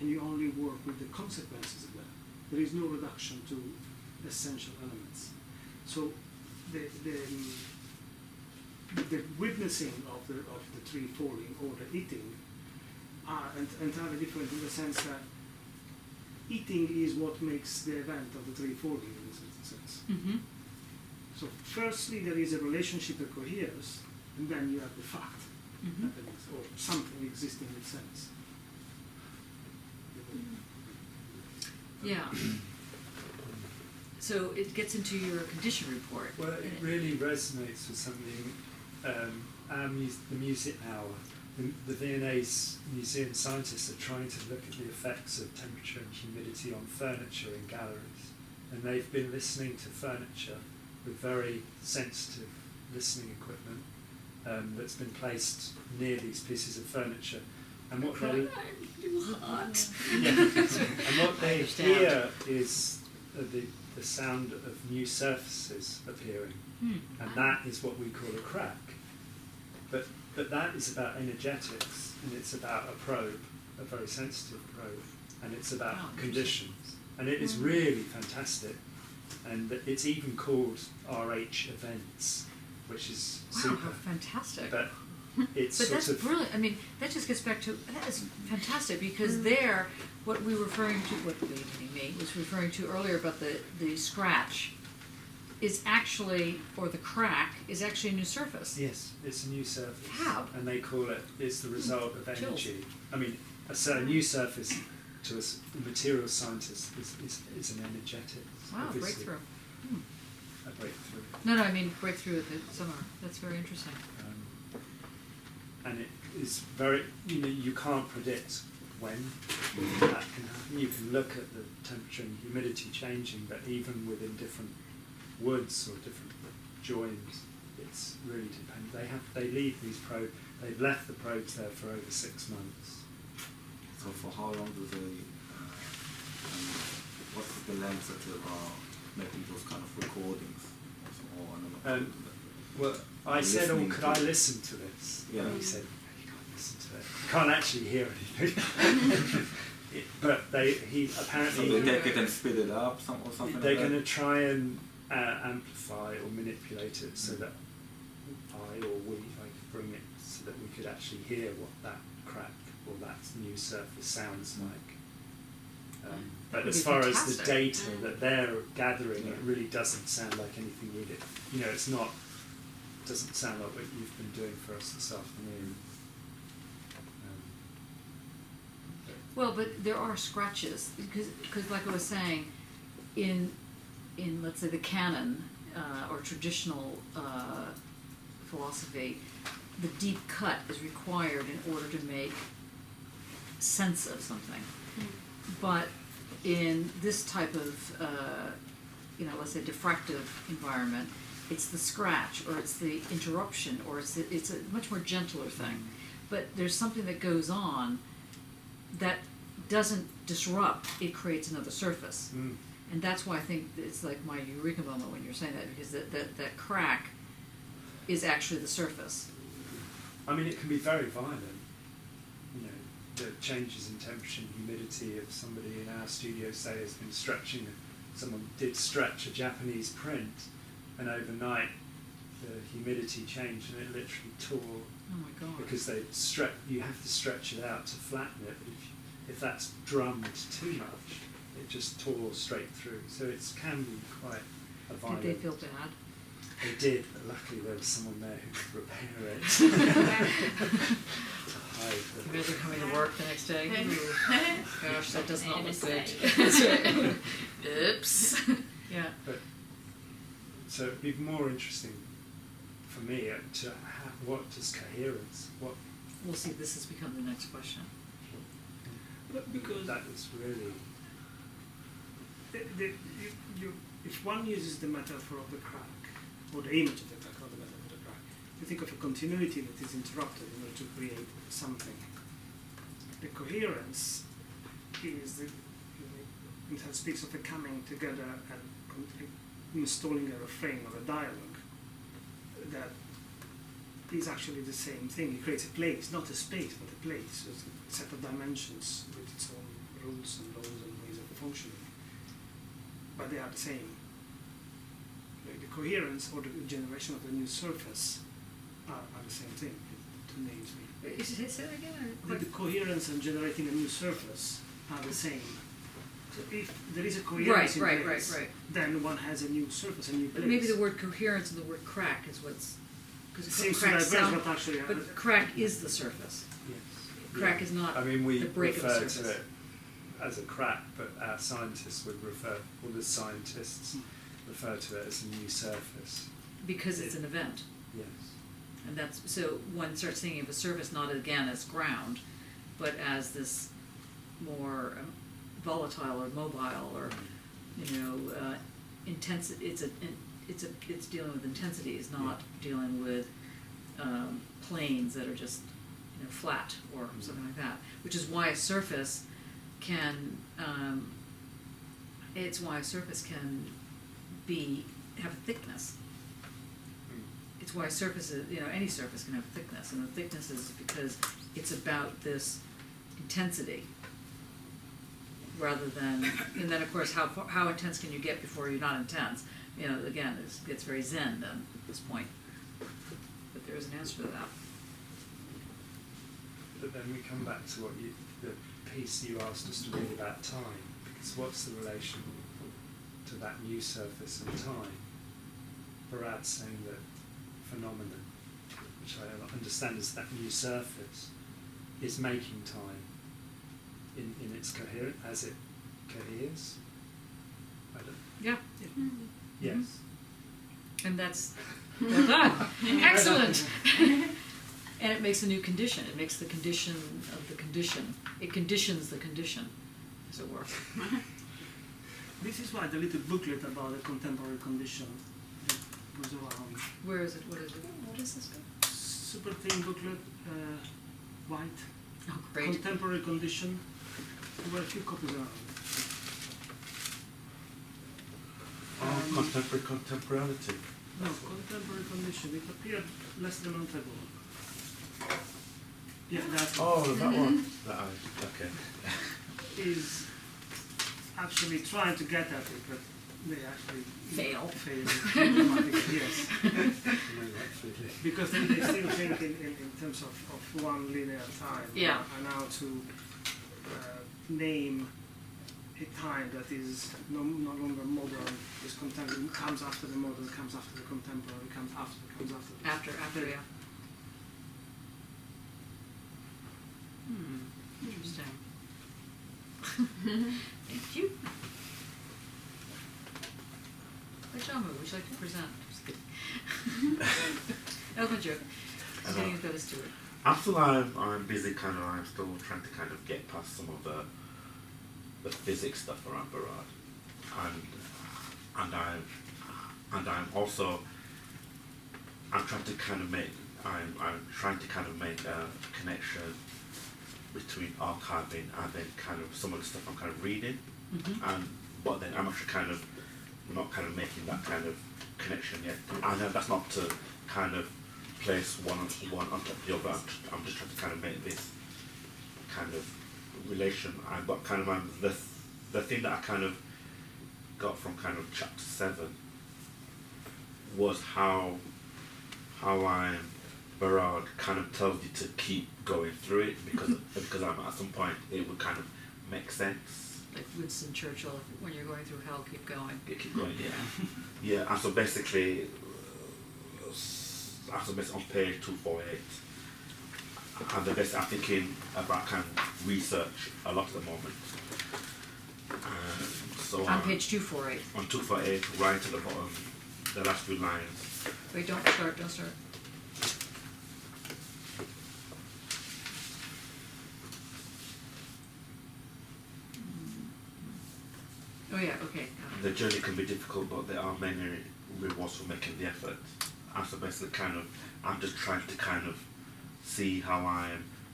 S14: and you only work with the consequences of that. There is no reduction to essential elements. So the witnessing of the tree falling or the eating are entirely different in the sense that eating is what makes the event of the tree falling in a certain sense.
S2: Mm-hmm.
S14: So firstly there is a relationship that coheres, and then you have the fact
S2: Mm-hmm.
S14: happening, or something existing in sense.
S2: Yeah. So it gets into your condition report.
S8: Well, it really resonates with something. The Music Hour, the V&A's museum scientists are trying to look at the effects of temperature and humidity on furniture in galleries, and they've been listening to furniture with very sensitive listening equipment that's been placed near these pieces of furniture, and what they and what they hear is the sound of new surfaces appearing, and that is what we call a crack. But that is about energetics, and it's about a probe, a very sensitive probe, and it's about conditions, and it is really fantastic, and it's even called RH events, which is super.
S2: How fantastic!
S8: But it's
S2: but
S8: sort
S2: that's
S8: of
S2: brilliant. I mean, that just gets back to that is fantastic because there, what we were referring to, what we, meaning me, was referring to earlier about the scratch, is actually, or the crack is actually a new surface.
S8: Yes, it's a new surface.
S2: How?
S8: And they call it's the result of energy.
S2: Chills.
S8: I mean, a new surface to a material scientist is an energetic.
S2: Wow,
S8: obviously.
S2: breakthrough.
S8: A breakthrough.
S2: No, I mean breakthrough at the seminar. That's very interesting.
S8: And it is very, you can't predict when that can happen. You can look at the temperature and humidity changing, but even within different woods or different joins, it's really dependent. They leave these probes. They've left the probes there for over 6 months.
S1: So for how long do they? What's the length that they are making those kind of recordings?
S8: Well, I said,
S1: listening
S8: could
S1: to
S8: I listen to this?
S1: Yeah.
S8: And he said, you can't listen to it. You can't actually hear anything. But he apparently...
S1: So they take it and speed it up or something
S8: They're
S1: like that?
S8: going to try and amplify or manipulate it so that I could bring it so that we could actually hear what that crack or that new surface sounds like. But as far as the data that they're gathering, it really doesn't sound like anything we'd... it's not... doesn't sound like what you've been doing for us this afternoon.
S2: Well, but there are scratches because, like I was saying, in let's say the canon or traditional philosophy, the deep cut is required in order to make sense of something. But in this type of let's say diffractive environment, it's the scratch or it's the interruption or it's a much more gentler thing. But there's something that goes on that doesn't disrupt, it creates another surface. And that's why I think it's like my eureka moment when you're saying that, because that crack is actually the surface.
S8: I mean, it can be very violent. The changes in temperature and humidity of somebody in our studio, say, has been stretching. Someone did stretch a Japanese print, and overnight the humidity changed and it literally tore.
S2: Oh my God.
S8: Because you have to stretch it out to flatten it, but if that's drummed too much, it just tore straight through. So it can be quite a violent...
S2: Did they feel bad?
S8: They did, but luckily there was someone there who could repair it.
S2: Imagine coming to work the next day. Gosh, that does not look good. Oops. Yeah.
S8: But so it'd be more interesting for me to have what does coherence? What?
S2: We'll see. This has become the next question.
S14: But because
S8: that is really.
S14: If one uses the metaphor of the crack, or the image of the crack, not the metaphor of the crack, you think of a continuity that is interrupted in order to create something. The coherence is it speaks of a coming together and installing a refrain or a dialogue that is actually the same thing. It creates a place, not a space, but a place. It's a set of dimensions with its own rules and laws and ways of functioning. But they are the same. Like the coherence or the generation of the new surface are the same thing. The two names.
S2: Say that again?
S14: The coherence and generating a new surface are the same. So if there is a coherence in place, then one has a new surface, a new place.
S2: But maybe the word coherence and the word crack is what's...
S14: Because it seems to diverge, but actually...
S2: But crack is the surface.
S8: Yes.
S2: Crack is not
S8: I mean, we
S2: the break of
S8: refer
S2: the surface.
S8: to it as a crack, but our scientists would refer, all the scientists refer to it as a new surface.
S2: Because it's an event.
S8: Yes.
S2: And that's, so one starts thinking of a surface not again as ground, but as this more volatile or mobile or, you know, intense. It's dealing with intensities, not dealing with planes that are just, you know, flat or something like that. Which is why a surface can. It's why a surface can have a thickness. It's why surfaces, you know, any surface can have thickness, and the thickness is because it's about this intensity, rather than, and then of course, how intense can you get before you're not intense? You know, again, it gets very zen then at this point. But there is an answer to that.
S8: But then we come back to what the piece you asked us to read about time, because what's the relation to that new surface and time? Barad's saying that phenomenon, which I understand is that new surface, is making time in its coherence, as it coheres.
S2: Yeah.
S8: Yes.
S2: And that's well done. Excellent. And it makes a new condition. It makes the condition of the condition. It conditions the condition, as it were.
S14: This is why the little booklet about the contemporary condition that goes around.
S2: Where is it? What is it?
S10: What is this book?
S14: Super thin booklet, white.
S2: Oh, great.
S14: Contemporary condition. There were a few copies around.
S13: Contemporality.
S14: No, contemporary condition. It appeared less than a month ago. Yeah, that.
S13: Oh, that one. Okay.
S14: Is actually trying to get at it, but they actually
S2: fail.
S14: Yes. Because they still think in terms of one linear time.
S2: Yeah.
S14: And now to name a time that is no longer modern, is contemporary, comes after the modern, comes after the contemporary, comes after.
S2: After, yeah. Interesting. Thank you. Rajamu, would you like to present? Just kidding. That was my joke. I'm getting better to it.
S20: I feel I'm busy I'm still trying to kind of get past some of the physics stuff around Barad. And I'm also trying to kind of make a connection between archiving and then kind of some of the stuff I'm kind of reading. But then I'm actually not making that kind of connection yet. I know that's not to kind of place one on top of the other. I'm just trying to kind of make this kind of relation. But kind of the thing that I kind of got from kind of chapter 7 was how Barad kind of tells you to keep going through it because at some point it would kind of make sense.
S2: Like Winston Churchill, when you're going through hell, keep going.
S20: Yeah, keep going, yeah. Yeah, and so basically on page 248, and the best I'm thinking about kind of research a lot at the moment. So
S2: on page 248.
S20: On 248, right at the bottom, the last few lines.
S2: Wait, don't start. Oh yeah, okay.
S20: The journey can be difficult, but there are many rewards for making the effort. And so basically I'm just trying to kind of see how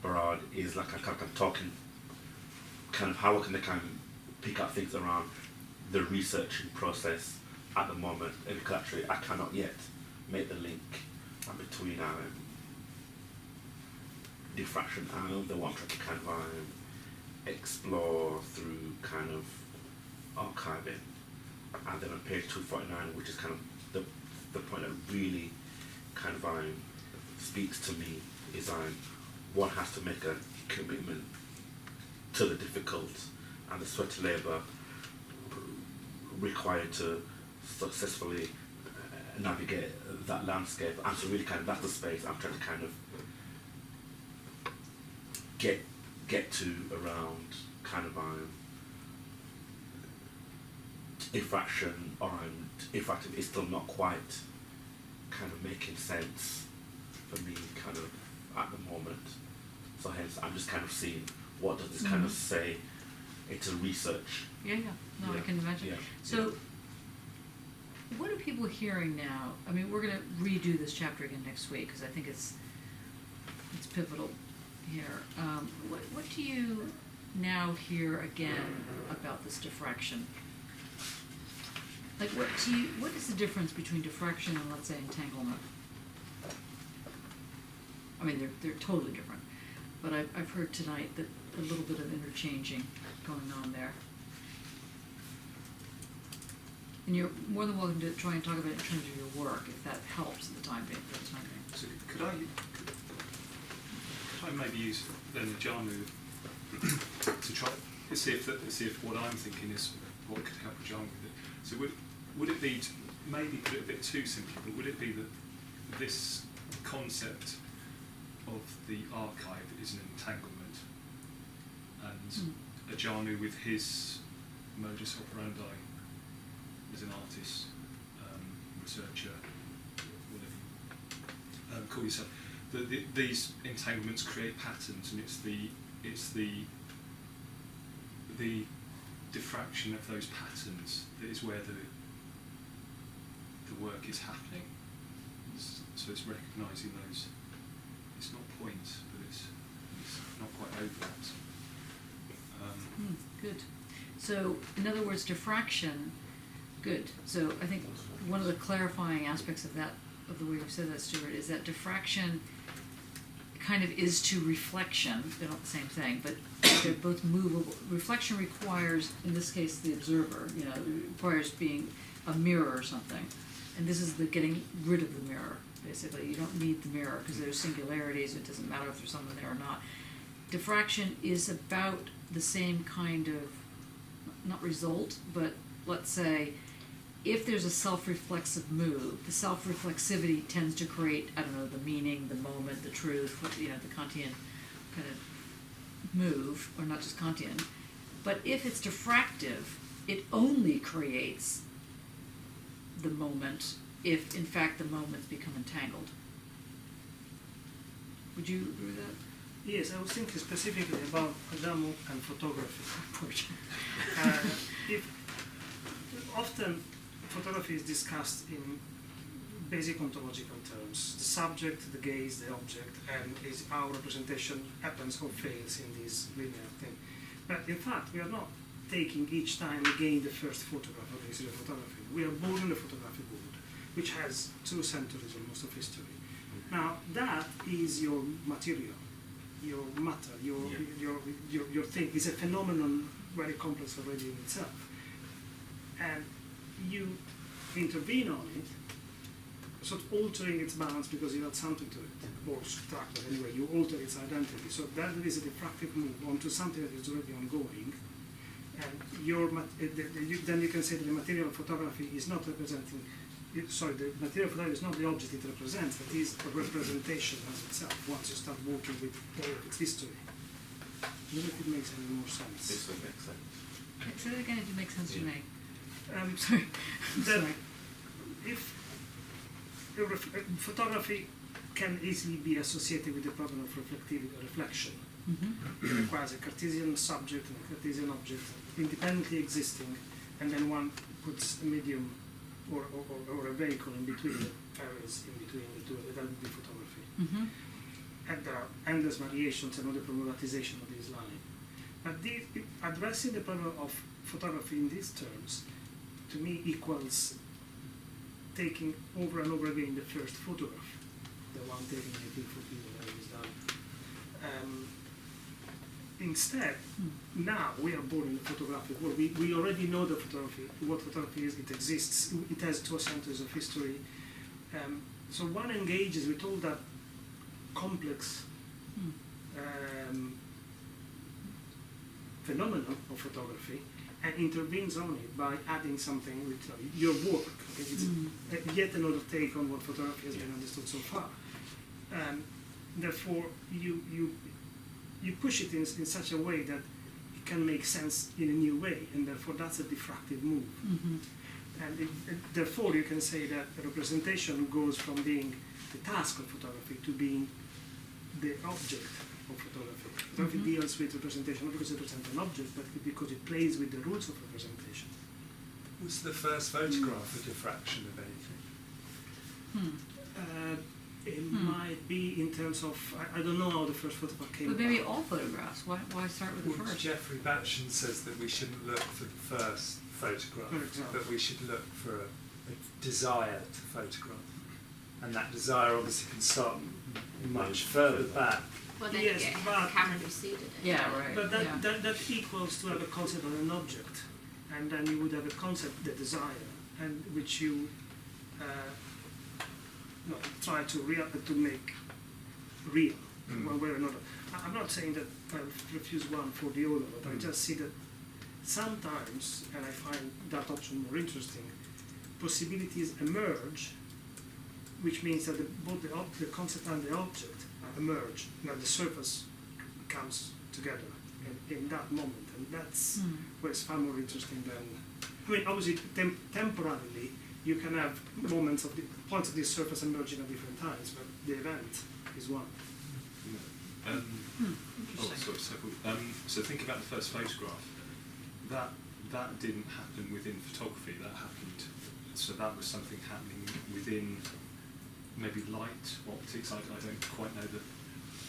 S20: Barad is like I'm talking, kind of how can I kind of pick up things around the researching process at the moment, because actually I cannot yet make the link between diffraction and the one trying to kind of explore through kind of archiving. And then on page 249, which is kind of the point that really kind of speaks to me, is one has to make a commitment to the difficult and the sweaty labour required to successfully navigate that landscape. And so really kind of that's the space I'm trying to kind of get to around kind of infraction around infractive is still not quite kind of making sense for me kind of at the moment. So hence I'm just kind of seeing what does this kind of say into research.
S2: Yeah, no, I can imagine.
S20: Yeah.
S2: So, what are people hearing now? I mean, we're going to redo this chapter again next week because I think it's pivotal here. What do you now hear again about this diffraction? Like, what is the difference between diffraction and, let's say, entanglement? I mean, they're totally different, but I've heard tonight that a little bit of interchanging going on there. And you're more than welcome to try and talk about it in terms of your work, if that helps at the time being.
S16: So could I maybe use then the Janu to try to see if what I'm thinking is what could help Janu with it. So would it be, maybe put it a bit too simply, but would it be that this concept of the archive is an entanglement, and a Janu with his modus operandi as an artist, researcher, whatever you call yourself, these entanglements create patterns, and it's the diffraction of those patterns that is where the work is happening. So it's recognising those. It's not points, but it's not quite overlaps.
S2: Good. So, in other words, diffraction. Good. So I think one of the clarifying aspects of that, of the way you said that, Stuart, is that diffraction kind of is to reflection. They're not the same thing, but they're both movable. Reflection requires, in this case, the observer. You know, it requires being a mirror or something, and this is the getting rid of the mirror. Basically, you don't need the mirror because there's singularities. It doesn't matter if there's someone there or not. Diffraction is about the same kind of, not result, but let's say, if there's a self-reflexive move, the self-reflexivity tends to create, I don't know, the meaning, the moment, the truth, you know, the Kantian kind of move, or not just Kantian. But if it's diffractive, it only creates the moment if, in fact, the moments become entangled. Would you agree with that?
S14: Yes, I was thinking specifically about Adamo and photography. Often photography is discussed in basic ontological terms. The subject, the gaze, the object, and is how representation happens or fails in this linear thing. But in fact, we are not taking each time again the first photograph of this photography. We are born in the photography world, which has 2 centuries almost of history. Now, that is your material, your matter, your thing. Is a phenomenon very complex already in itself. And you intervene on it, sort of altering its balance because you add something to it, or subtract, but anyway, you alter its identity. So that is a diffractive move onto something that is already ongoing. And then you can say that the material of photography is not representing, the material of photography is not the object it represents, but is a representation as itself, once you start working with all of its history. I don't know if it makes any more sense.
S20: This would make sense.
S2: Say that again if it makes sense to me.
S14: Sorry. Then, if photography can easily be associated with the problem of reflection. It requires a Cartesian subject and a Cartesian object independently existing, and then one puts a medium or a vehicle in between the areas in between the two. That would be photography. And there are endless variations and other problematization of this line. But addressing the problem of photography in these terms, to me, equals taking over and over again the first photograph, the one taken in 1840, whatever is done. Instead, now we are born in the photographic world. We already know the photography, what photography is. It exists. It has 2 centuries of history. So one engages with all that complex phenomenon of photography and intervenes on it by adding something with your work. Okay? It's yet another take on what photography has been understood so far. Therefore, you push it in such a way that it can make sense in a new way, and therefore that's a diffractive move. And therefore you can say that the representation goes from being the task of photography to being the object of photography. Photography deals with representation not because it represents an object, but because it plays with the rules of representation.
S8: Was the first photograph a diffraction of anything?
S14: It might be in terms of, I don't know how the first photograph came
S2: But maybe
S14: about.
S2: all photographs. Why start with the
S8: Well,
S2: first?
S8: Jeffrey Batchen says that we shouldn't look for the first photograph,
S14: For example.
S8: but we should look for a desire to photograph. And that desire obviously can start much further back.
S19: Well, then
S14: Yes,
S19: you get
S14: but-
S19: camera preceded it.
S2: Yeah, right.
S14: But that,
S2: yeah.
S14: that equals to have a concept of an object, and then you would have a concept, the desire, and which you try to make real, one way or another. I'm not saying that I refuse one for the other, but I just see that sometimes, and I find that option more interesting, possibilities emerge, which means that both the concept and the object emerge, and the surface comes together in that moment, and that's where it's far more interesting than. I mean, obviously, temporarily, you can have moments of the points of this surface emerging at different times, but the event is one.
S16: So think about the first photograph. That didn't happen within photography. That happened. So that was something happening within maybe light optics. I don't quite know the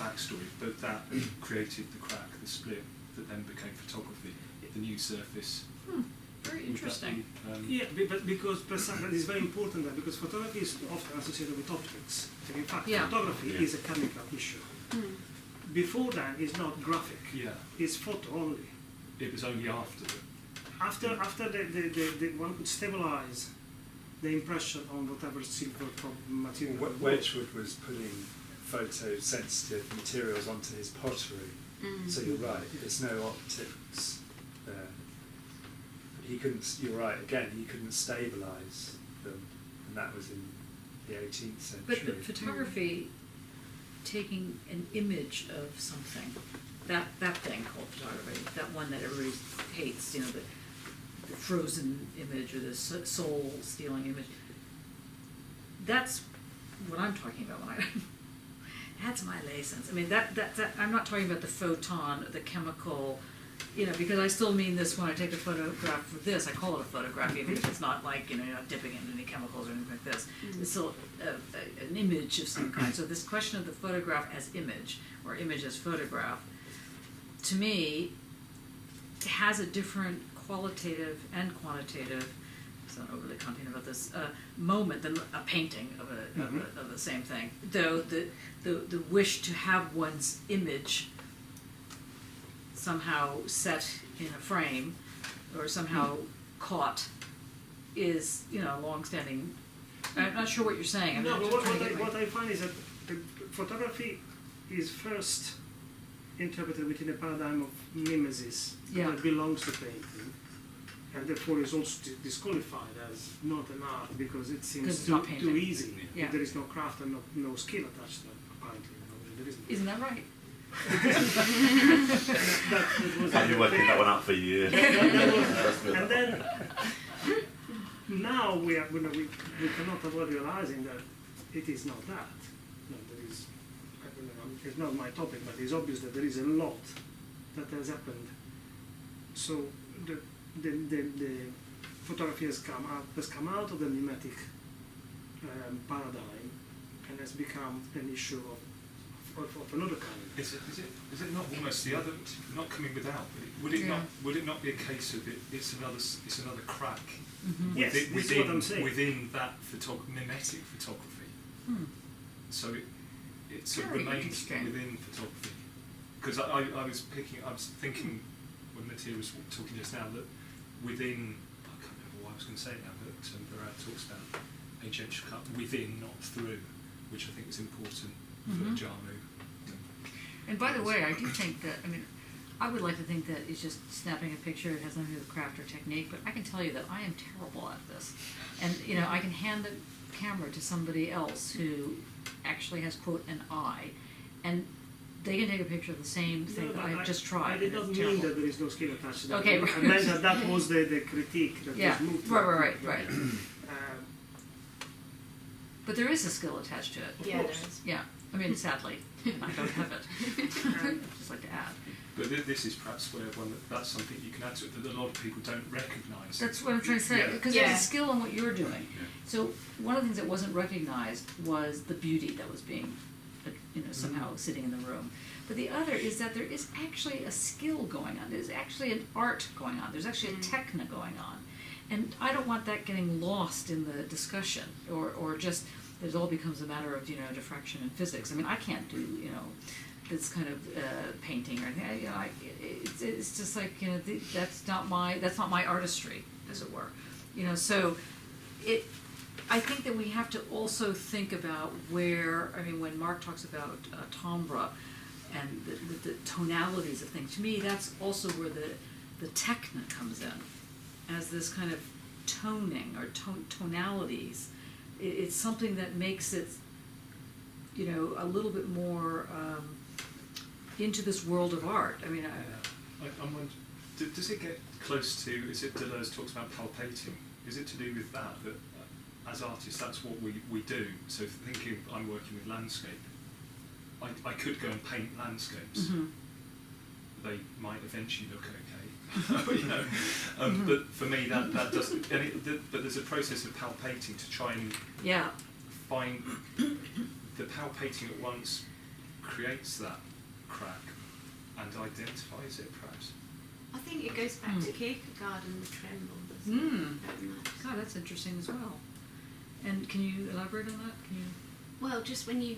S16: backstory, but that created the crack, the split that then became photography. The new surface.
S2: Very interesting.
S14: Yeah, but because that is very important there, because photography is often associated with optics. And in fact, photography is a chemical issue. Before that, it's not graphic.
S16: Yeah.
S14: It's photo only.
S16: It was only after the.
S14: After the one could stabilize the impression on whatever silver material.
S8: Wedgwood was putting photosensitive materials onto his pottery. So you're right, there's no optics there. He couldn't, you're right, again, he couldn't stabilise them, and that was in the 18th century.
S2: But photography, taking an image of something, that thing called photography, that one that everybody hates, you know, the frozen image or the soul stealing image, that's what I'm talking about when I that's my lay sense. I mean, that I'm not talking about the photon, the chemical, you know, because I still mean this when I take a photograph for this. I call it a photograph, even if it's not like, you know, you're not dipping into any chemicals or anything like this. It's still an image of some kind. So this question of the photograph as image, or image as photograph, to me, has a different qualitative and quantitative, so I'm not overly content about this, moment than a painting of the same thing. Though the wish to have one's image somehow set in a frame or somehow caught is, you know, long-standing. I'm not sure what you're saying. I'm
S14: No,
S2: just
S14: but
S2: trying to get
S14: what I find is that the photography is first interpreted within a paradigm of mimesis that belongs to painting, and therefore is also disqualified as not an art because it seems too easy.
S2: Yeah.
S14: There is no craft and no skill attached to it, apparently. There isn't.
S2: Isn't that right?
S20: I've been working that one out for years.
S14: And then now we cannot avoid realizing that it is not that. No, there is. I don't know, it's not my topic, but it's obvious that there is a lot that has happened. So the photography has come out of the mimetic paradigm and has become an issue of another kind.
S16: Is it not almost the other, not coming without? Would it not be a case of it's another crack?
S14: Yes, this is what I'm saying.
S16: Within that mimetic photography. So it sort of remains within photography. Because I was thinking when Mattia was talking just now that within, I can't remember what I was going to say now, but Barad talks about agential cut within, not through, which I think is important for Jamu.
S2: And by the way, I do think that, I mean, I would like to think that it's just snapping a picture, it has nothing to do with craft or technique, but I can tell you that I am terrible at this. And, you know, I can hand the camera to somebody else who actually has, quote, an eye, and they can take a picture of the same thing
S14: No,
S2: that
S14: but
S2: I just tried.
S14: I did
S2: and
S14: not
S2: it's
S14: mean
S2: terrible.
S14: that there is no skill attached to that.
S2: Okay,
S14: I
S2: right.
S14: meant that that was the critique that
S2: Yeah,
S14: was moved to.
S2: right. But there is a skill attached to it.
S14: Of
S4: Yeah,
S14: course.
S4: there is.
S2: Yeah, I mean, sadly, I don't have it. I'd just like to add.
S16: But this is perhaps where that's something you can add to it that a lot of people don't recognise.
S2: That's what I'm trying to say,
S16: Yeah.
S2: because
S4: Yeah.
S2: there's a skill in what you're doing.
S16: Yeah.
S2: So one of the things that wasn't recognized was the beauty that was being, somehow sitting in the room. But the other is that there is actually a skill going on. There's actually an art going on. There's actually a techna going on. And I don't want that getting lost in the discussion, or just it all becomes a matter of diffraction and physics. I mean, I can't do this kind of painting or anything. It's just like that's not my artistry, as it were. So I think that we have to also think about where, I mean, when Mark talks about timbre and the tonalities of things, to me that's also where the techna comes in, as this kind of toning or tonalities. It's something that makes it, a little bit more into this world of art. I mean,
S16: I'm wondering, does it get close to, is it Deleuze talks about palpating? Is it to do with that as artists, that's what we do? So thinking I'm working with landscape, I could go and paint landscapes.
S2: Mm-hmm.
S16: They might eventually look okay. But for me that doesn't, but there's a process of palpating to try and find, the palpating at once creates that crack and identifies it perhaps.
S19: I think it goes back to Kierkegaard and the tremble. doesn't it?
S2: God, that's interesting as well. And can you elaborate on that?
S19: Well, just when you,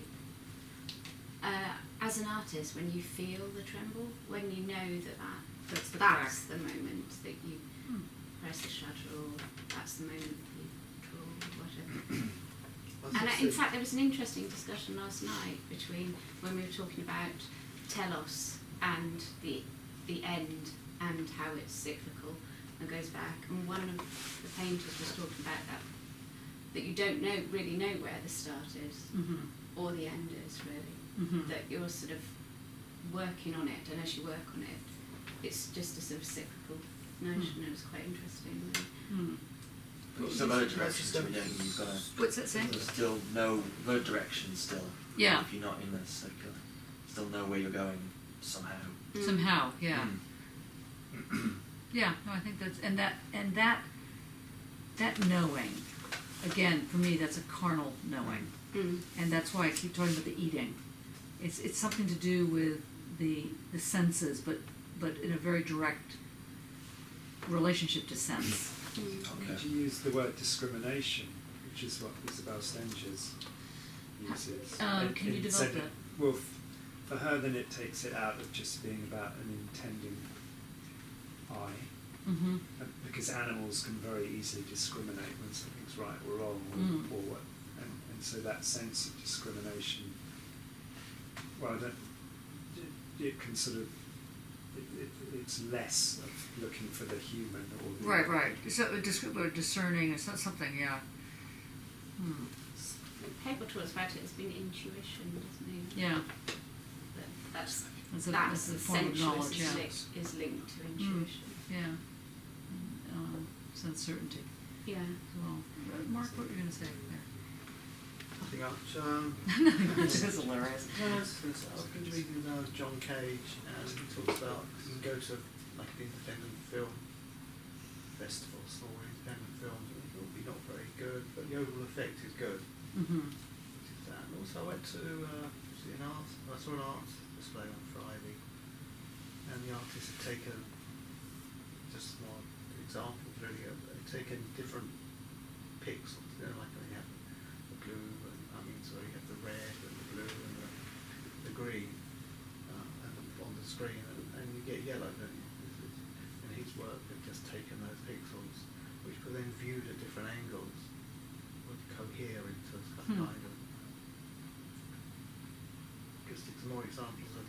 S19: as an artist, when you feel the tremble, when you know that's the moment that you press the shutter, or that's the moment you draw, or whatever. And in fact, there was an interesting discussion last night between when we were talking about telos and the end and how it's cyclical and goes back. And one of the painters was talking about that you don't really know where the start is or the end is really. That you're sort of working on it, and as you work on it, it's just a sort of cyclical notion. It was quite interesting. Really.
S11: But it's the road direction to me, you've got to.
S2: What's that saying?
S11: There's still no road direction still.
S2: Yeah.
S11: If you're not in the circular, still know where you're going somehow.
S2: Somehow, yeah. Yeah, no, I think that knowing, again, for me, that's a carnal knowing. And that's why I keep talking about the eating. It's something to do with the senses, but in a very direct relationship to sense.
S8: Did you use the word discrimination, which is what Isabel Stengers uses?
S2: Can you develop that?
S8: Well, for her, then it takes it out of just being about an intending eye, because animals can very easily discriminate when something's right or wrong, or what, and so that sense of discrimination. Well, it can sort of. It's less of looking for the human or the
S2: right. So discerning, it's not something, yeah.
S19: Hegel talks about it as being intuition, doesn't he?
S2: Yeah.
S19: That's
S2: a form of knowledge,
S19: is linked to intuition.
S2: Yeah. Sense certainty.
S19: Yeah.
S2: Well, Mark, what were you going to say there?
S15: Nothing much.
S2: This is hilarious.
S15: I've been reading John Cage, and he talks about you can go to like an independent film festival, small independent films, and it will be not very good, but the overall effect is good. And also I went to I saw an art display on Friday, and the artists had taken just more examples really. They've taken different pixels, like when you have the blue, so you have the red and the blue and the green and on the screen, and you get yellow, don't you? In his work, they've just taken those pixels, which were then viewed at different angles, would cohere into some kind of. Just some more examples of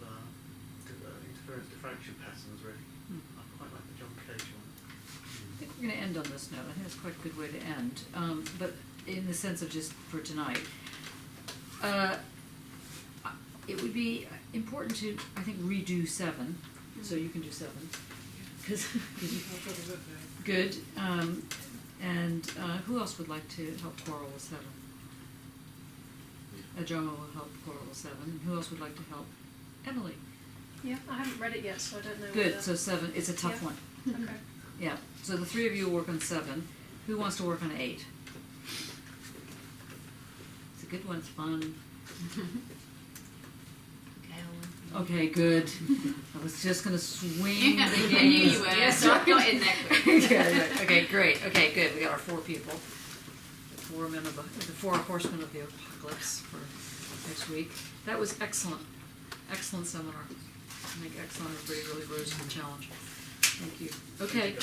S15: interference diffraction patterns, really. I quite like the John Cage one.
S2: I think we're going to end on this note. I think it's quite a good way to end. But in the sense of just for tonight, it would be, important to, I think, redo 7, so you can do 7. Cause good. And who else would like to help Coral with 7? Ajoma will help Coral with 7. And who else would like to help? Emily.
S10: Yeah, I haven't read it yet, so I don't know.
S2: Good. So 7. It's a tough one.
S10: Okay.
S2: Yeah. So the 3 of you will work on 7. Who wants to work on 8? It's a good one. It's fun. Okay, good. I was just going to swing the games.
S19: I knew you were,
S2: Yes,
S19: so I got in there quick.
S2: Okay, great. Okay, good. We got our 4 people. The 4 horsemen of the apocalypse for next week. That was excellent. Excellent seminar. I think excellent. Everybody really rose to the challenge. Thank you. Okay.